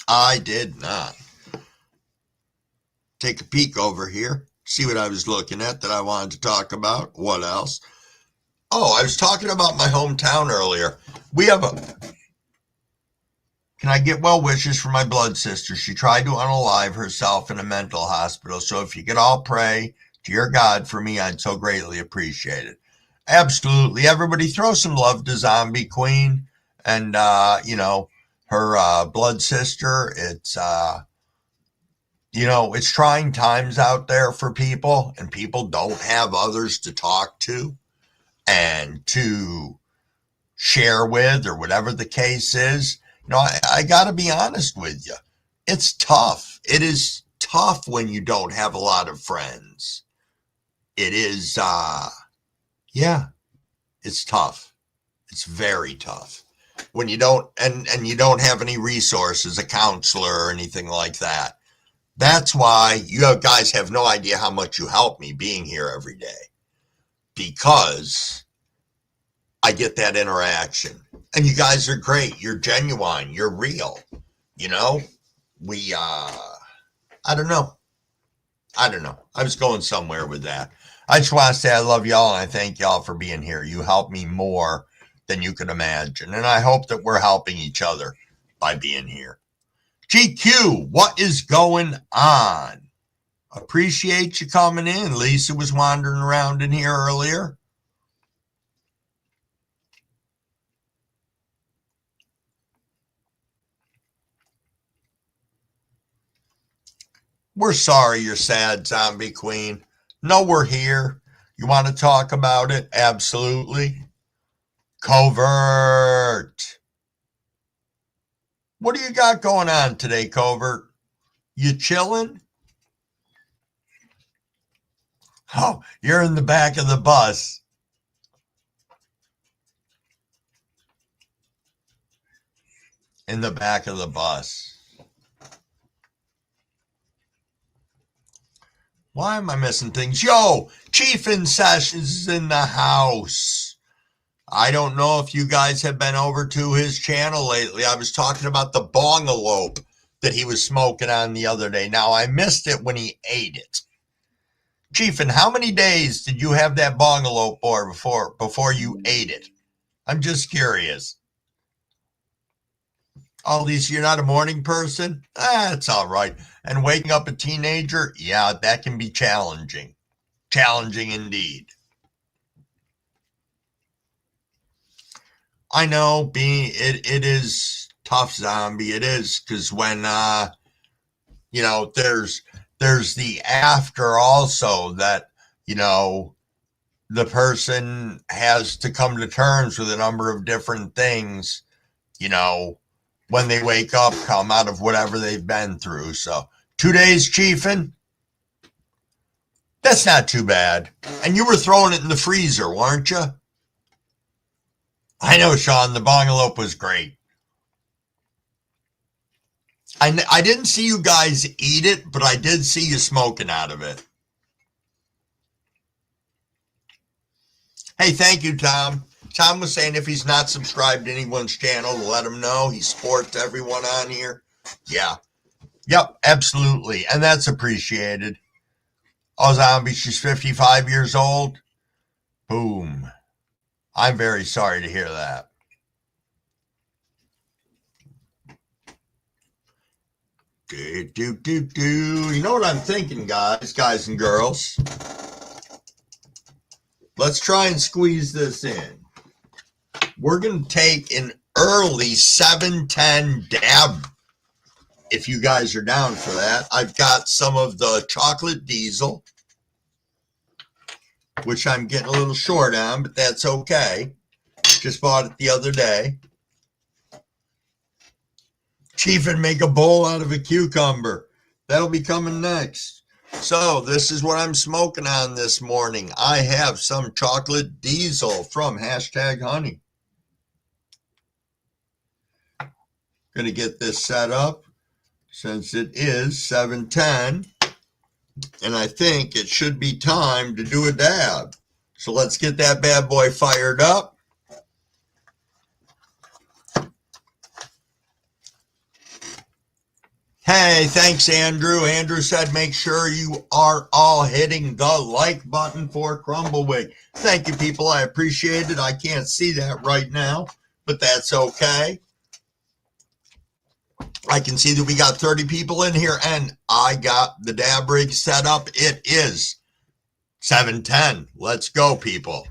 I did not. Take a peek over here. See what I was looking at that I wanted to talk about. What else? Oh, I was talking about my hometown earlier. We have a... Can I get well wishes for my blood sister? She tried to unalive herself in a mental hospital. So if you could all pray to your God for me, I'd so greatly appreciate it. Absolutely. Everybody throw some love to Zombie Queen and, her blood sister. It's, it's trying times out there for people, and people don't have others to talk to and to share with, or whatever the case is. I got to be honest with you. It's tough. It is tough when you don't have a lot of friends. It is, it's tough. It's very tough when you don't, and you don't have any resources, a counselor or anything like that. That's why you guys have no idea how much you help me being here every day, because I get that interaction. And you guys are great. You're genuine. You're real. We, I don't know. I was going somewhere with that. I just want to say I love y'all, and I thank y'all for being here. You help me more than you can imagine. And I hope that we're helping each other by being here. GQ, what is going on? Appreciate you coming in. Lisa was wandering around in here earlier. We're sorry you're sad, Zombie Queen. No, we're here. You want to talk about it? Absolutely. Covert. What do you got going on today, Covert? You chilling? Oh, you're in the back of the bus. In the back of the bus. Why am I missing things? Yo, Chief in Sessions is in the house. I don't know if you guys have been over to his channel lately. I was talking about the bongalope that he was smoking on the other day. Now, I missed it when he ate it. Chief, and how many days did you have that bongalope for before you ate it? I'm just curious. All these, you're not a morning person? That's all right. And waking up a teenager? Yeah, that can be challenging. Challenging indeed. I know it is tough, zombie. It is, because when there's the after also that, the person has to come to terms with a number of different things, when they wake up, come out of whatever they've been through. So 2 days chiefing, that's not too bad. And you were throwing it in the freezer, weren't you? I know, Sean, the bongalope was great. I didn't see you guys eat it, but I did see you smoking out of it. Hey, thank you, Tom. Tom was saying if he's not subscribed to anyone's channel, to let him know. He supports everyone on here. Yeah. Yep, absolutely. And that's appreciated. Oh, zombie, she's 55 years old. Boom. I'm very sorry to hear that. You know what I'm thinking, guys and girls? Let's try and squeeze this in. We're going to take an early 710 dab, if you guys are down for that. I've got some of the chocolate diesel, which I'm getting a little short on, but that's okay. Just bought it the other day. Chief, and make a bowl out of a cucumber. That'll be coming next. So this is what I'm smoking on this morning. I have some chocolate diesel from #honey. Gonna get this set up since it is 7:10, and I think it should be time to do a dab. So let's get that bad boy fired up. Hey, thanks, Andrew. Andrew said make sure you are all hitting the like button for Crumblewick. Thank you, people. I appreciate it. I can't see that right now, but that's okay. I can see that we got 30 people in here, and I got the dab rig set up. It is 7:10. Let's go, people.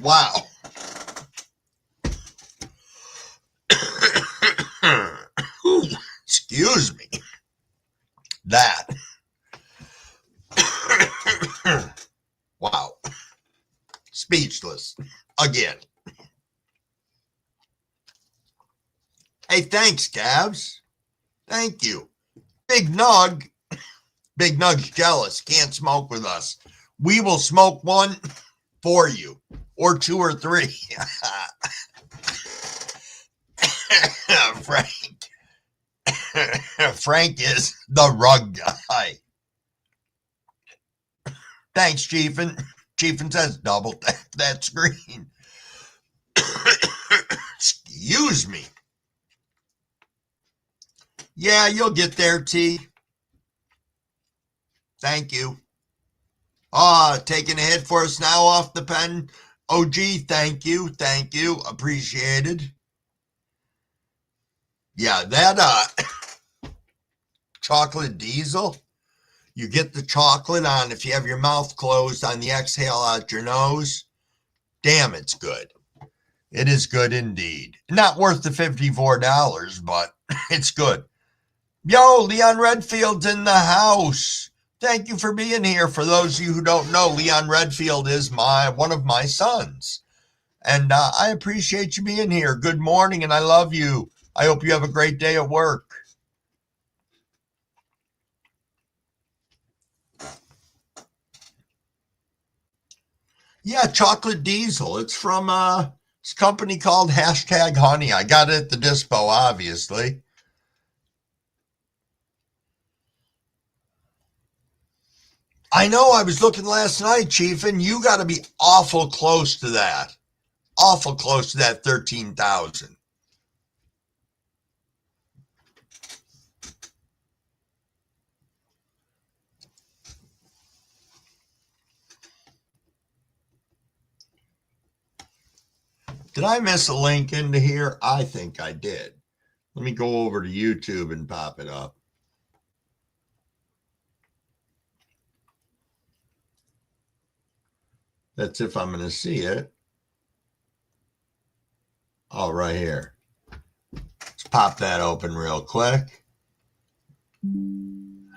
Wow. Excuse me. That. Wow. Speechless. Again. Hey, thanks, Cavs. Thank you. Big Nug. Big Nug's jealous. Can't smoke with us. We will smoke one for you. Or two or three. Frank is the rug guy. Thanks, Chiefin. Chiefin says double tap that screen. Excuse me. Yeah, you'll get there, T. Thank you. Taking a hit for us now off the pen. OG, thank you. Thank you. Appreciated. Yeah, that chocolate diesel, you get the chocolate on, if you have your mouth closed, on the exhale out your nose. Damn, it's good. It is good indeed. Not worth the $54, but it's good. Yo, Leon Redfield's in the house. Thank you for being here. For those of you who don't know, Leon Redfield is one of my sons. And I appreciate you being here. Good morning, and I love you. I hope you have a great day at work. Yeah, Chocolate Diesel. It's from this company called #Honey. I got it at the dispo, obviously. I know, I was looking last night, Chief, and you got to be awful close to that. Awful close to that 13,000. Did I miss a link into here? I think I did. Let me go over to YouTube and pop it up. That's if I'm going to see it. Oh, right here. Let's pop that open real quick.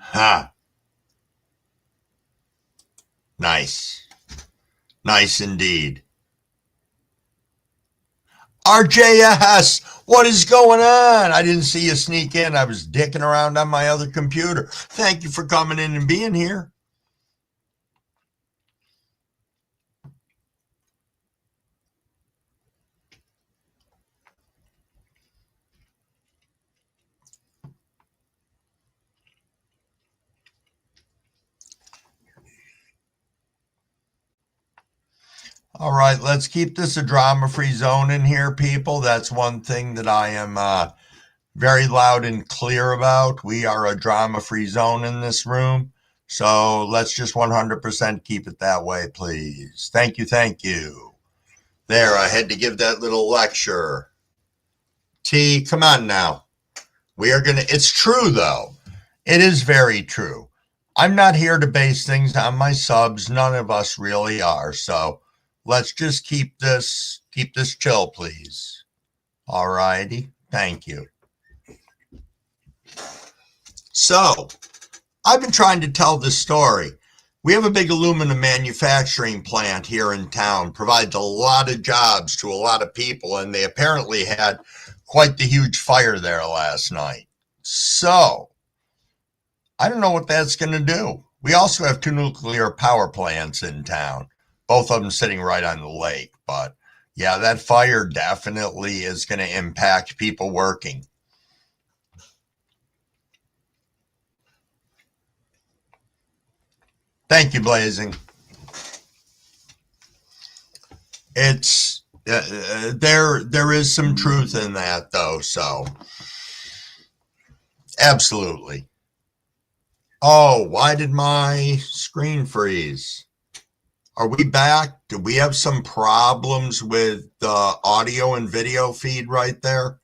Ha. Nice. Nice indeed. RJS, what is going on? I didn't see you sneak in. I was dicking around on my other computer. Thank you for coming in and being here. All right, let's keep this a drama-free zone in here, people. That's one thing that I am very loud and clear about. We are a drama-free zone in this room. So let's just 100% keep it that way, please. Thank you, thank you. There, I had to give that little lecture. T, come on now. It's true, though. It is very true. I'm not here to base things on my subs. None of us really are. So let's just keep this chill, please. All righty. Thank you. So I've been trying to tell this story. We have a big aluminum manufacturing plant here in town, provides a lot of jobs to a lot of people, and they apparently had quite the huge fire there last night. So I don't know what that's going to do. We also have 2 nuclear power plants in town, both of them sitting right on the lake. But yeah, that fire definitely is going to impact people working. Thank you, Blazing. It's there is some truth in that, though. So absolutely. Oh, why did my screen freeze? Are we back? Do we have some problems with the audio and video feed right there?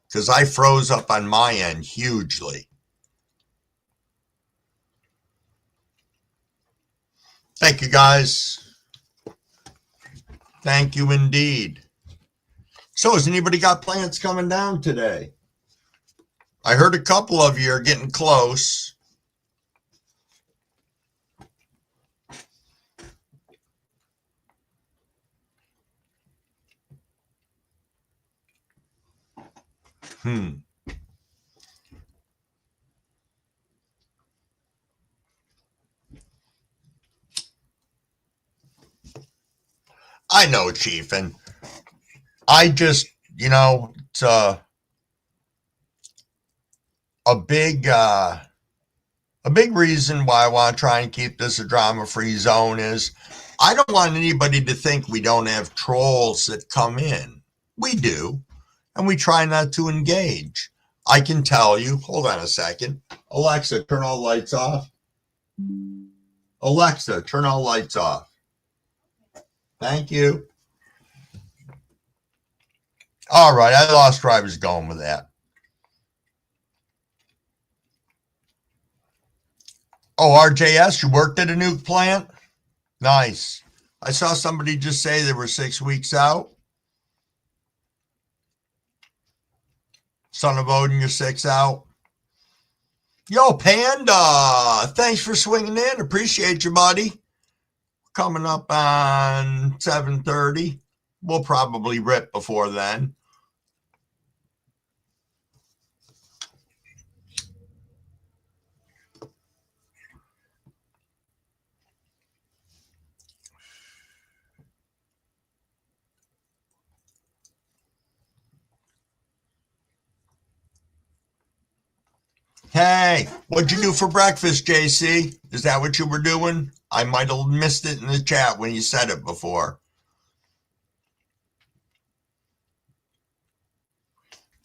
Because I froze up on my end hugely. Thank you, guys. Thank you indeed. So has anybody got plans coming down today? I heard a couple of you are getting close. I know, Chief, and I just, it's a big reason why I want to try and keep this a drama-free zone is I don't want anybody to think we don't have trolls that come in. We do, and we try not to engage. I can tell you, hold on a second. Alexa, turn all lights off. Alexa, turn all lights off. Thank you. All right, I lost where I was going with that. Oh, RJS, you worked at a nuke plant? Nice. I saw somebody just say they were 6 weeks out. Son of Odin, you're 6 out. Yo, Panda, thanks for swinging in. Appreciate you, buddy. Coming up on 7:30. We'll probably rip before then. Hey, what'd you do for breakfast, JC? Is that what you were doing? I might have missed it in the chat when you said it before.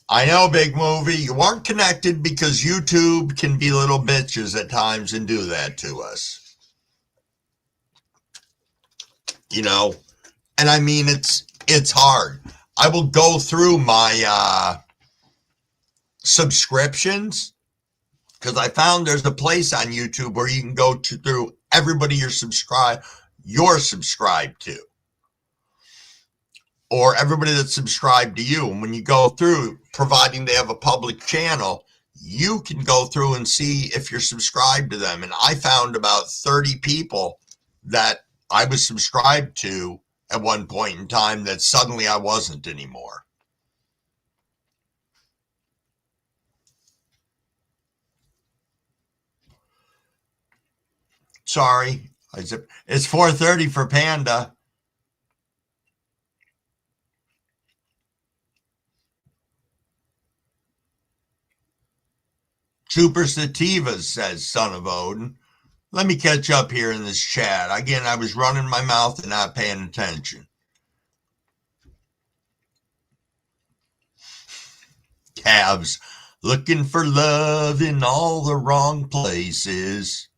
I know, Big Movie. You aren't connected because YouTube can be little bitches at times and do that to us. You know, and I mean, it's hard. I will go through my subscriptions because I found there's a place on YouTube where you can go through everybody you're subscribed to, or everybody that's subscribed to you. And when you go through, providing they have a public channel, you can go through and see if you're subscribed to them. And I found about 30 people that I was subscribed to at one point in time that suddenly I wasn't anymore. Sorry. It's 4:30 for Panda. Super Sativas, says Son of Odin. Let me catch up here in this chat. Again, I was running my mouth and not paying attention. Calves, looking for love in all the wrong places.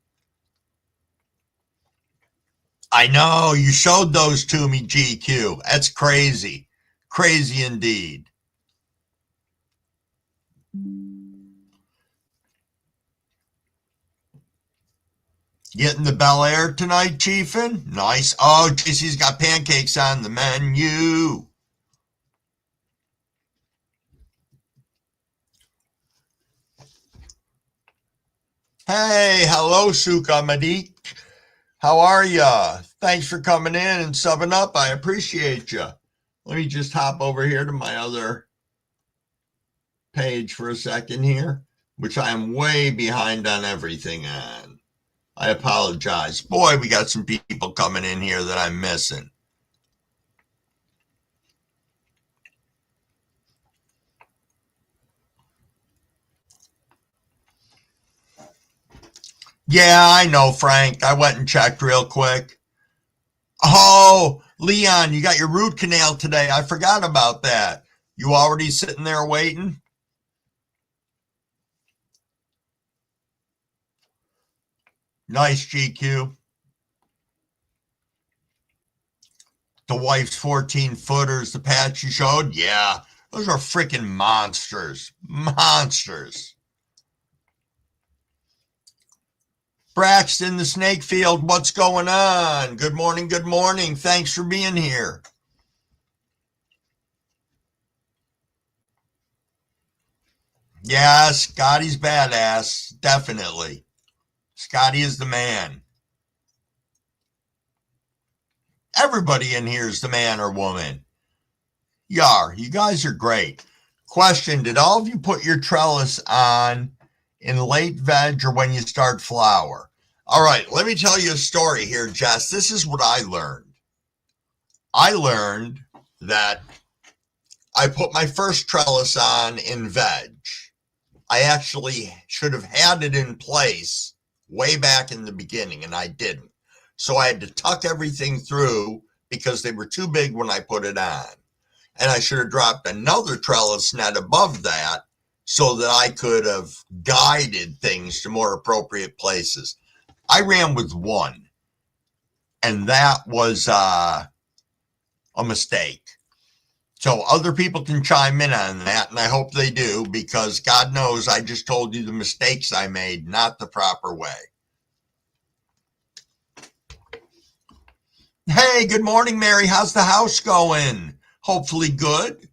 I know, you showed those to me, GQ. That's crazy. Crazy indeed. Getting the Bel Air tonight, Chiefin? Nice. Oh, JC's got pancakes on the menu. Hey, hello, Suka Madik. How are ya? Thanks for coming in and subbing up. I appreciate you. Let me just hop over here to my other page for a second here, which I am way behind on everything on. I apologize. Boy, we got some people coming in here that I'm missing. Yeah, I know, Frank. I went and checked real quick. Oh, Leon, you got your root canal today. I forgot about that. You already sitting there waiting? Nice, GQ. The wife's 14 footers, the patch you showed? Yeah, those are freaking monsters. Monsters. Braxton, the snake field, what's going on? Good morning, good morning. Thanks for being here. Yeah, Scotty's badass. Definitely. Scotty is the man. Everybody in here is the man or woman. Yar, you guys are great. Question, did all of you put your trellis on in late veg or when you start flower? All right, let me tell you a story here, Jess. This is what I learned. I learned that I put my first trellis on in veg. I actually should have had it in place way back in the beginning, and I didn't. So I had to tuck everything through because they were too big when I put it on. And I should have dropped another trellis net above that so that I could have guided things to more appropriate places. I ran with one, and that was a mistake. So other people can chime in on that, and I hope they do, because God knows I just told you the mistakes I made, not the proper way. Hey, good morning, Mary. How's the house going? Hopefully good.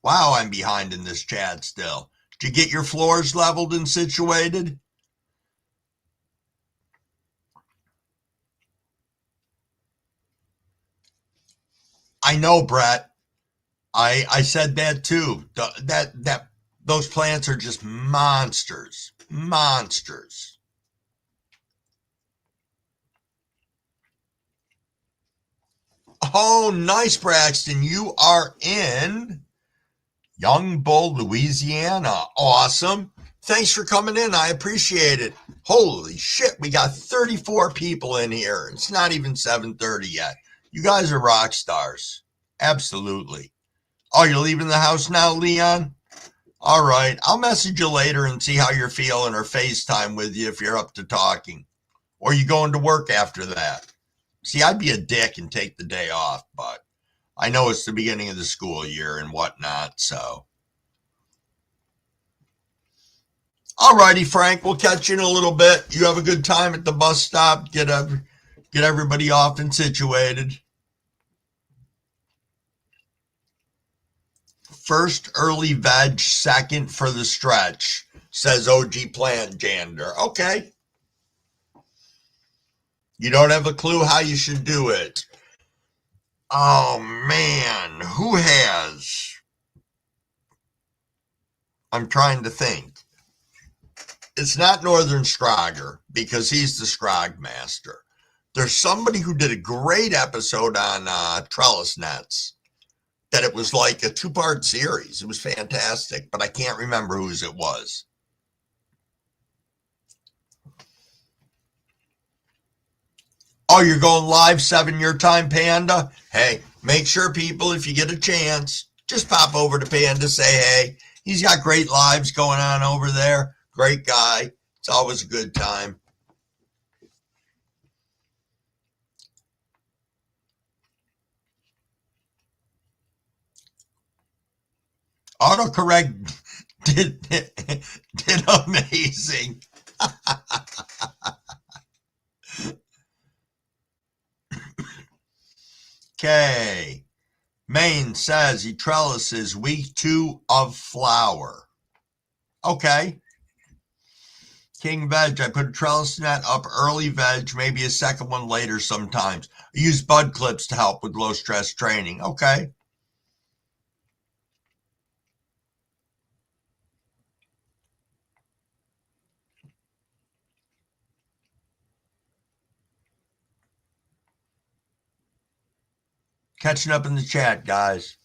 Wow, I'm behind in this chat still. Did you get your floors leveled and situated? I know, Brett. I said that too. Those plants are just monsters. Monsters. Oh, nice, Braxton. You are in Young Bull, Louisiana. Awesome. Thanks for coming in. I appreciate it. Holy shit, we got 34 people in here. It's not even 7:30 yet. You guys are rock stars. Absolutely. Oh, you're leaving the house now, Leon? All right. I'll message you later and see how you're feeling or FaceTime with you if you're up to talking. Or you going to work after that? See, I'd be a dick and take the day off, but I know it's the beginning of the school year and whatnot, so. All righty, Frank. We'll catch you in a little bit. You have a good time at the bus stop. Get everybody off and situated. First early veg, second for the stretch, says OG Plant Jander. Okay. You don't have a clue how you should do it. Oh, man. Who has? I'm trying to think. It's not Northern Scrogger because he's the Scrog master. There's somebody who did a great episode on trellis nets that it was like a 2-part series. It was fantastic, but I can't remember whose it was. Oh, you're going live 7 your time, Panda? Hey, make sure people, if you get a chance, just pop over to Panda, say hey. He's got great lives going on over there. Great guy. It's always a good time. Autocorrect did amazing. Okay. Maine says he trellises week 2 of flower. Okay. King Veg, I put a trellis net up early veg, maybe a second one later sometimes. I use bud clips to help with low stress training. Okay. Catching up in the chat, guys.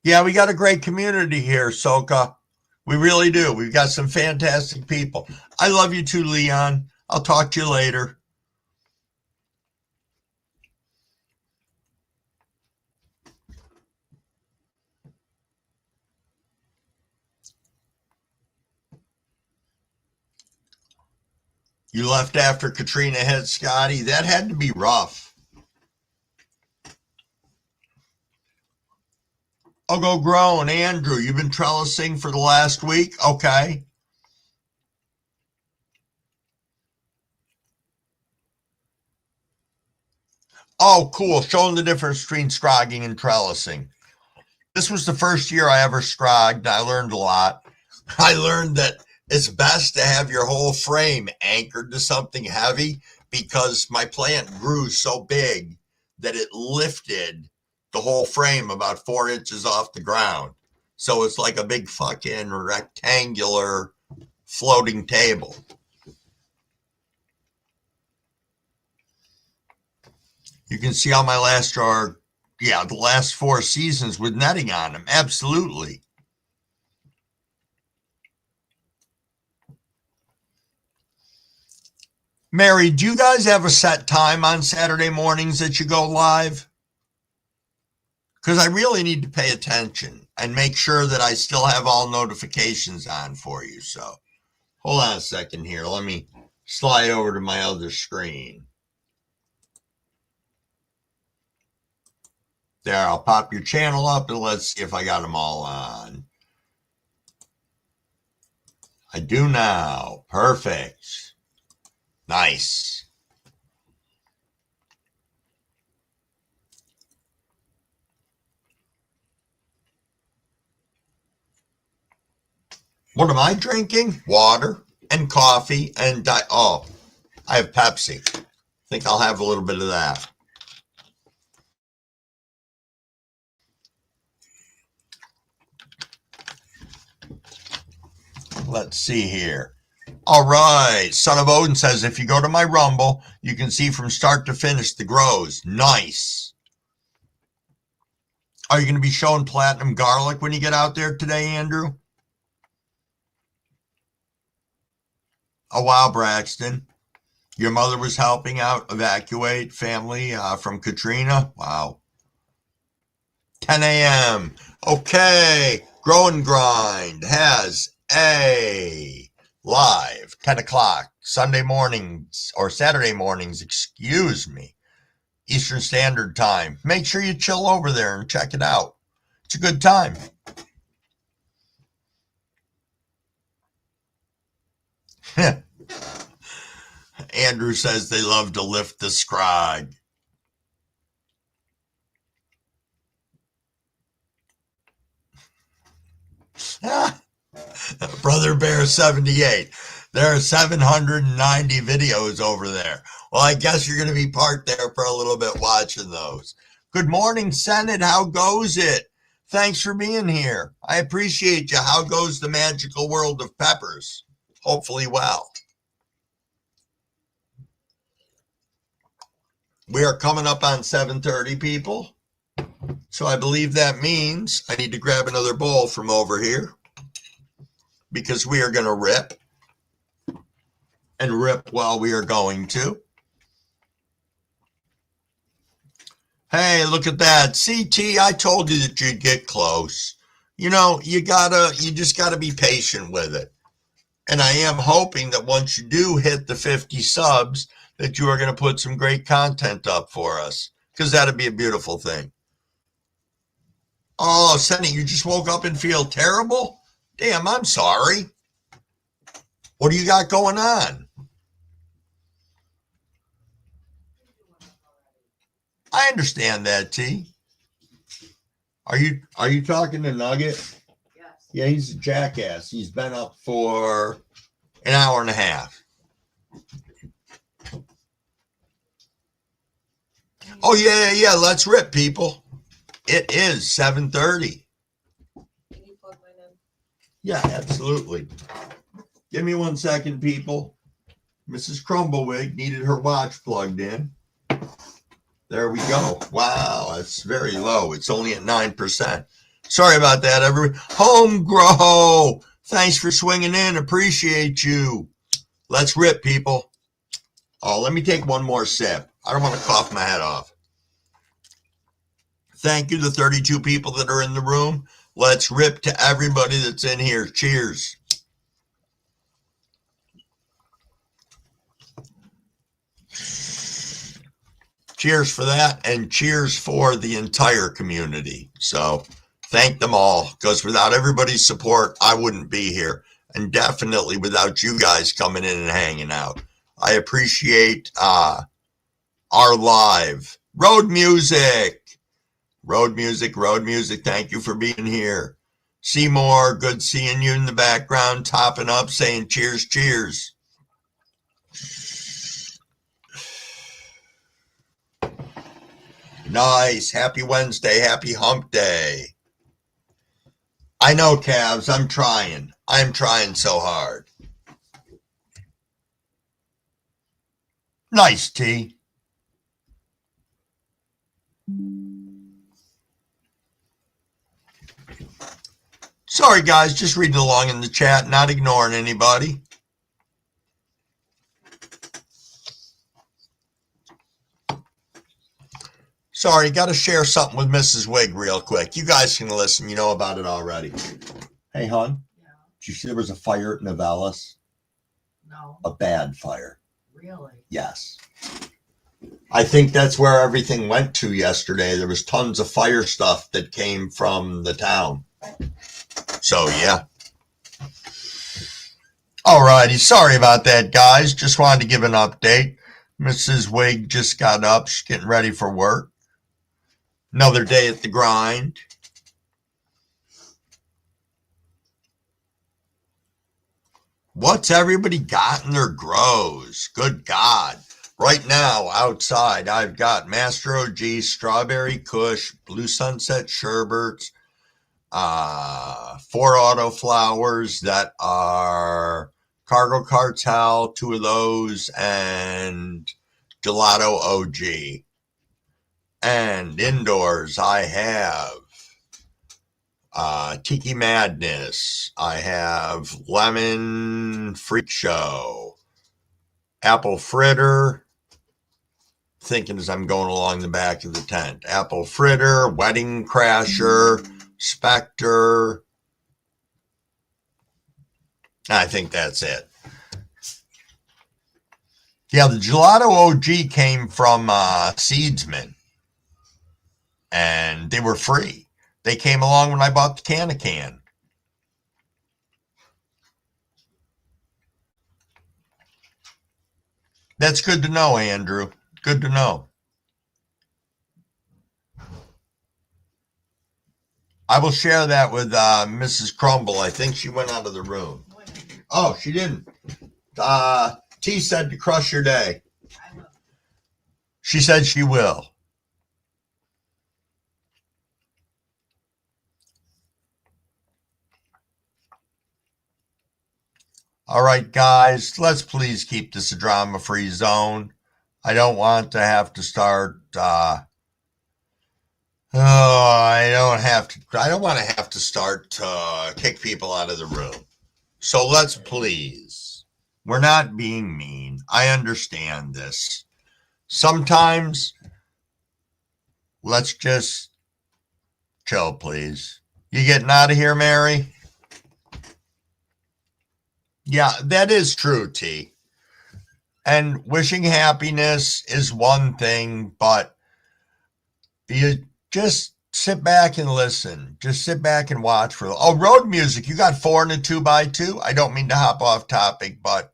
Yeah, we got a great community here, Soka. We really do. We've got some fantastic people. I love you too, Leon. I'll talk to you later. You left after Katrina hit, Scotty. That had to be rough. I'll go grown. Andrew, you've been trellising for the last week? Okay. Oh, cool. Showing the difference between scrogging and trellising. This was the first year I ever scrogged. I learned a lot. I learned that it's best to have your whole frame anchored to something heavy because my plant grew so big that it lifted the whole frame about 4 inches off the ground. So it's like a big fucking rectangular floating table. You can see on my last jar, yeah, the last 4 seasons with netting on them. Absolutely. Mary, do you guys have a set time on Saturday mornings that you go live? Because I really need to pay attention and make sure that I still have all notifications on for you. So hold on a second here. Let me slide over to my other screen. There, I'll pop your channel up and let's see if I got them all on. I do now. Perfect. Nice. What am I drinking? Water and coffee and I have Pepsi. I think I'll have a little bit of that. Let's see here. All right. Son of Odin says, if you go to my Rumble, you can see from start to finish the grows. Nice. Are you going to be showing platinum garlic when you get out there today, Andrew? Oh, wow, Braxton. Your mother was helping out evacuate family from Katrina? Wow. 10 a.m. Okay. Grow and Grind has a live 10 o'clock Sunday mornings or Saturday mornings, excuse me, Eastern Standard Time. Make sure you chill over there and check it out. It's a good time. Andrew says they love to lift the scrog. Brother Bear 78. There are 790 videos over there. Well, I guess you're going to be parked there for a little bit watching those. Good morning, Senate. How goes it? Thanks for being here. I appreciate you. How goes the magical world of peppers? Hopefully well. We are coming up on 7:30, people. So I believe that means I need to grab another bowl from over here because we are going to rip and rip while we are going to. Hey, look at that. CT, I told you that you'd get close. You know, you just gotta be patient with it. And I am hoping that once you do hit the 50 subs, that you are going to put some great content up for us, because that'd be a beautiful thing. Oh, Senny, you just woke up and feel terrible? Damn, I'm sorry. What do you got going on? I understand that, T. Are you talking to Nugget? Yes. Yeah, he's a jackass. He's been up for an hour and a half. Oh, yeah. Let's rip, people. It is 7:30. Can you plug mine in? Yeah, absolutely. Give me 1 second, people. Mrs. Crumblewig needed her watch plugged in. There we go. Wow, that's very low. It's only at 9%. Sorry about that, everyone. Home Grow. Thanks for swinging in. Appreciate you. Let's rip, people. Oh, let me take one more sip. I don't want to cough my head off. Thank you to the 32 people that are in the room. Let's rip to everybody that's in here. Cheers. Cheers for that, and cheers for the entire community. So thank them all, because without everybody's support, I wouldn't be here. And definitely without you guys coming in and hanging out. I appreciate our live road music. Road music. Thank you for being here. Seymour, good seeing you in the background, topping up, saying cheers, cheers. Nice. Happy Wednesday. Happy hump day. I know, Cavs. I'm trying. I'm trying so hard. Nice, T. Sorry, guys. Just reading along in the chat, not ignoring anybody. Sorry, got to share something with Mrs. Wig real quick. You guys can listen. You know about it already. Hey, hon. Yeah. Did you see there was a fire at Novellis? No. A bad fire. Really? Yes. I think that's where everything went to yesterday. There was tons of fire stuff that came from the town. So, yeah. All righty. Sorry about that, guys. Just wanted to give an update. Mrs. Wig just got up. She's getting ready for work. Another day at the grind. What's everybody got in their grows? Good God. Right now, outside, I've got Master OG, Strawberry Kush, Blue Sunset Sherbets, 4 autoflowers that are Cargo Cartel, 2 of those, and Gelato OG. And indoors, I have Tiki Madness. I have Lemon Freak Show, Apple Fritter, thinking as I'm going along the back of the tent. Apple Fritter, Wedding Crasher, Spectre. I think that's it. Yeah, the Gelato OG came from Seedsman, and they were free. They came along when I bought the can. That's good to know, Andrew. Good to know. I will share that with Mrs. Crumble. I think she went out of the room. Oh, she didn't. T said to crush your day. She said she will. All right, guys, let's please keep this a drama-free zone. I don't want to have to start. I don't want to have to start to kick people out of the room. So let's please. We're not being mean. I understand this. Sometimes, let's just chill, please. You getting out of here, Mary? Yeah, that is true, T. And wishing happiness is one thing, but you just sit back and listen. Just sit back and watch for. Oh, road music. You got 4 and a 2x2. I don't mean to hop off topic, but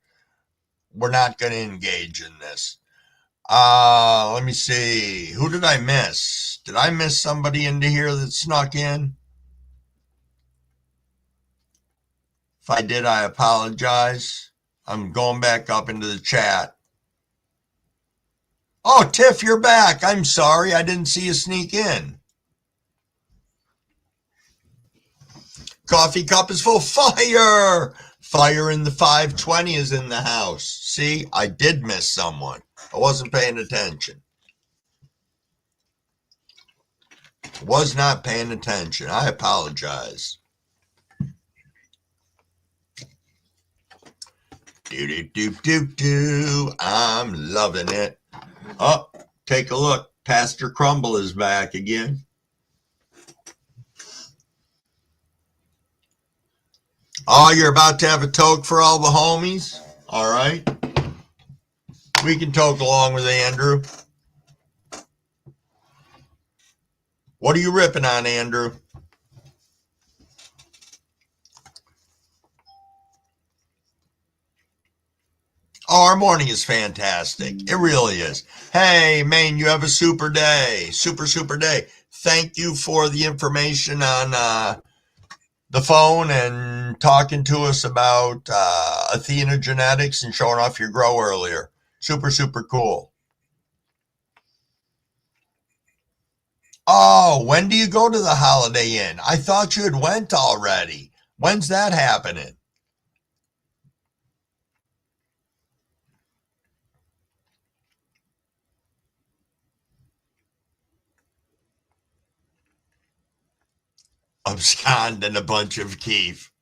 we're not going to engage in this. Let me see. Who did I miss? Did I miss somebody into here that snuck in? If I did, I apologize. I'm going back up into the chat. Oh, Tiff, you're back. I'm sorry. I didn't see you sneak in. Coffee cup is full. Fire! Fire in the 520 is in the house. See, I did miss someone. I wasn't paying attention. Was not paying attention. I apologize. Do. I'm loving it. Oh, take a look. Pastor Crumble is back again. Oh, you're about to have a toke for all the homies? All right. We can toke along with Andrew. What are you ripping on, Andrew? Oh, our morning is fantastic. It really is. Hey, Maine, you have a super day. Super day. Thank you for the information on the phone and talking to us about Athena Genetics and showing off your grow earlier. Super cool. Oh, when do you go to the Holiday Inn? I thought you had went already. When's that happening? Abscond and a bunch of Keef.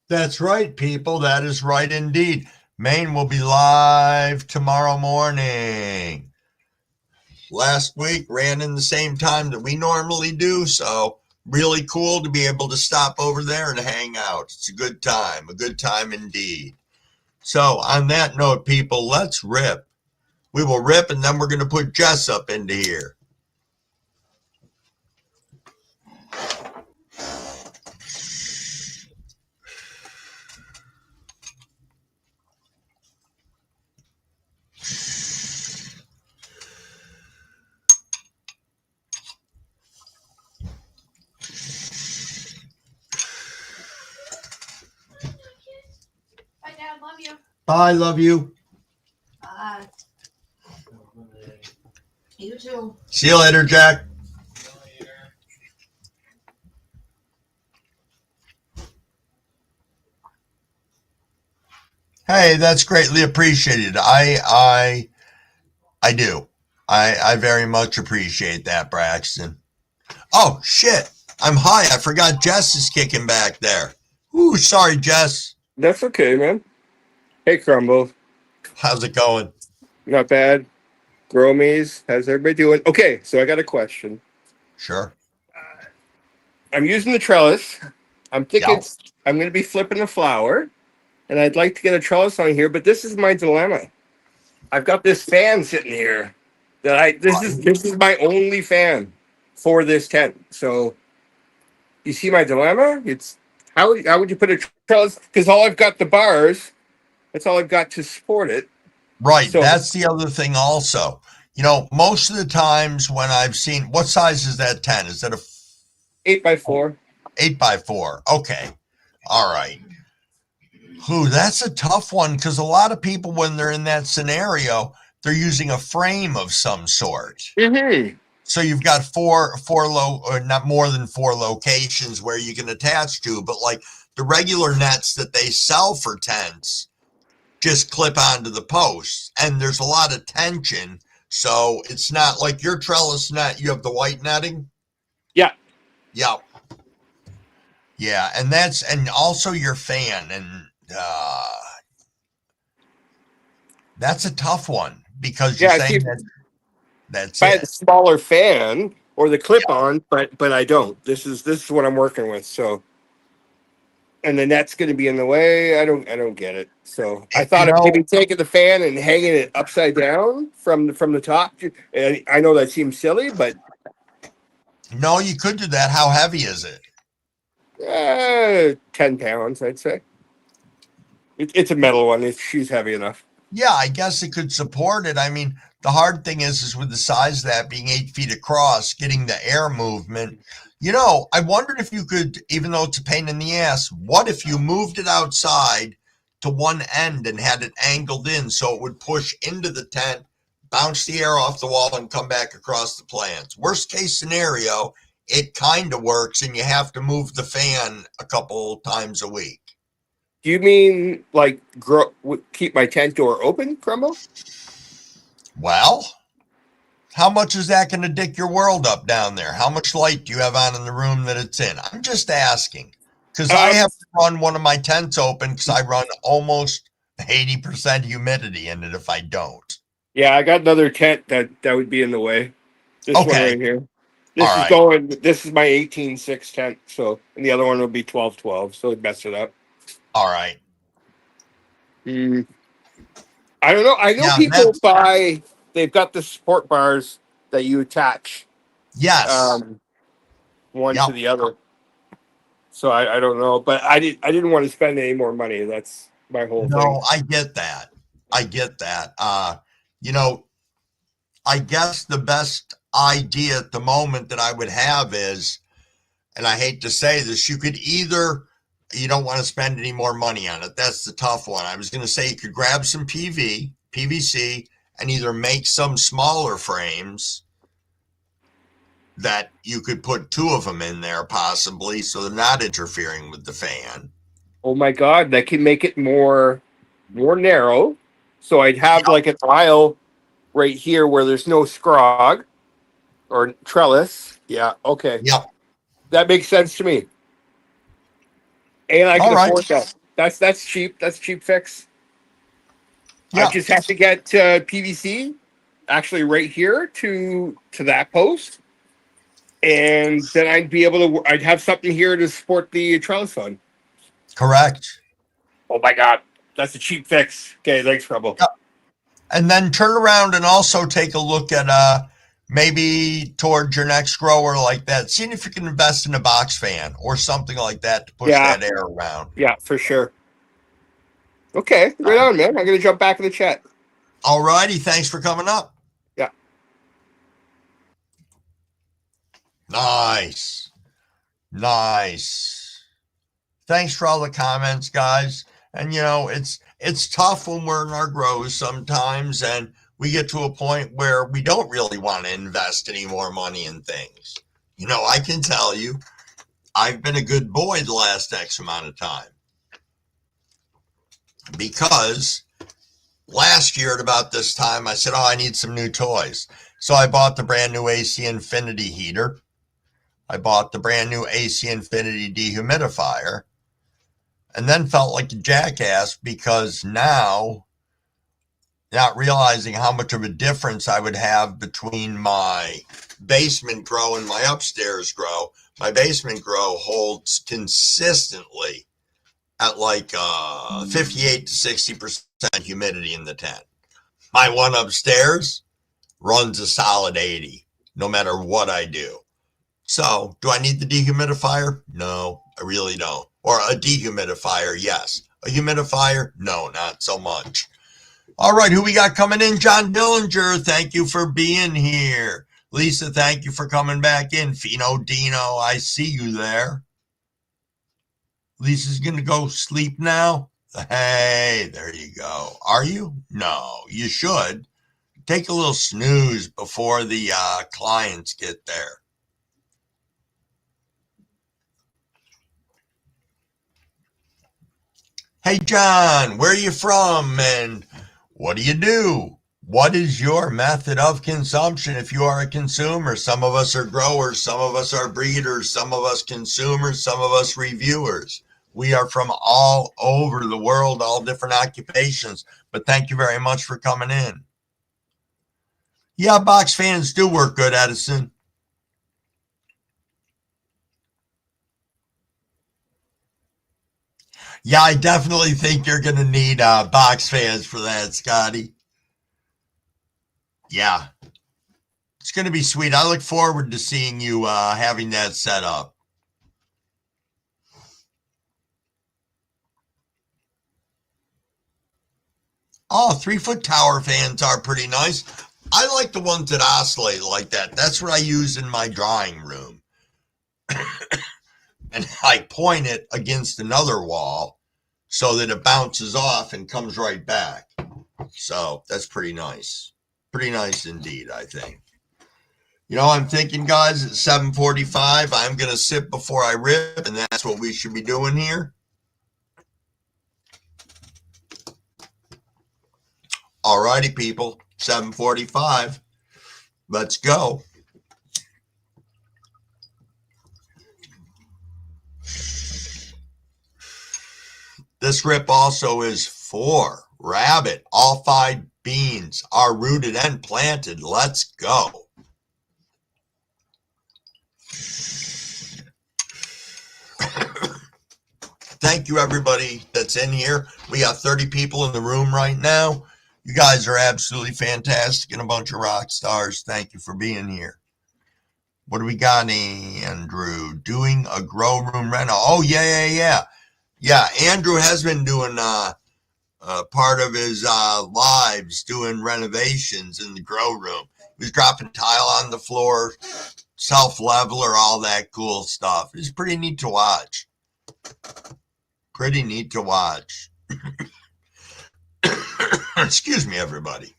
That's right, people. That is right indeed. Maine will be live tomorrow morning. Last week ran in the same time that we normally do, so really cool to be able to stop over there and hang out. It's a good time indeed. So on that note, people, let's rip. We will rip, and then we're going to put Jess up into here. Bye. Love you. Bye. You too. See you later, Jack. Hey, that's greatly appreciated. I do. I very much appreciate that, Braxton. Oh shit. I'm high. I forgot Jess is kicking back there. Ooh, sorry, Jess. That's okay, man. Hey, Crumble. How's it going? Not bad. Gromies. How's everybody doing? Okay, so I got a question. Sure. I'm using the trellis. I'm thinking Yeah. I'm going to be flipping a flower, and I'd like to get a trellis on here, but this is my dilemma. I've got this fan sitting here this is my only fan for this tent. So you see my dilemma? It's how would you put a trellis? Because all I've got the bars. That's all I've got to support it. Right. So That's the other thing also. You know, most of the times when I've seen, what size is that tent? Is that a 8x4. 8x4? Okay. All right. Ooh, that's a tough one because a lot of people, when they're in that scenario, they're using a frame of some sort. Mm-hmm. So you've got four or not more than 4 locations where you can attach to, but like the regular nets that they sell for tents just clip onto the posts, and there's a lot of tension. So it's not like your trellis net. You have the white netting. Yeah. Yep. Yeah, and also your fan, and that's a tough one because you're Yeah, see, saying if that's I had a it. smaller fan or the clip Yeah. on, but I don't. This is what I'm working with. So, and the net's going to be in the way. I don't get it. So I You thought of know, maybe taking the fan and hanging it upside down from the top. And I know that seems silly, but no, you could do that. How heavy is it? 10 pounds, I'd say. It's a metal one. She's heavy enough. Yeah, I guess it could support it. I mean, the hard thing is with the size of that being 8 feet across, getting the air movement. You know, I wondered if you could, even though it's a pain in the ass, what if you moved it outside to one end and had it angled in so it would push into the tent, bounce the air off the wall, and come back across the plants? Worst case scenario, it kind of works, and you have to move the fan a couple times a week. Do you mean like keep my tent door open, Crumble? Well, how much is that going to dick your world up down there? How much light do you have on in the room that it's in? I'm just asking because I have to run one of my tents open because I run almost 80% humidity in it if I don't. Yeah, I got another tent that would be in the way. This one Okay. right here. All right. This is my 18.6 tent. So, and the other one will be 12.12. So it messed it up. All right. I don't know. I know Yeah, people they've got the support bars that you attach yes. one Yep. to the other. So I don't know, but I didn't want to spend any more money. That's my whole thing. No, I get that. I get that. You know, I guess the best idea at the moment that I would have is, and I hate to say this, you could either, you don't want to spend any more money on it. That's the tough one. I was going to say you could grab some PVC, and either make some smaller frames that you could put 2 of them in there possibly so they're not interfering with the fan. Oh my God, that can make it more narrow. So I'd have like an aisle right here where there's no scrog or trellis. Yeah, okay. Yep. That makes sense to me. And I can All right. afford that. That's cheap. That's cheap fix. Yeah. I just have to get PVC actually right here to that post. And then I'd have something here to support the trellis on. Correct. Oh my God. That's a cheap fix. Okay, thanks, Trouble. Yep. And then turn around and also take a look at maybe towards your next grower like that, seeing if you can invest in a box fan or something like that to push that air around. Yeah, for sure. Okay, right on, man. I'm gonna jump back in the chat. All righty. Thanks for coming up. Yeah. Nice. Nice. Thanks for all the comments, guys. And you know, it's it's tough when we're in our grows sometimes, and we get to a point where we don't really want to invest any more money in things. You know, I can tell you, I've been a good boy the last X amount of time, because last year at about this time, I said, oh, I need some new toys. So I bought the brand new AC Infinity heater. I bought the brand new AC Infinity dehumidifier, and then felt like a jackass because now, not realizing how much of a difference I would have between my basement grow and my upstairs grow. My basement grow holds consistently at like 58 to 60% humidity in the tent. My one upstairs runs a solid 80, no matter what I do. So, do I need the dehumidifier? No, I really don't. Or a dehumidifier, yes. A humidifier? No, not so much. All right, who we got coming in? John Dillinger, thank you for being here. Lisa, thank you for coming back in. Fino Dino, I see you there. Lisa's going to go sleep now. Hey, there you go. Are you? No, you should. Take a little snooze before the clients get there. Hey, John, where are you from and what do? What is your method of consumption if you are a consumer? Some of us are growers, some of us are breeders, some of us consumers, some of us reviewers. We are from all over the world, all different occupations, but thank you very much for coming in. Yeah, box fans do work good, Edison. Yeah, I definitely think you're going to need box fans for that, Scotty. Yeah, it's going to be sweet. I look forward to seeing you having that set up. Oh, 3-foot tower fans are pretty nice. I like the ones that oscillate like that. That's what I use in my drawing room. And I point it against another wall so that it bounces off and comes right back. So that's pretty nice. Pretty nice indeed, I think. You know, I'm thinking, guys, at 7:45, I'm going to sit before I rip, and that's what we should be doing here. All righty, people, 7:45. Let's go. This rip also is for rabbit. All 5 beans are rooted and planted. Let's go. Thank you, everybody that's in here. We got 30 people in the room right now. You guys are absolutely fantastic and a bunch of rock stars. Thank you for being here. What do we got, Andrew? Doing a grow room rental. Oh, yeah. Yeah, Andrew has been doing part of his lives doing renovations in the grow room. He was dropping tile on the floor, self-leveler, all that cool stuff. It's pretty neat to watch. Pretty neat to watch. Excuse me, everybody.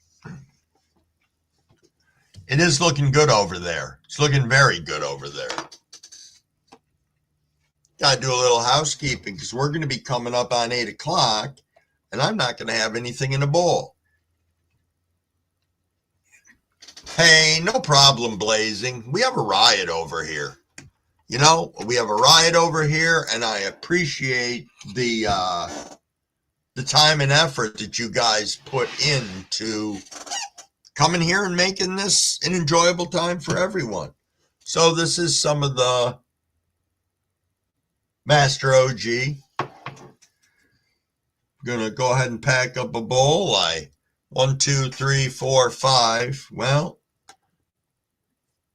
It is looking good over there. It's looking very good over there. Got to do a little housekeeping because we're going to be coming up on 8 o'clock and I'm not going to have anything in a bowl. Hey, no problem, Blazing. We have a riot over here. You know, we have a riot over here, and I appreciate the time and effort that you guys put into coming here and making this an enjoyable time for everyone. So this is some of the Master OG. Gonna go ahead and pack up a bowl. 1, 2, 3, 4, 5. Well,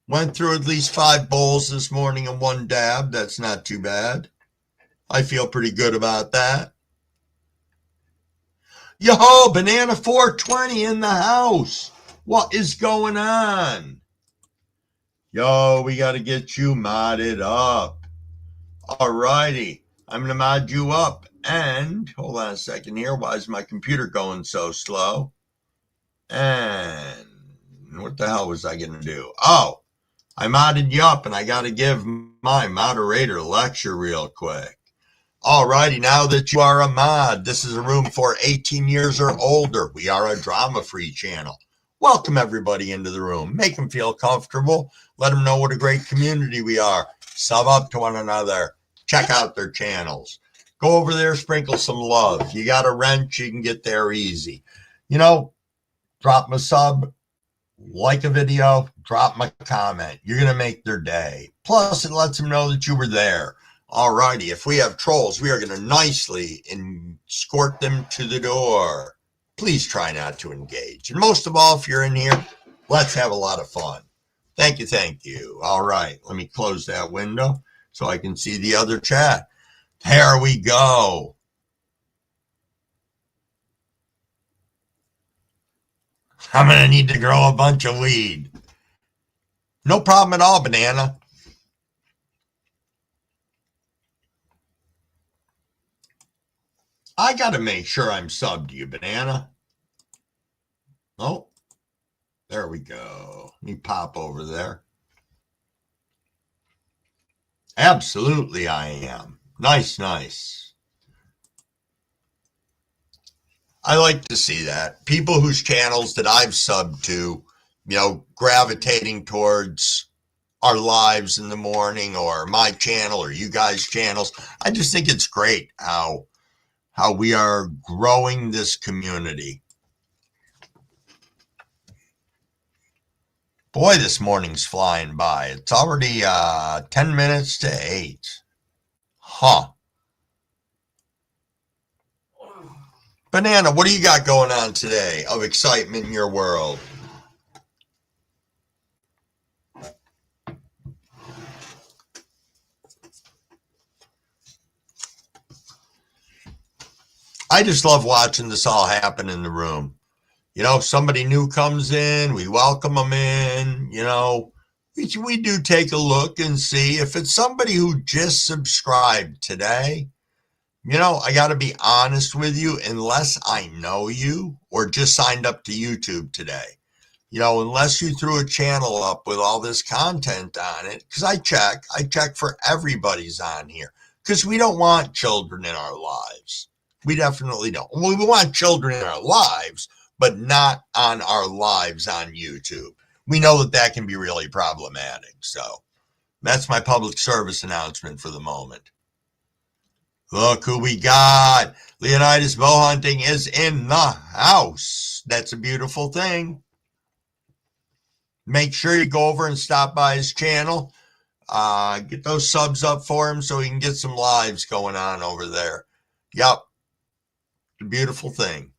went through at least 5 bowls this morning in one dab. That's not too bad. I feel pretty good about that. Yo, Banana 420 in the house. What is going on? Yo, we got to get you modded up. All righty. I'm going to mod you up. And hold on a second here. Why is my computer going so slow? And what the hell was I going to do? Oh, I modded you up and I got to give my moderator lecture real quick. Alrighty, now that you are a mod, this is a room for 18 years or older. We are a drama-free channel. Welcome everybody into the room. Make them feel comfortable. Let them know what a great community we are. Sub up to one another. Check out their channels. Go over there, sprinkle some love. You got a wrench, you can get there easy. You know, drop them a sub, like a video, drop them a comment. You're going to make their day. Plus, it lets them know that you were there. Alrighty, if we have trolls, we are going to nicely escort them to the door. Please try not to engage. And most of all, if you're in here, let's have a lot of fun. Thank you, thank you. All right, let me close that window so I can see the other chat. There we go. I'm going to need to grow a bunch of weed. No problem at all, Banana. I got to make sure I'm subbed to you, Banana. Oh, there we go. Let me pop over there. Absolutely, I am. Nice, nice. I like to see that. People whose channels that I've subbed to, you know, gravitating towards our lives in the morning or my channel or you guys' channels. I just think it's great how we are growing this community. Boy, this morning's flying by. It's already 10 minutes to 8. Huh. Banana, what do you got going on today of excitement in your world? I just love watching this all happen in the room. You know, if somebody new comes in, we welcome them in. You know, we do take a look and see if it's somebody who just subscribed today. You know, I got to be honest with you, unless I know you or just signed up to YouTube today. You know, unless you threw a channel up with all this content on it, because I check for everybody's on here, because we don't want children in our lives. We definitely don't. We want children in our lives, but not on our lives on YouTube. We know that can be really problematic. So that's my public service announcement for the moment. Look who we got. Leonidas bow hunting is in the house. That's a beautiful thing. Make sure you go over and stop by his channel. Get those subs up for him so he can get some lives going on over there. Yep. A beautiful thing.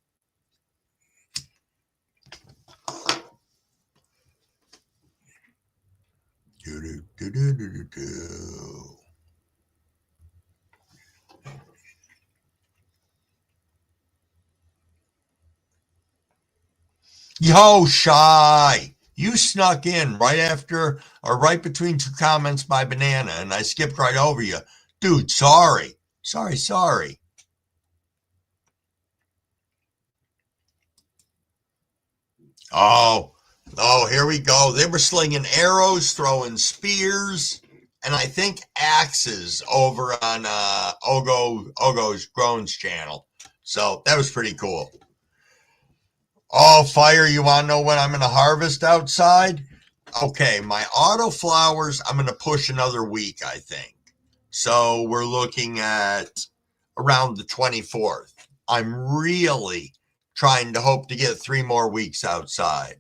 Yo, Shy. You snuck in right after or right between two comments by Banana, and I skipped right over you. Dude, sorry. Sorry. Oh, here we go. They were slinging arrows, throwing spears, and I think axes over on Ogo's Groans channel. So that was pretty cool. Oh, Fire, you want to know when I'm going to harvest outside? Okay, my auto flowers, I'm going to push another week, I think. So we're looking at around the 24th. I'm really trying to hope to get 3 more weeks outside.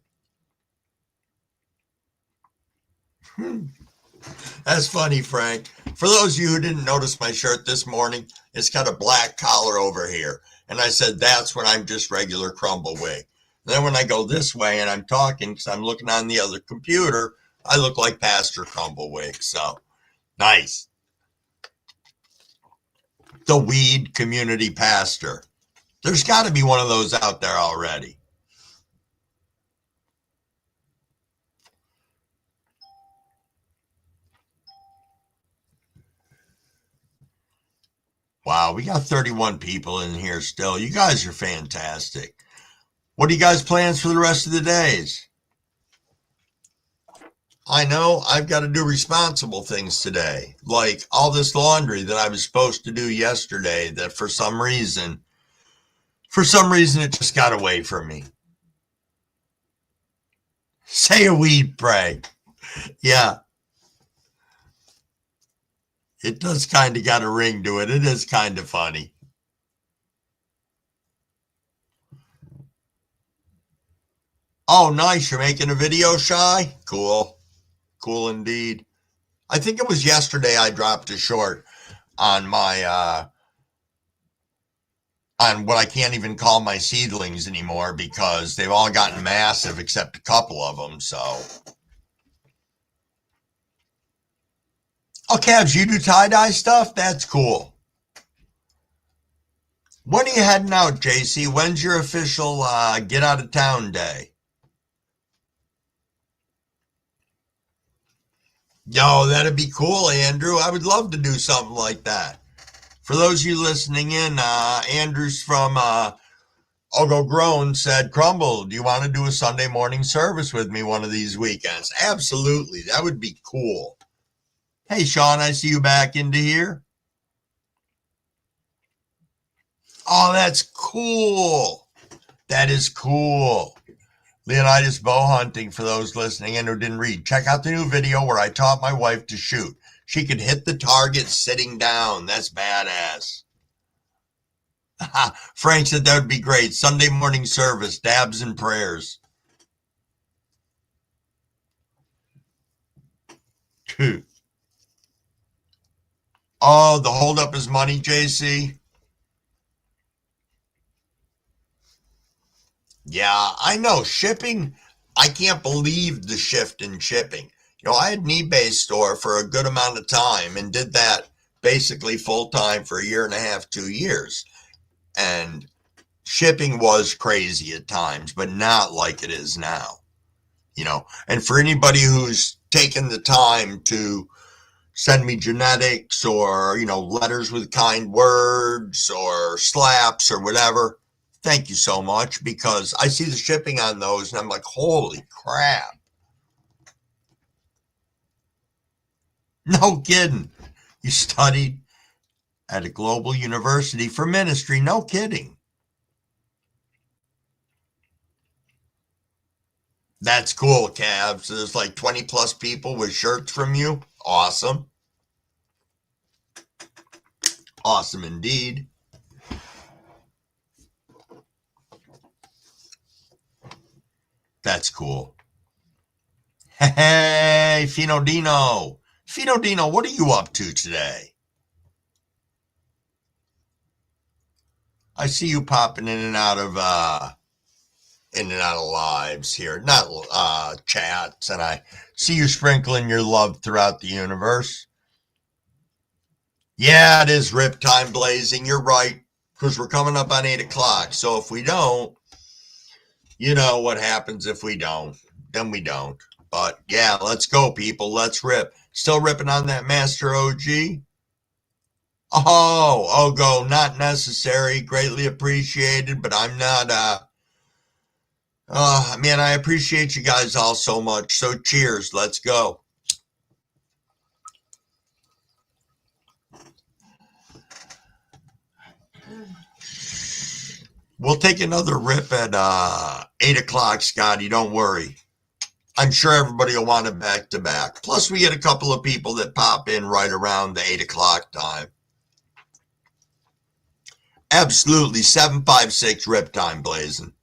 That's funny, Frank. For those of you who didn't notice my shirt this morning, it's got a black collar over here. And I said, that's when I'm just regular Crumblewig. Then when I go this way and I'm talking, because I'm looking on the other computer, I look like Pastor Crumblewig. So, nice. The weed community pastor. There's got to be one of those out there already. Wow, we got 31 people in here still. You guys are fantastic. What are you guys' plans for the rest of the days? I know I've got to do responsible things today, like all this laundry that I was supposed to do yesterday that for some reason it just got away from me. Say a weed, pray. Yeah, it does kind of got a ring to it. It is kind of funny. Oh, nice. You're making a video, Shy? Cool. Cool indeed. I think it was yesterday I dropped a short on my on what I can't even call my seedlings anymore because they've all gotten massive except a couple of them. So, oh, Cabs, you do tie-dye stuff? That's cool. When are you heading out, JC? When's your official get out of town day? Yo, that'd be cool, Andrew. I would love to do something like that. For those of you listening in, Andrew's from I'll Go Grown said, Crumble, do you want to do a Sunday morning service with me one of these weekends? Absolutely. That would be cool. Hey, Sean, I see you back into here. Oh, that's cool. That is cool. Leonidas bow hunting, for those listening in who didn't read. Check out the new video where I taught my wife to shoot. She could hit the target sitting down. That's badass. Frank said that would be great. Sunday morning service, dabs and prayers. Oh, the holdup is money, JC? Yeah, I know. Shipping, I can't believe the shift in shipping. You know, I had an eBay store for a good amount of time and did that basically full time for a year and a half, 2 years. And shipping was crazy at times, but not like it is now. You know, and for anybody who's taken the time to send me genetics or, you know, letters with kind words or slaps or whatever, thank you so much, because I see the shipping on those and I'm like, holy crap. No kidding. You studied at a global university for ministry. No kidding. That's cool, Cav. So there's like 20 plus people with shirts from you. Awesome. Awesome indeed. That's cool. Hey, Fino Dino. Fino Dino, what are you up to today? I see you popping in and out of lives here, not chats, and I see you sprinkling your love throughout the universe. Yeah, it is rip time blazing. You're right, because we're coming up on 8 o'clock. So if we don't, you know what happens if we don't. Then we don't. But yeah, let's go, people. Let's rip. Still ripping on that Master OG? Oh, go. Not necessary. Greatly appreciated, but I'm not, man, I appreciate you guys all so much. So cheers. Let's go. We'll take another rip at 8 o'clock, Scotty. Don't worry. I'm sure everybody will want it back to back. Plus, we get a couple of people that pop in right around the 8 o'clock time. Absolutely. 756 rip time blazing.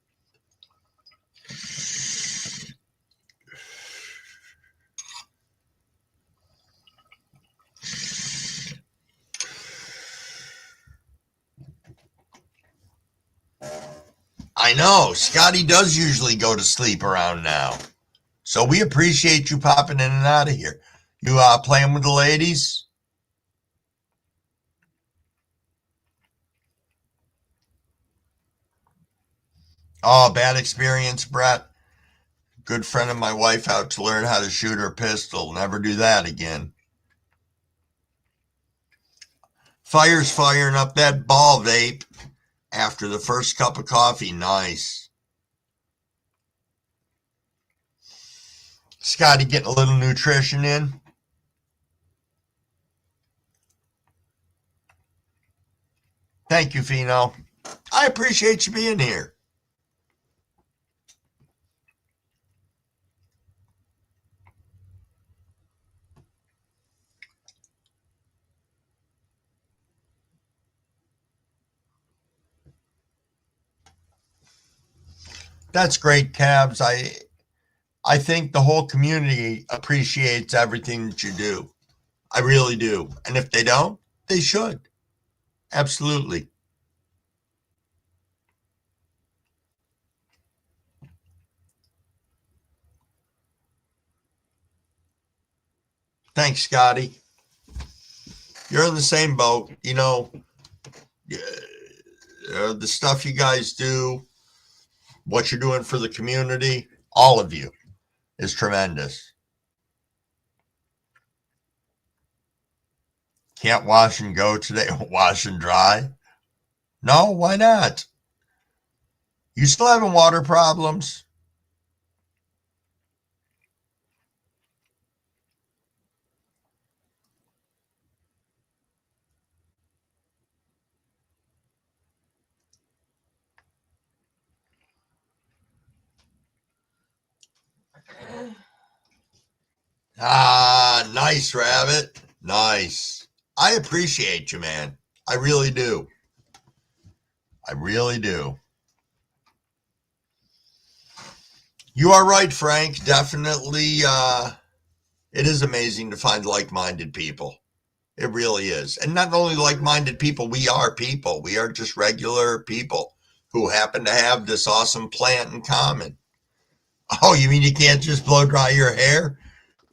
I know. Scotty does usually go to sleep around now. So we appreciate you popping in and out of here. You playing with the ladies? Oh, bad experience, Brett. Good friend of my wife out to learn how to shoot her pistol. Never do that again. Fire's firing up that ball vape after the first cup of coffee. Nice. Scotty getting a little nutrition in. Thank you, Fino. I appreciate you being here. That's great, Cabs. I think the whole community appreciates everything that you do. I really do. And if they don't, they should. Absolutely. Thanks, Scotty. You're in the same boat. You know, the stuff you guys do, what you're doing for the community, all of you is tremendous. Can't wash and go today, wash and dry? No, why not? You still having water problems? Ah, nice, Rabbit. Nice. I appreciate you, man. I really do. I really do. You are right, Frank. Definitely, it is amazing to find like-minded people. It really is. And not only like-minded people, we are people. We are just regular people who happen to have this awesome plant in common. Oh, you mean you can't just blow dry your hair?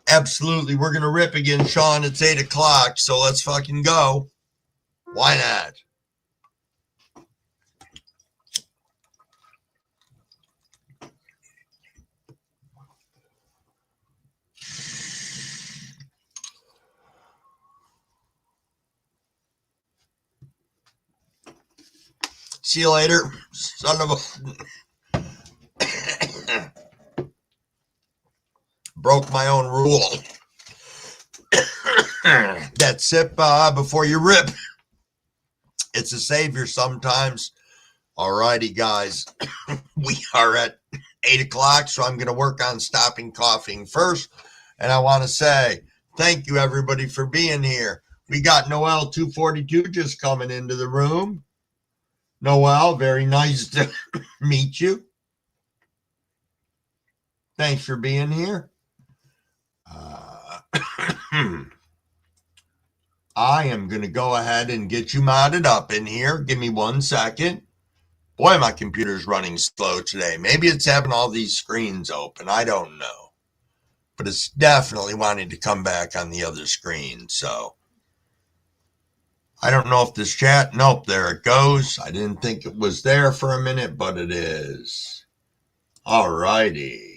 Absolutely. We're going to rip again, Sean. It's 8 o'clock, so let's fucking go. Why not? See you later, son of a... Broke my own rule. That sip before you rip. It's a savior sometimes. Alrighty, guys. We are at 8 o'clock, so I'm going to work on stopping coughing first. And I want to say thank you, everybody, for being here. We got Noel 242 just coming into the room. Noel, very nice to meet you. Thanks for being here. I am going to go ahead and get you modded up in here. Give me 1 second. Boy, my computer's running slow today. Maybe it's having all these screens open. I don't know. But it's definitely wanting to come back on the other screen. So I don't know if this chat. Nope, there it goes. I didn't think it was there for a minute, but it is. All righty.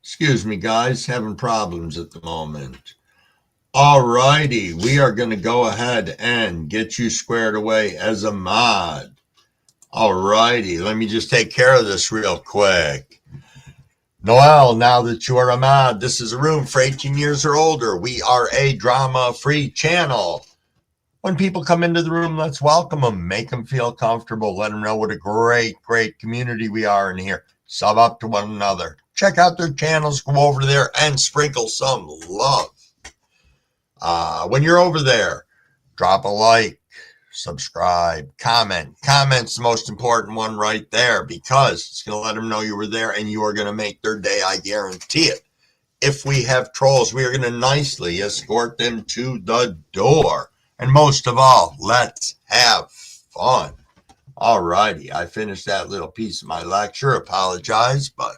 Excuse me, guys, having problems at the moment. All righty, we are going to go ahead and get you squared away as a mod. All righty, let me just take care of this real quick. Noel, now that you are a mod, this is a room for 18 years or older. We are a drama-free channel. When people come into the room, let's welcome them, make them feel comfortable, let them know what a great, great community we are in here. Sub up to one another. Check out their channels, go over there and sprinkle some love. When you're over there, drop a like, subscribe, comment. Comment's the most important one right there because it's going to let them know you were there and you are going to make their day, I guarantee it. If we have trolls, we are going to nicely escort them to the door. And most of all, let's have fun. All righty, I finished that little piece of my lecture. Apologize, but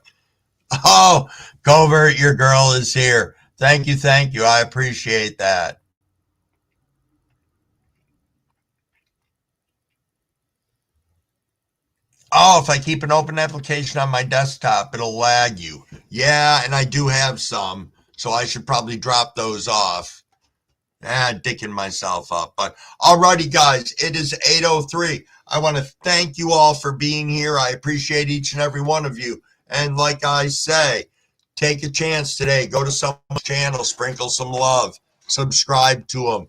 oh, Covert, your girl is here. Thank you, thank you. I appreciate that. Oh, if I keep an open application on my desktop, it'll lag you. Yeah, and I do have some, so I should probably drop those off. Dicking myself up. But alrighty, guys, it is 8:03. I want to thank you all for being here. I appreciate each and every one of you. And like I say, take a chance today. Go to someone's channel, sprinkle some love, subscribe to them,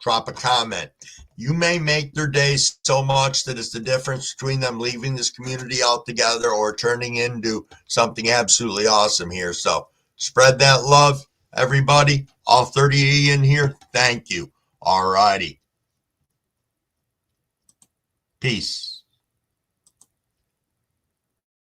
drop a comment. You may make their day so much that it's the difference between them leaving this community altogether or turning into something absolutely awesome here. So spread that love, everybody. All 30 in here, thank you. All righty. Peace.